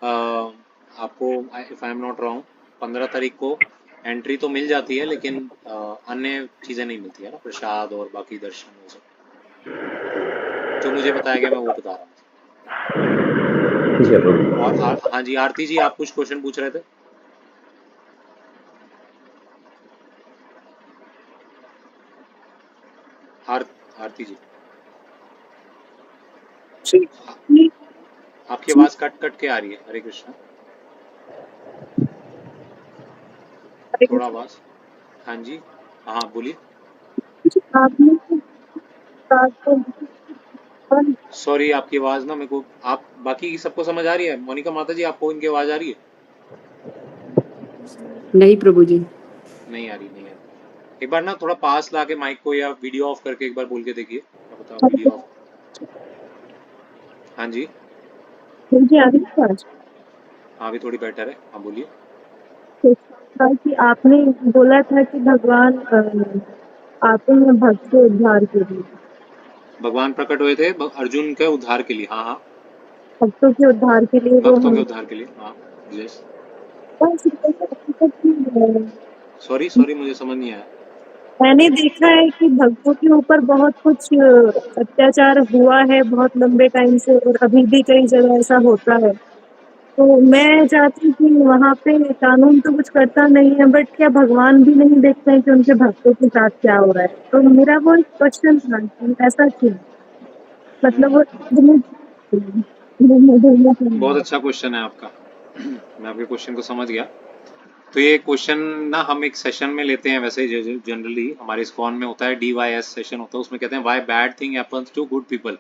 आपको, if I am not wrong, 15 तारीख को एंट्री तो मिल जाती है, लेकिन अन्य चीज़ें नहीं मिलती है ना, प्रसाद और बाकी दर्शन, वो सब जो मुझे बताया गया, मैं वो बता रहा हूँ।
ठीक है प्रभु।
और हाँ जी, आरती जी, आप कुछ क्वेश्चन पूछ रहे थे? आरती जी, आपकी आवाज़ कट कट के आ रही है। हरे कृष्णा, थोड़ा आवाज़। हाँ जी, हाँ बोलिए। सॉरी, आपकी आवाज़ ना मेरे को, आप बाकी की सबको समझ आ रही है? मोनिका माता जी, आपको इनकी आवाज़ आ रही है?
नहीं प्रभु जी।
नहीं आ रही, नहीं आ रही। एक बार ना थोड़ा पास ला के माइक को, या वीडियो ऑफ करके एक बार बोल के देखिए, क्या पता वीडियो ऑफ। हाँ जी, हाँ अभी थोड़ी बेटर है, हाँ बोलिए।
कि आपने बोला था कि भगवान आते हैं भक्त के उद्धार के लिए,
भगवान प्रकट हुए थे अर्जुन के उद्धार के लिए। हाँ हाँ,
भक्तों के उद्धार के लिए वो
भक्तों के
हम।
उद्धार के लिए, हाँ। यस,
बस
सॉरी सॉरी, मुझे समझ नहीं आया।
मैंने देखा है कि भक्तों के ऊपर बहुत कुछ अत्याचार हुआ है बहुत लंबे टाइम से, और अभी भी कई जगह ऐसा होता है। तो मैं चाहती हूँ कि वहाँ पे कानून तो कुछ करता नहीं है, बट क्या भगवान भी नहीं देखते हैं कि उनके भक्तों के साथ क्या हो रहा है? तो मेरा वो एक क्वेश्चन था कि ऐसा क्यों, मतलब
बहुत अच्छा क्वेश्चन है आपका। मैं आपके क्वेश्चन को समझ गया। तो ये क्वेश्चन ना हम एक सेशन में लेते हैं, वैसे जनरली हमारे इस्कॉन में होता है, DYS सेशन होता है, उसमें कहते हैं why bad thing happens to good people,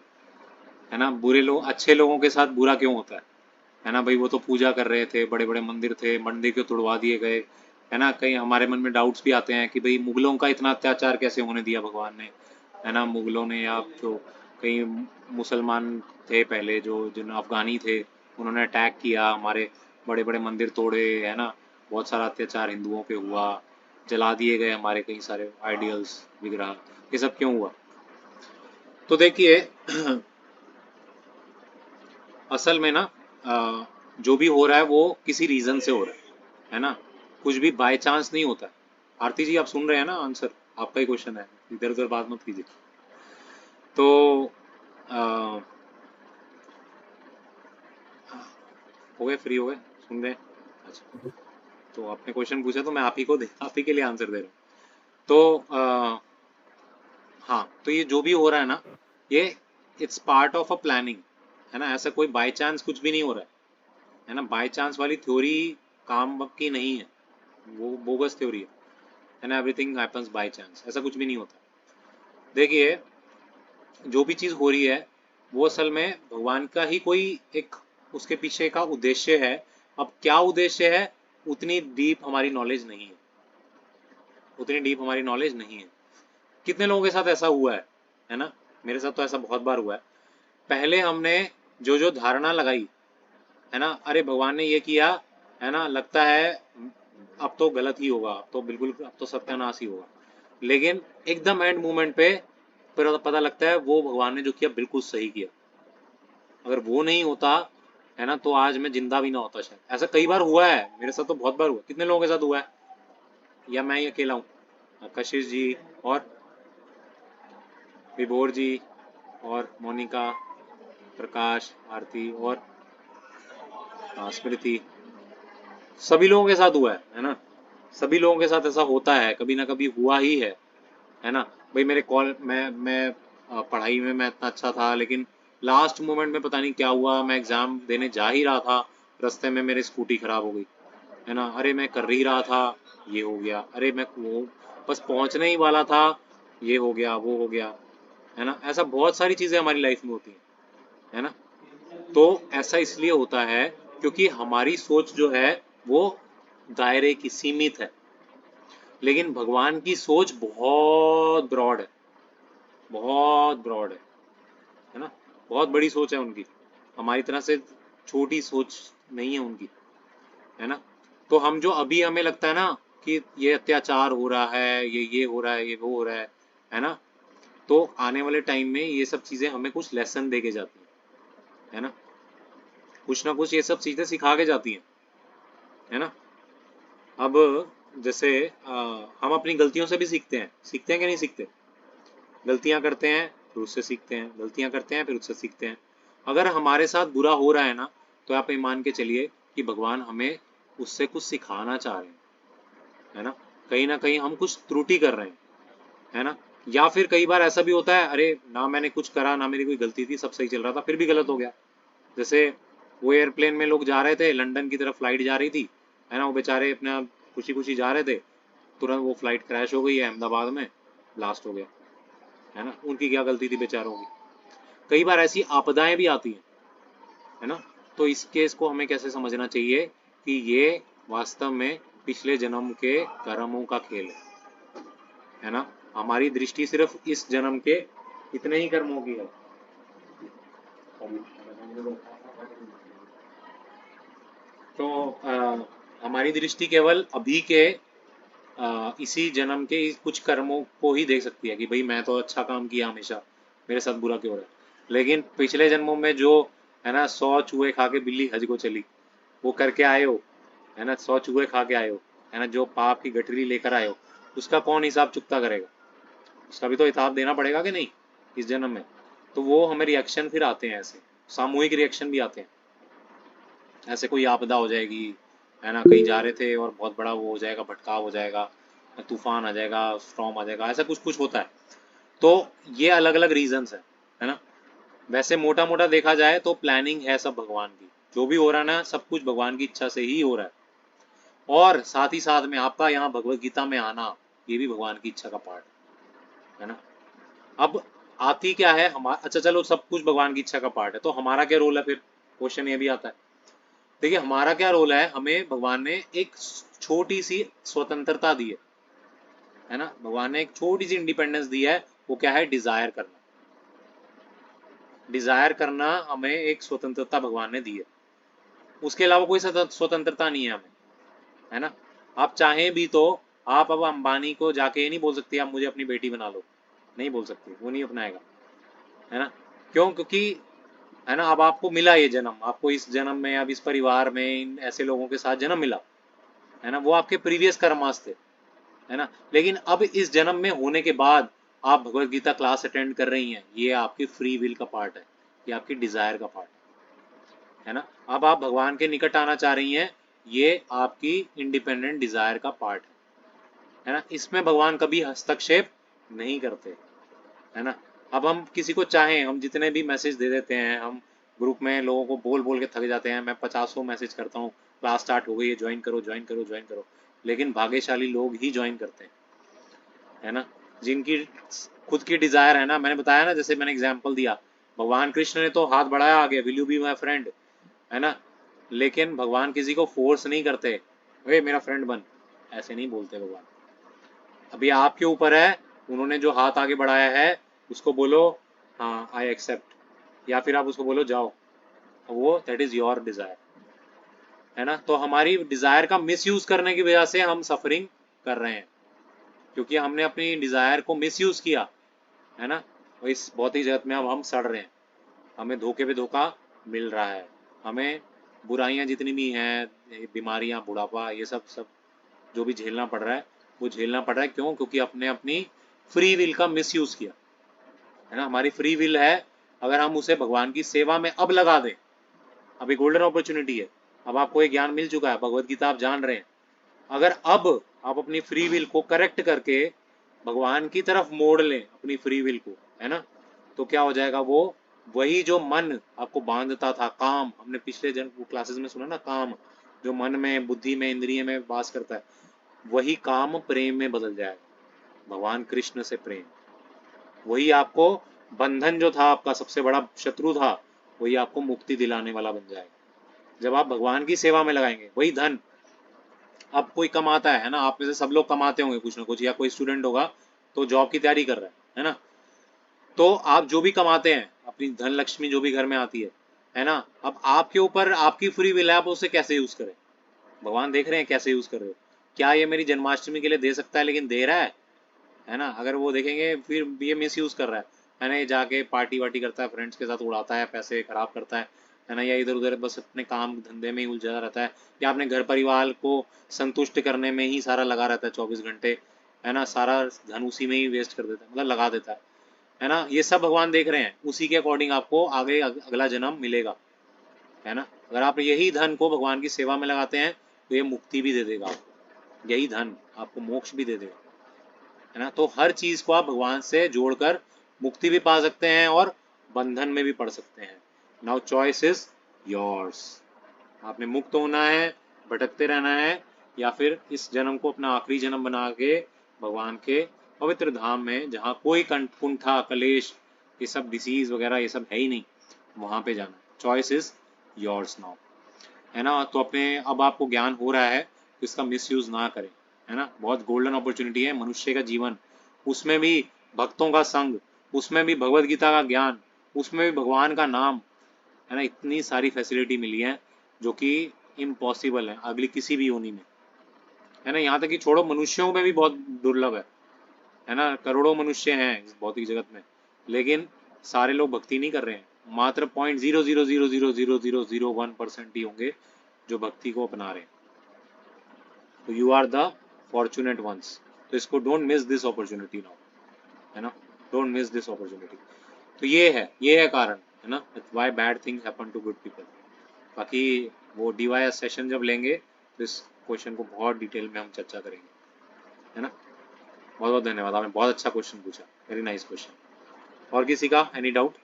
है ना। बुरे लोग, अच्छे लोगों के साथ बुरा क्यों होता है ना भाई। वो तो पूजा कर रहे थे, बड़े बड़े मंदिर थे, मंदिर क्यों तुड़वा दिए गए, है ना। कहीं हमारे मन में डाउट्स भी आते हैं कि भाई मुगलों का इतना अत्याचार कैसे होने दिया भगवान ने, है ना। मुगलों ने, या जो कई मुसलमान थे पहले, जो जिन अफगानी थे, उन्होंने अटैक किया, हमारे बड़े बड़े मंदिर तोड़े, है ना। बहुत सारा अत्याचार हिंदुओं पे हुआ, जला दिए गए हमारे कई सारे आइडियल्स, विग्रह। ये सब क्यों हुआ? तो देखिए, असल में ना जो भी हो रहा है वो किसी रीज़न से हो रहा है ना। कुछ भी बाय चांस नहीं होता है। आरती जी, आप सुन रहे हैं ना? आंसर आपका ही क्वेश्चन है, इधर उधर बात मत कीजिए। तो आ, हो गए, फ्री हो गए, सुन रहे हैं? अच्छा, तो आपने क्वेश्चन पूछा तो मैं आप ही के लिए आंसर दे रहा हूँ। तो हाँ, तो ये जो भी हो रहा है ना, ये it's part of a planning, है ना। ऐसा कोई बाय चांस कुछ भी नहीं हो रहा है ना। बाय चांस वाली थ्योरी काम की नहीं है, वो बोगस थ्योरी है ना। एवरीथिंग हैपन्स बाय चांस, ऐसा कुछ भी नहीं होता। देखिए, जो भी चीज़ हो रही है वो असल में भगवान का ही कोई एक उसके पीछे का उद्देश्य है। अब क्या उद्देश्य है उतनी डीप हमारी नॉलेज नहीं है, उतनी डीप हमारी नॉलेज नहीं है। कितने लोगों के साथ ऐसा हुआ है ना? मेरे साथ तो ऐसा बहुत बार हुआ है। पहले हमने जो जो धारणा लगाई है ना, अरे भगवान ने ये किया है ना, लगता है अब तो गलत ही होगा, अब तो बिल्कुल अब तो सत्यानाश ही होगा। लेकिन एकदम एंड मोमेंट पे फिर पता लगता है वो भगवान ने जो किया बिल्कुल सही किया। अगर वो नहीं होता है ना तो आज मैं जिंदा भी ना होता शायद। ऐसा कई बार हुआ है मेरे साथ, तो बहुत बार हुआ। कितने लोगों के साथ हुआ है? या मैं ही अकेला हूँ? कशिश जी और विभोर जी और मोनिका, प्रकाश, आरती और स्मृति, सभी लोगों के साथ हुआ है ना? सभी लोगों के साथ ऐसा होता है, कभी ना कभी हुआ ही है ना? भाई मेरे कॉल मैं पढ़ाई में मैं इतना अच्छा था, लेकिन लास्ट मोमेंट में पता नहीं क्या हुआ, मैं एग्जाम देने जा ही रहा था, रास्ते में मेरी स्कूटी खराब हो गई है ना। अरे मैं कर ही रहा था, ये हो गया। अरे मैं वो बस पहुंचने ही वाला था, ये हो गया, वो हो गया है ना। ऐसा बहुत सारी चीजें हमारी लाइफ में होती हैं है ना। तो ऐसा इसलिए होता है क्योंकि हमारी सोच जो है वो दायरे की सीमित है, लेकिन भगवान की सोच बहुत ब्रॉड है, बहुत ब्रॉड है ना। बहुत बड़ी सोच है उनकी, हमारी तरह से छोटी सोच नहीं है उनकी, है ना। तो हम जो अभी हमें लगता है ना कि ये अत्याचार हो रहा है, ये हो रहा है, ये वो हो रहा है ना, तो आने वाले टाइम में ये सब चीजें हमें कुछ लेसन दे के जाती है ना। कुछ ना कुछ ये सब चीजें सिखा के जाती हैं, है ना। अब जैसे हम अपनी गलतियों से भी सीखते हैं कि नहीं सीखते? गलतियां करते हैं फिर उससे सीखते हैं, गलतियां करते हैं फिर उससे सीखते हैं। अगर हमारे साथ बुरा हो रहा है ना, तो आप ये मान के चलिए कि भगवान हमें उससे कुछ सिखाना चाह रहे हैं, है ना। कहीं ना कहीं हम कुछ त्रुटि कर रहे हैं, है ना। या फिर कई बार ऐसा भी होता है, अरे ना मैंने कुछ करा, ना मेरी कोई गलती थी, सब सही चल रहा था, फिर भी गलत हो गया। जैसे वो एयरप्लेन में लोग जा रहे थे, लंदन की तरफ फ्लाइट जा रही थी, है ना। वो बेचारे अपना खुशी खुशी जा रहे थे, तुरंत वो फ्लाइट क्रैश हो गई है, अहमदाबाद में ब्लास्ट हो गया, है ना। उनकी क्या गलती थी बेचारों की? कई बार ऐसी आपदाएं भी आती हैं, है ना। तो इस केस को हमें कैसे समझना चाहिए कि ये वास्तव में पिछले जन्म के कर्मों का खेल है ना। हमारी दृष्टि सिर्फ इस जन्म के इतने ही कर्मों की है। तो हमारी दृष्टि केवल अभी के इसी जन्म के कुछ कर्मों को ही देख सकती है कि भाई मैं तो अच्छा काम किया हमेशा, मेरे साथ बुरा क्यों हो रहा है। लेकिन पिछले जन्मों में जो है ना 100 चूहे खा के बिल्ली हज को चली, वो करके आए हो, है ना। 100 चूहे खा के आए हो, है ना। जो पाप की गठरी लेकर आए हो, उसका कौन हिसाब चुकता करेगा? उसका भी तो हिसाब देना पड़ेगा कि नहीं इस जन्म में। तो वो हमें रिएक्शन फिर आते हैं, ऐसे सामूहिक रिएक्शन भी आते हैं। ऐसे कोई आपदा हो जाएगी, है ना, कहीं जा रहे थे और बहुत बड़ा वो हो जाएगा, भटकाव हो जाएगा, तूफान आ जाएगा, स्टॉर्म आ जाएगा, ऐसा कुछ कुछ होता है। तो ये अलग अलग रीजंस है ना। वैसे मोटा मोटा देखा जाए तो प्लानिंग है सब भगवान की, जो भी हो रहा है ना सब कुछ भगवान की इच्छा से ही हो रहा है। और साथ ही साथ में आपका यहाँ भगवत गीता में आना, ये भी भगवान की इच्छा का पार्ट है ना। अब आती क्या है हमारा, अच्छा चलो सब कुछ भगवान की इच्छा का पार्ट है, तो हमारा क्या रोल है फिर? क्वेश्चन ये भी आता है। देखिए हमारा क्या रोल है, हमें भगवान ने एक छोटी सी स्वतंत्रता दी है ना। भगवान ने एक छोटी सी इंडिपेंडेंस दी है, वो क्या है? डिजायर करना। डिजायर करना हमें एक स्वतंत्रता भगवान ने दी है, उसके अलावा कोई स्वतंत्रता नहीं है हमें, है ना। आप चाहें भी तो आप अब अंबानी को जाके ये नहीं बोल सकते आप मुझे अपनी बेटी बना लो, नहीं बोल सकते, वो नहीं अपनाएगा, है ना। क्यों? क्योंकि है ना अब आपको मिला ये जन्म, आपको इस जन्म में अब इस परिवार में इन ऐसे लोगों के साथ जन्म मिला, है ना। वो आपके प्रीवियस कर्मास थे, है ना। लेकिन अब इस जन्म में होने के बाद आप भगवत गीता क्लास अटेंड कर रही हैं, ये आपकी फ्री विल का पार्ट है, ये आपकी डिजायर का पार्ट है ना। अब आप भगवान के निकट आना चाह रही हैं, ये आपकी इंडिपेंडेंट डिजायर का पार्ट है ना। इसमें भगवान कभी हस्तक्षेप नहीं करते, है ना। अब हम किसी को चाहें, हम जितने भी मैसेज दे देते हैं, हम ग्रुप में लोगों को बोल बोल के थक जाते हैं, मैं 50 मैसेज करता हूँ, क्लास स्टार्ट हो गई है, ज्वाइन करो ज्वाइन करो ज्वाइन करो, लेकिन भाग्यशाली लोग ही ज्वाइन करते हैं, है ना। जिनकी खुद की डिजायर है ना, मैंने बताया ना, जैसे मैंने एग्जांपल दिया भगवान कृष्ण ने तो हाथ बढ़ाया आगे, will you be my friend, है ना, लेकिन भगवान किसी को फोर्स नहीं करते, वे मेरा फ्रेंड बन, ऐसे नहीं बोलते भगवान। अभी आपके ऊपर है, उन्होंने जो हाथ आगे बढ़ाया है उसको बोलो हाँ आई एक्सेप्ट, या फिर आप उसको बोलो जाओ, वो दैट इज योर डिजायर, है ना। तो हमारी डिजायर का मिसयूज करने की वजह से हम सफरिंग कर रहे हैं, क्योंकि हमने अपनी डिजायर को मिसयूज किया, है ना। और इस भौतिक जगत में अब हम सड़ रहे हैं, हमें धोखे पे धोखा मिल रहा है, हमें बुराइयां जितनी भी हैं, बीमारियां, बुढ़ापा, ये सब सब जो भी झेलना पड़ रहा है, वो झेलना पड़ रहा है क्यों? क्योंकि अपने अपनी फ्री विल का मिसयूज किया, है ना। हमारी फ्री विल है, अगर हम उसे भगवान की सेवा में अब लगा दें, अभी गोल्डन अपॉर्चुनिटी है, अब आपको एक ज्ञान मिल चुका है, भगवत गीता आप जान रहे हैं, अगर अब आप अपनी फ्री विल को करेक्ट करके भगवान की तरफ मोड़ लें अपनी फ्री विल को, है ना, तो क्या हो जाएगा, वो वही जो मन आपको बांधता था, काम, हमने पिछले क्लासेस में सुना ना, काम जो मन में, बुद्धि में, इंद्रिय में वास करता है, वही काम प्रेम में बदल जाएगा, भगवान कृष्ण से प्रेम, वही आपको बंधन जो था आपका सबसे बड़ा शत्रु था, वही आपको मुक्ति दिलाने वाला बन जाएगा जब आप भगवान की सेवा में लगाएंगे। वही धन, अब कोई कमाता है ना, आप में से सब लोग कमाते होंगे कुछ ना कुछ, या कोई स्टूडेंट होगा तो जॉब की तैयारी कर रहा है ना, तो आप जो भी कमाते हैं, अपनी धन लक्ष्मी जो भी घर में आती है ना, अब आपके ऊपर आपकी फ्री विल है, आप उसे कैसे यूज करें, भगवान देख रहे हैं कैसे यूज कर रहे हो। क्या ये मेरी जन्माष्टमी के लिए दे सकता है, लेकिन दे रहा है ना, अगर वो देखेंगे फिर ये मिस यूज कर रहा है ना, ये जाके पार्टी वार्टी करता है, फ्रेंड्स के साथ उड़ाता है, पैसे खराब करता है ना, या इधर उधर बस अपने काम धंधे में ही उलझा रहता है, या अपने घर परिवार को संतुष्ट करने में ही सारा लगा रहता है 24 घंटे, है ना, सारा धन उसी में ही वेस्ट कर देता है, मतलब लगा देता है ना, ये सब भगवान देख रहे हैं, उसी के अकॉर्डिंग आपको आगे अगला जन्म मिलेगा, है ना। अगर आप यही धन को भगवान की सेवा में लगाते हैं तो ये मुक्ति भी दे देगा आपको, यही धन आपको मोक्ष भी दे देगा, है ना। तो हर चीज को आप भगवान से जोड़कर मुक्ति भी पा सकते हैं और बंधन में भी पड़ सकते हैं। नाउ चॉइस इज योर्स, आपने मुक्त होना है, भटकते रहना है, या फिर इस जन्म को अपना आखिरी जन्म बना के भगवान के पवित्र धाम में, जहाँ कोई कुंठा कलेश, ये सब डिसीज वगैरह ये सब है ही नहीं, वहां पे जाना। चॉइस इज योर्स नाउ, है ना। तो अपने अब आपको ज्ञान हो रहा है तो इसका मिसयूज ना करें, है ना। बहुत गोल्डन अपॉर्चुनिटी है मनुष्य का जीवन, उसमें भी भक्तों का संग, उसमें भी भगवत गीता का ज्ञान, उसमें भी भगवान का नाम, है ना। इतनी सारी फैसिलिटी मिली है जो कि इम्पॉसिबल है अगली किसी भी योनि में, है ना। यहाँ तक कि छोड़ो, मनुष्यों में भी बहुत दुर्लभ है ना, करोड़ों मनुष्य हैं इस भौतिक जगत में, लेकिन सारे लोग भक्ति नहीं कर रहे हैं, मात्र 0.0000001% ही होंगे जो भक्ति को अपना रहे हैं। तो you are the fortunate ones, तो इसको don't miss this opportunity now, है ना, डोंट मिस दिस अपॉर्चुनिटी। तो ये है कारण, है ना, why bad things happen to good people. बाकी वो डीवाईएस सेशन जब लेंगे तो इस क्वेश्चन को बहुत डिटेल में हम चर्चा करेंगे, है ना। बहुत बहुत धन्यवाद, आपने बहुत अच्छा क्वेश्चन पूछा, वेरी नाइस क्वेश्चन। और किसी का any doubt?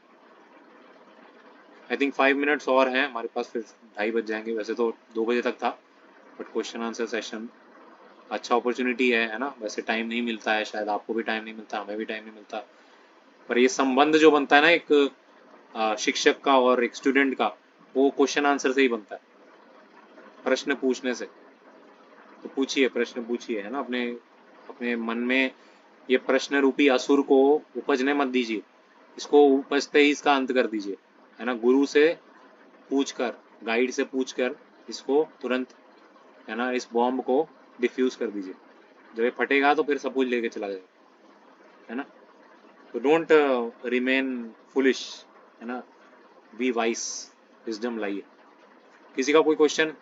I think 5 minutes और हैं हमारे पास, फिर 2:30 बज जाएंगे, वैसे तो 2 बजे तक था, बट क्वेश्चन आंसर सेशन अच्छा अपॉर्चुनिटी है ना। वैसे टाइम नहीं मिलता है, शायद आपको भी टाइम नहीं मिलता, हमें भी टाइम नहीं मिलता, पर ये संबंध जो बनता है ना एक शिक्षक का और एक स्टूडेंट का, वो क्वेश्चन आंसर से ही बनता है, प्रश्न पूछने से। तो पूछिए, प्रश्न पूछिए, है ना, अपने अपने मन में ये प्रश्न रूपी असुर को उपजने मत दीजिए, इसको उपजते ही इसका अंत कर दीजिए, है ना। गुरु से पूछकर, गाइड से पूछकर इसको तुरंत, है ना, इस बॉम्ब को डिफ्यूज कर दीजिए, जब ये फटेगा तो फिर सब कुछ लेके चला जाएगा, है ना। तो डोंट रिमेन फुलिश, है ना, बी वाइस, विजडम लाइए। किसी का कोई क्वेश्चन?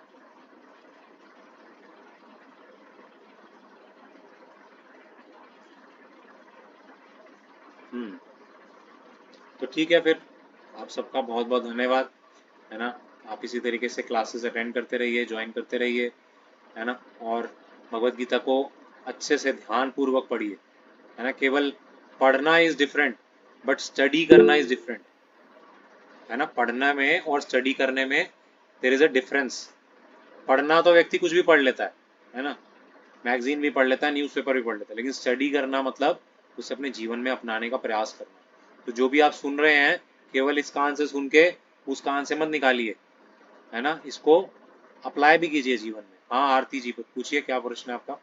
तो ठीक है, फिर आप सबका बहुत बहुत धन्यवाद, है ना। आप इसी तरीके से क्लासेस अटेंड करते रहिए, ज्वाइन करते रहिए, है ना, और भगवत गीता को अच्छे से ध्यान पूर्वक पढ़िए, है ना। केवल पढ़ना इज डिफरेंट, बट स्टडी करना इज डिफरेंट, है ना। पढ़ने में और स्टडी करने में देयर इज अ डिफरेंस। पढ़ना तो व्यक्ति कुछ भी पढ़ लेता है ना, मैगजीन भी पढ़ लेता है, न्यूज़पेपर भी पढ़ लेता है, लेकिन स्टडी करना मतलब उसे अपने जीवन में अपनाने का प्रयास करना। तो जो भी आप सुन रहे हैं केवल इस कान से सुन के उस कान से मत निकालिए, है ना, इसको अप्लाई भी कीजिए जीवन में। हाँ आरती जी पूछिए, क्या प्रश्न है आपका?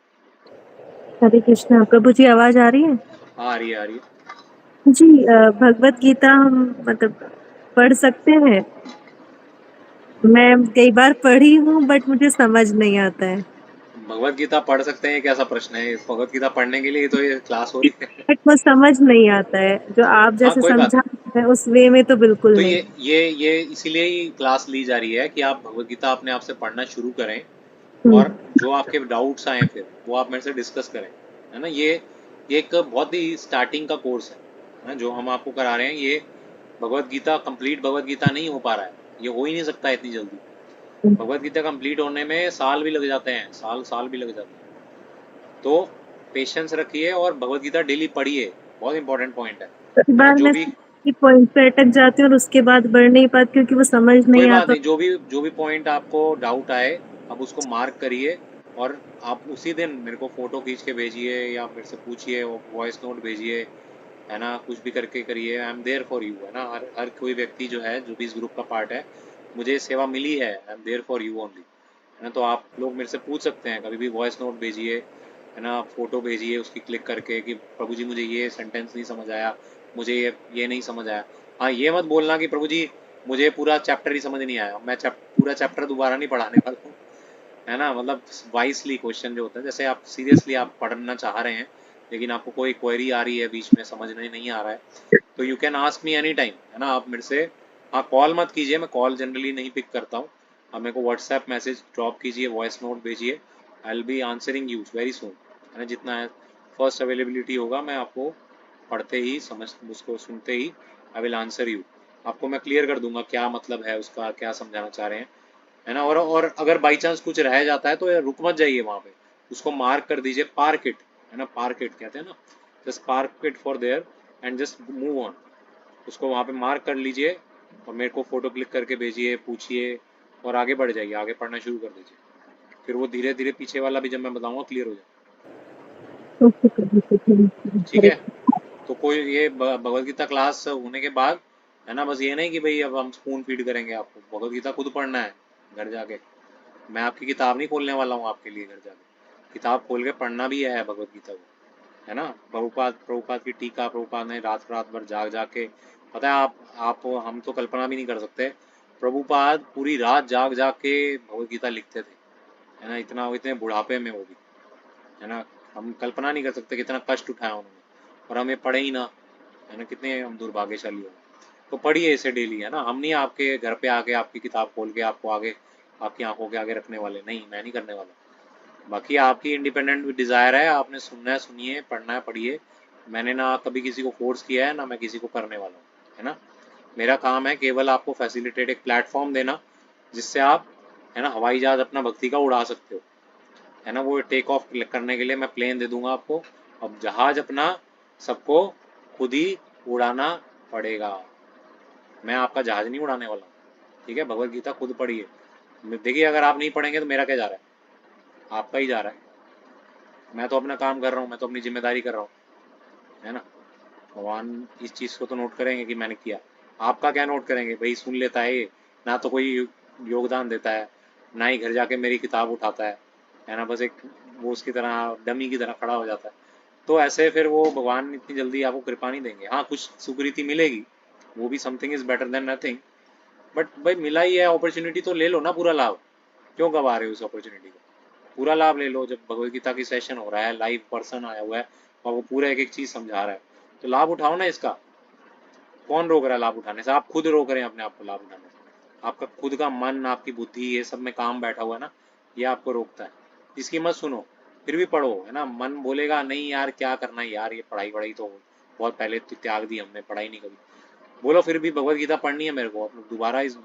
हरे कृष्णा। प्रभु जी आवाज आ रही है?
हाँ आ रही है, आ रही है।
जी, भगवत गीता हम मतलब पढ़ सकते हैं? मैं कई बार पढ़ी हूँ बट मुझे समझ नहीं आता है।
भगवत गीता पढ़ सकते हैं, कैसा प्रश्न है? भगवत गीता पढ़ने के लिए तो ये क्लास हो रही है।
बट वो समझ नहीं आता है, जो आप
हाँ
जैसे
कोई बात
समझा
नहीं।
है उस वे में तो बिल्कुल
तो
नहीं।
ये इसीलिए ही क्लास ली जा रही है कि आप भगवत गीता अपने आप से पढ़ना शुरू करें, और
हम्म।
जो आपके डाउट्स आए फिर वो आप मेरे से डिस्कस करें, है ना। ये एक बहुत ही स्टार्टिंग का कोर्स है ना, जो हम आपको करा रहे हैं। ये भगवत गीता कंप्लीट भगवत गीता नहीं हो पा रहा है, ये हो ही नहीं सकता इतनी जल्दी। भगवत गीता कंप्लीट होने में साल भी लग जाते हैं, साल भी लग जाते हैं। तो पेशेंस रखिए और भगवत गीता डेली पढ़िए, बहुत इंपॉर्टेंट पॉइंट
कई
है ना।
बार
जो
मैं
भी
पॉइंट पे अटक जाती हूँ और उसके बाद बढ़ नहीं पाती क्योंकि वो समझ
कोई
नहीं
बात
आता।
नहीं, जो भी पॉइंट आपको डाउट आए आप उसको मार्क करिए, और आप उसी दिन मेरे को फोटो खींच के भेजिए या मेरे से पूछिए, वॉइस नोट भेजिए, है ना, कुछ भी करके करिए। I am there for you, है ना। हर कोई व्यक्ति जो है, जो भी इस ग्रुप का पार्ट है, मुझे सेवा मिली है, I am there for you only, है ना। तो आप लोग मेरे से पूछ सकते हैं, कभी भी वॉइस नोट भेजिए, है ना, फोटो भेजिए उसकी क्लिक करके कि प्रभु जी मुझे ये सेंटेंस नहीं समझ आया, मुझे ये नहीं समझ आया। हाँ ये मत बोलना कि प्रभु जी मुझे पूरा चैप्टर ही समझ नहीं आया, मैं पूरा चैप्टर दोबारा नहीं पढ़ाने वाला हूँ, है ना। मतलब वाइसली क्वेश्चन जो होता है, जैसे आप सीरियसली आप पढ़ना चाह रहे हैं लेकिन आपको कोई क्वेरी आ रही है बीच में, समझने नहीं आ रहा है, तो you can ask me any time, है ना। आप मेरे से, हाँ कॉल मत कीजिए, मैं कॉल जनरली नहीं पिक करता हूँ। आप मेरे को व्हाट्सएप मैसेज ड्रॉप कीजिए, वॉइस नोट भेजिए, I will be answering you very soon, है ना। जितना फर्स्ट अवेलेबिलिटी होगा मैं आपको पढ़ते ही समझ उसको सुनते ही आई विल आंसर यू। आपको मैं क्लियर कर दूंगा क्या मतलब है उसका, क्या समझाना चाह रहे हैं, है ना। और अगर बाई चांस कुछ रह जाता है तो रुक मत जाइए वहाँ पे, उसको मार्क कर दीजिए, पार्क इट, है ना, पार्क इट कहते हैं ना, just park it for their and just move on. उसको वहाँ पे मार्क कर लीजिए और मेरे को फोटो क्लिक करके भेजिए, पूछिए और आगे बढ़ जाइए, आगे पढ़ना शुरू कर दीजिए, फिर वो धीरे धीरे पीछे वाला भी जब मैं बताऊंगा क्लियर हो जाए।
Okay Prabhu ji, thank you.
ठीक
हरे
है। तो कोई ये भगवत गीता क्लास होने के बाद, है ना, बस ये नहीं कि भाई अब हम स्पून फीड करेंगे आपको, भगवत गीता खुद पढ़ना है घर जाके। मैं आपकी किताब नहीं खोलने वाला हूँ आपके लिए घर जाके, किताब खोल के पढ़ना भी है भगवत गीता को, है ना। प्रभुपाद की टीका प्रभुपाद ने रात रात भर जाग जाग के, पता है आप हम तो कल्पना भी नहीं कर सकते, प्रभुपाद पूरी रात जाग जाग के भगवत गीता लिखते थे, है ना, इतने बुढ़ापे में वो भी, है ना। हम कल्पना नहीं कर सकते कितना कष्ट उठाया उन्होंने, और हमें पढ़े ही ना, है ना, कितने हम दुर्भाग्यशाली हो। तो पढ़िए इसे डेली, है ना। हम नहीं आपके घर पे आके आपकी किताब खोल के आपको आगे आपकी आंखों के आगे रखने वाले, नहीं, मैं नहीं करने वाला। बाकी आपकी इंडिपेंडेंट डिज़ायर है, आपने सुनना है सुनिए, पढ़ना है पढ़िए। मैंने ना कभी किसी को फोर्स किया है, ना मैं किसी को करने वाला हूँ, है ना। मेरा काम है केवल आपको फैसिलिटेट एक प्लेटफॉर्म देना, जिससे आप, है ना, हवाई जहाज अपना भक्ति का उड़ा सकते हो, है ना। वो टेक ऑफ करने के लिए मैं प्लेन दे दूंगा आपको, अब जहाज अपना सबको खुद ही उड़ाना पड़ेगा, मैं आपका जहाज नहीं उड़ाने वाला हूँ। ठीक है, भगवत गीता खुद पढ़िए। देखिए अगर आप नहीं पढ़ेंगे तो मेरा क्या जा रहा है, आपका ही जा रहा है। मैं तो अपना काम कर रहा हूँ, मैं तो अपनी जिम्मेदारी कर रहा हूँ, है ना। भगवान इस चीज़ को तो नोट करेंगे कि मैंने किया, आपका क्या नोट करेंगे, भाई सुन लेता है ये, ना तो कोई योगदान देता है, ना ही घर जाके मेरी किताब उठाता है ना, बस एक वो उसकी तरह डमी की तरह खड़ा हो जाता है। तो ऐसे फिर वो भगवान इतनी जल्दी आपको कृपा नहीं देंगे। हाँ कुछ सुकृति मिलेगी, वो भी something is better than nothing, but भाई मिला ही है अपॉर्चुनिटी तो ले लो ना पूरा लाभ, क्यों गवा रहे हो उस अपॉर्चुनिटी को, पूरा लाभ ले लो। जब भगवत गीता की सेशन हो रहा है, लाइव पर्सन आया हुआ है और वो पूरा एक एक चीज समझा रहा है, तो लाभ उठाओ ना इसका। कौन रोक रहा है लाभ उठाने से? आप खुद रोक रहे हैं अपने आप को लाभ उठाने से। आपका खुद का मन, आपकी बुद्धि, ये सब में काम बैठा हुआ है ना, ये आपको रोकता है। इसकी मत सुनो, फिर भी पढ़ो, है ना। मन बोलेगा नहीं यार क्या करना है यार, ये पढ़ाई वढ़ाई तो बहुत पहले तो त्याग दी हमने, पढ़ाई नहीं करी, बोलो फिर भी भगवत गीता पढ़नी है मेरे को, अब दोबारा इस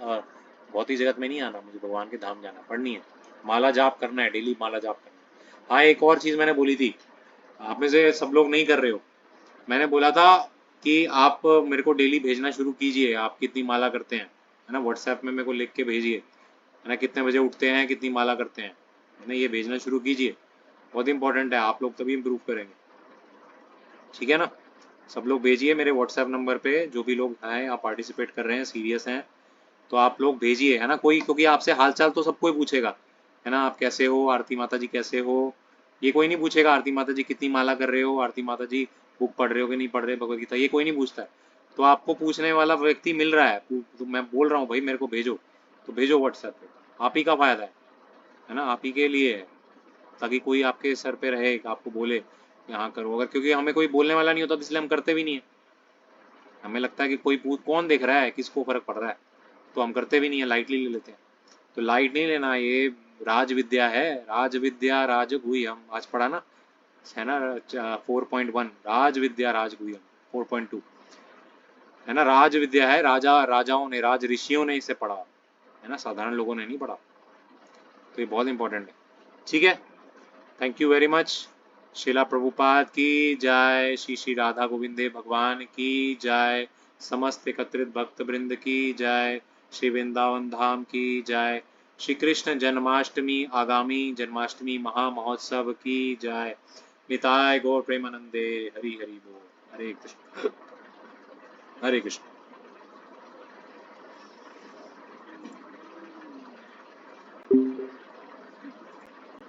भौतिक जगत में नहीं आना, मुझे भगवान के धाम जाना, पढ़नी है, माला जाप करना है, डेली माला जाप करना है। हाँ एक और चीज़ मैंने बोली थी, आप में से सब लोग नहीं कर रहे हो, मैंने बोला था कि आप मेरे को डेली भेजना शुरू कीजिए आप कितनी माला करते हैं, है ना। व्हाट्सएप में मेरे को लिख के भेजिए, है ना, कितने बजे उठते हैं, कितनी माला करते हैं, है ना, ये भेजना शुरू कीजिए, बहुत इंपॉर्टेंट है, आप लोग तभी इम्प्रूव करेंगे। ठीक है ना। सब लोग भेजिए मेरे व्हाट्सएप नंबर पे, जो भी लोग हैं आप पार्टिसिपेट कर रहे हैं सीरियस हैं तो आप लोग भेजिए, है ना। कोई, क्योंकि आपसे हालचाल तो सब कोई पूछेगा, है ना। आप कैसे हो, आरती माता जी कैसे हो, ये कोई नहीं पूछेगा आरती माता जी कितनी माला कर रहे हो, आरती माता जी बुक पढ़ रहे हो कि नहीं पढ़ रहे भगवत गीता, ये कोई नहीं पूछता है। तो आपको पूछने वाला व्यक्ति मिल रहा है, तो मैं बोल रहा हूँ भाई मेरे को भेजो, तो भेजो व्हाट्सएप पे, आप ही का फायदा है ना, आप ही के लिए है, ताकि कोई आपके सर पे रहे आपको बोले यहाँ करो। अगर क्योंकि हमें कोई बोलने वाला नहीं होता तो इसलिए हम करते भी नहीं है। हमें लगता है कि कोई पूछ, कौन देख रहा है, किसको फर्क पड़ रहा है, तो हम करते भी नहीं है, लाइटली ले लेते हैं। तो लाइट नहीं लेना, ये राज विद्या है, राज विद्या राजगुह्यम, आज पढ़ा ना, है ना 4.1 राज विद्या राजगुह्यम 4.2, है ना। राज विद्या है, राजाओं ने, राज ऋषियों ने इसे पढ़ा, है ना, साधारण लोगों ने नहीं पढ़ा। तो ये बहुत इंपॉर्टेंट है, ठीक है। Thank you very much. शिला प्रभुपाद की जय, श्री श्री राधा गोविंदे भगवान की जय, समस्त एकत्रित भक्त वृंद की जय, श्री वृंदावन धाम की जय, श्री कृष्ण जन्माष्टमी आगामी जन्माष्टमी महामहोत्सव की जय। निताय गौर प्रेमानंदे, हरि हरि बोल, हरे कृष्ण हरे कृष्ण।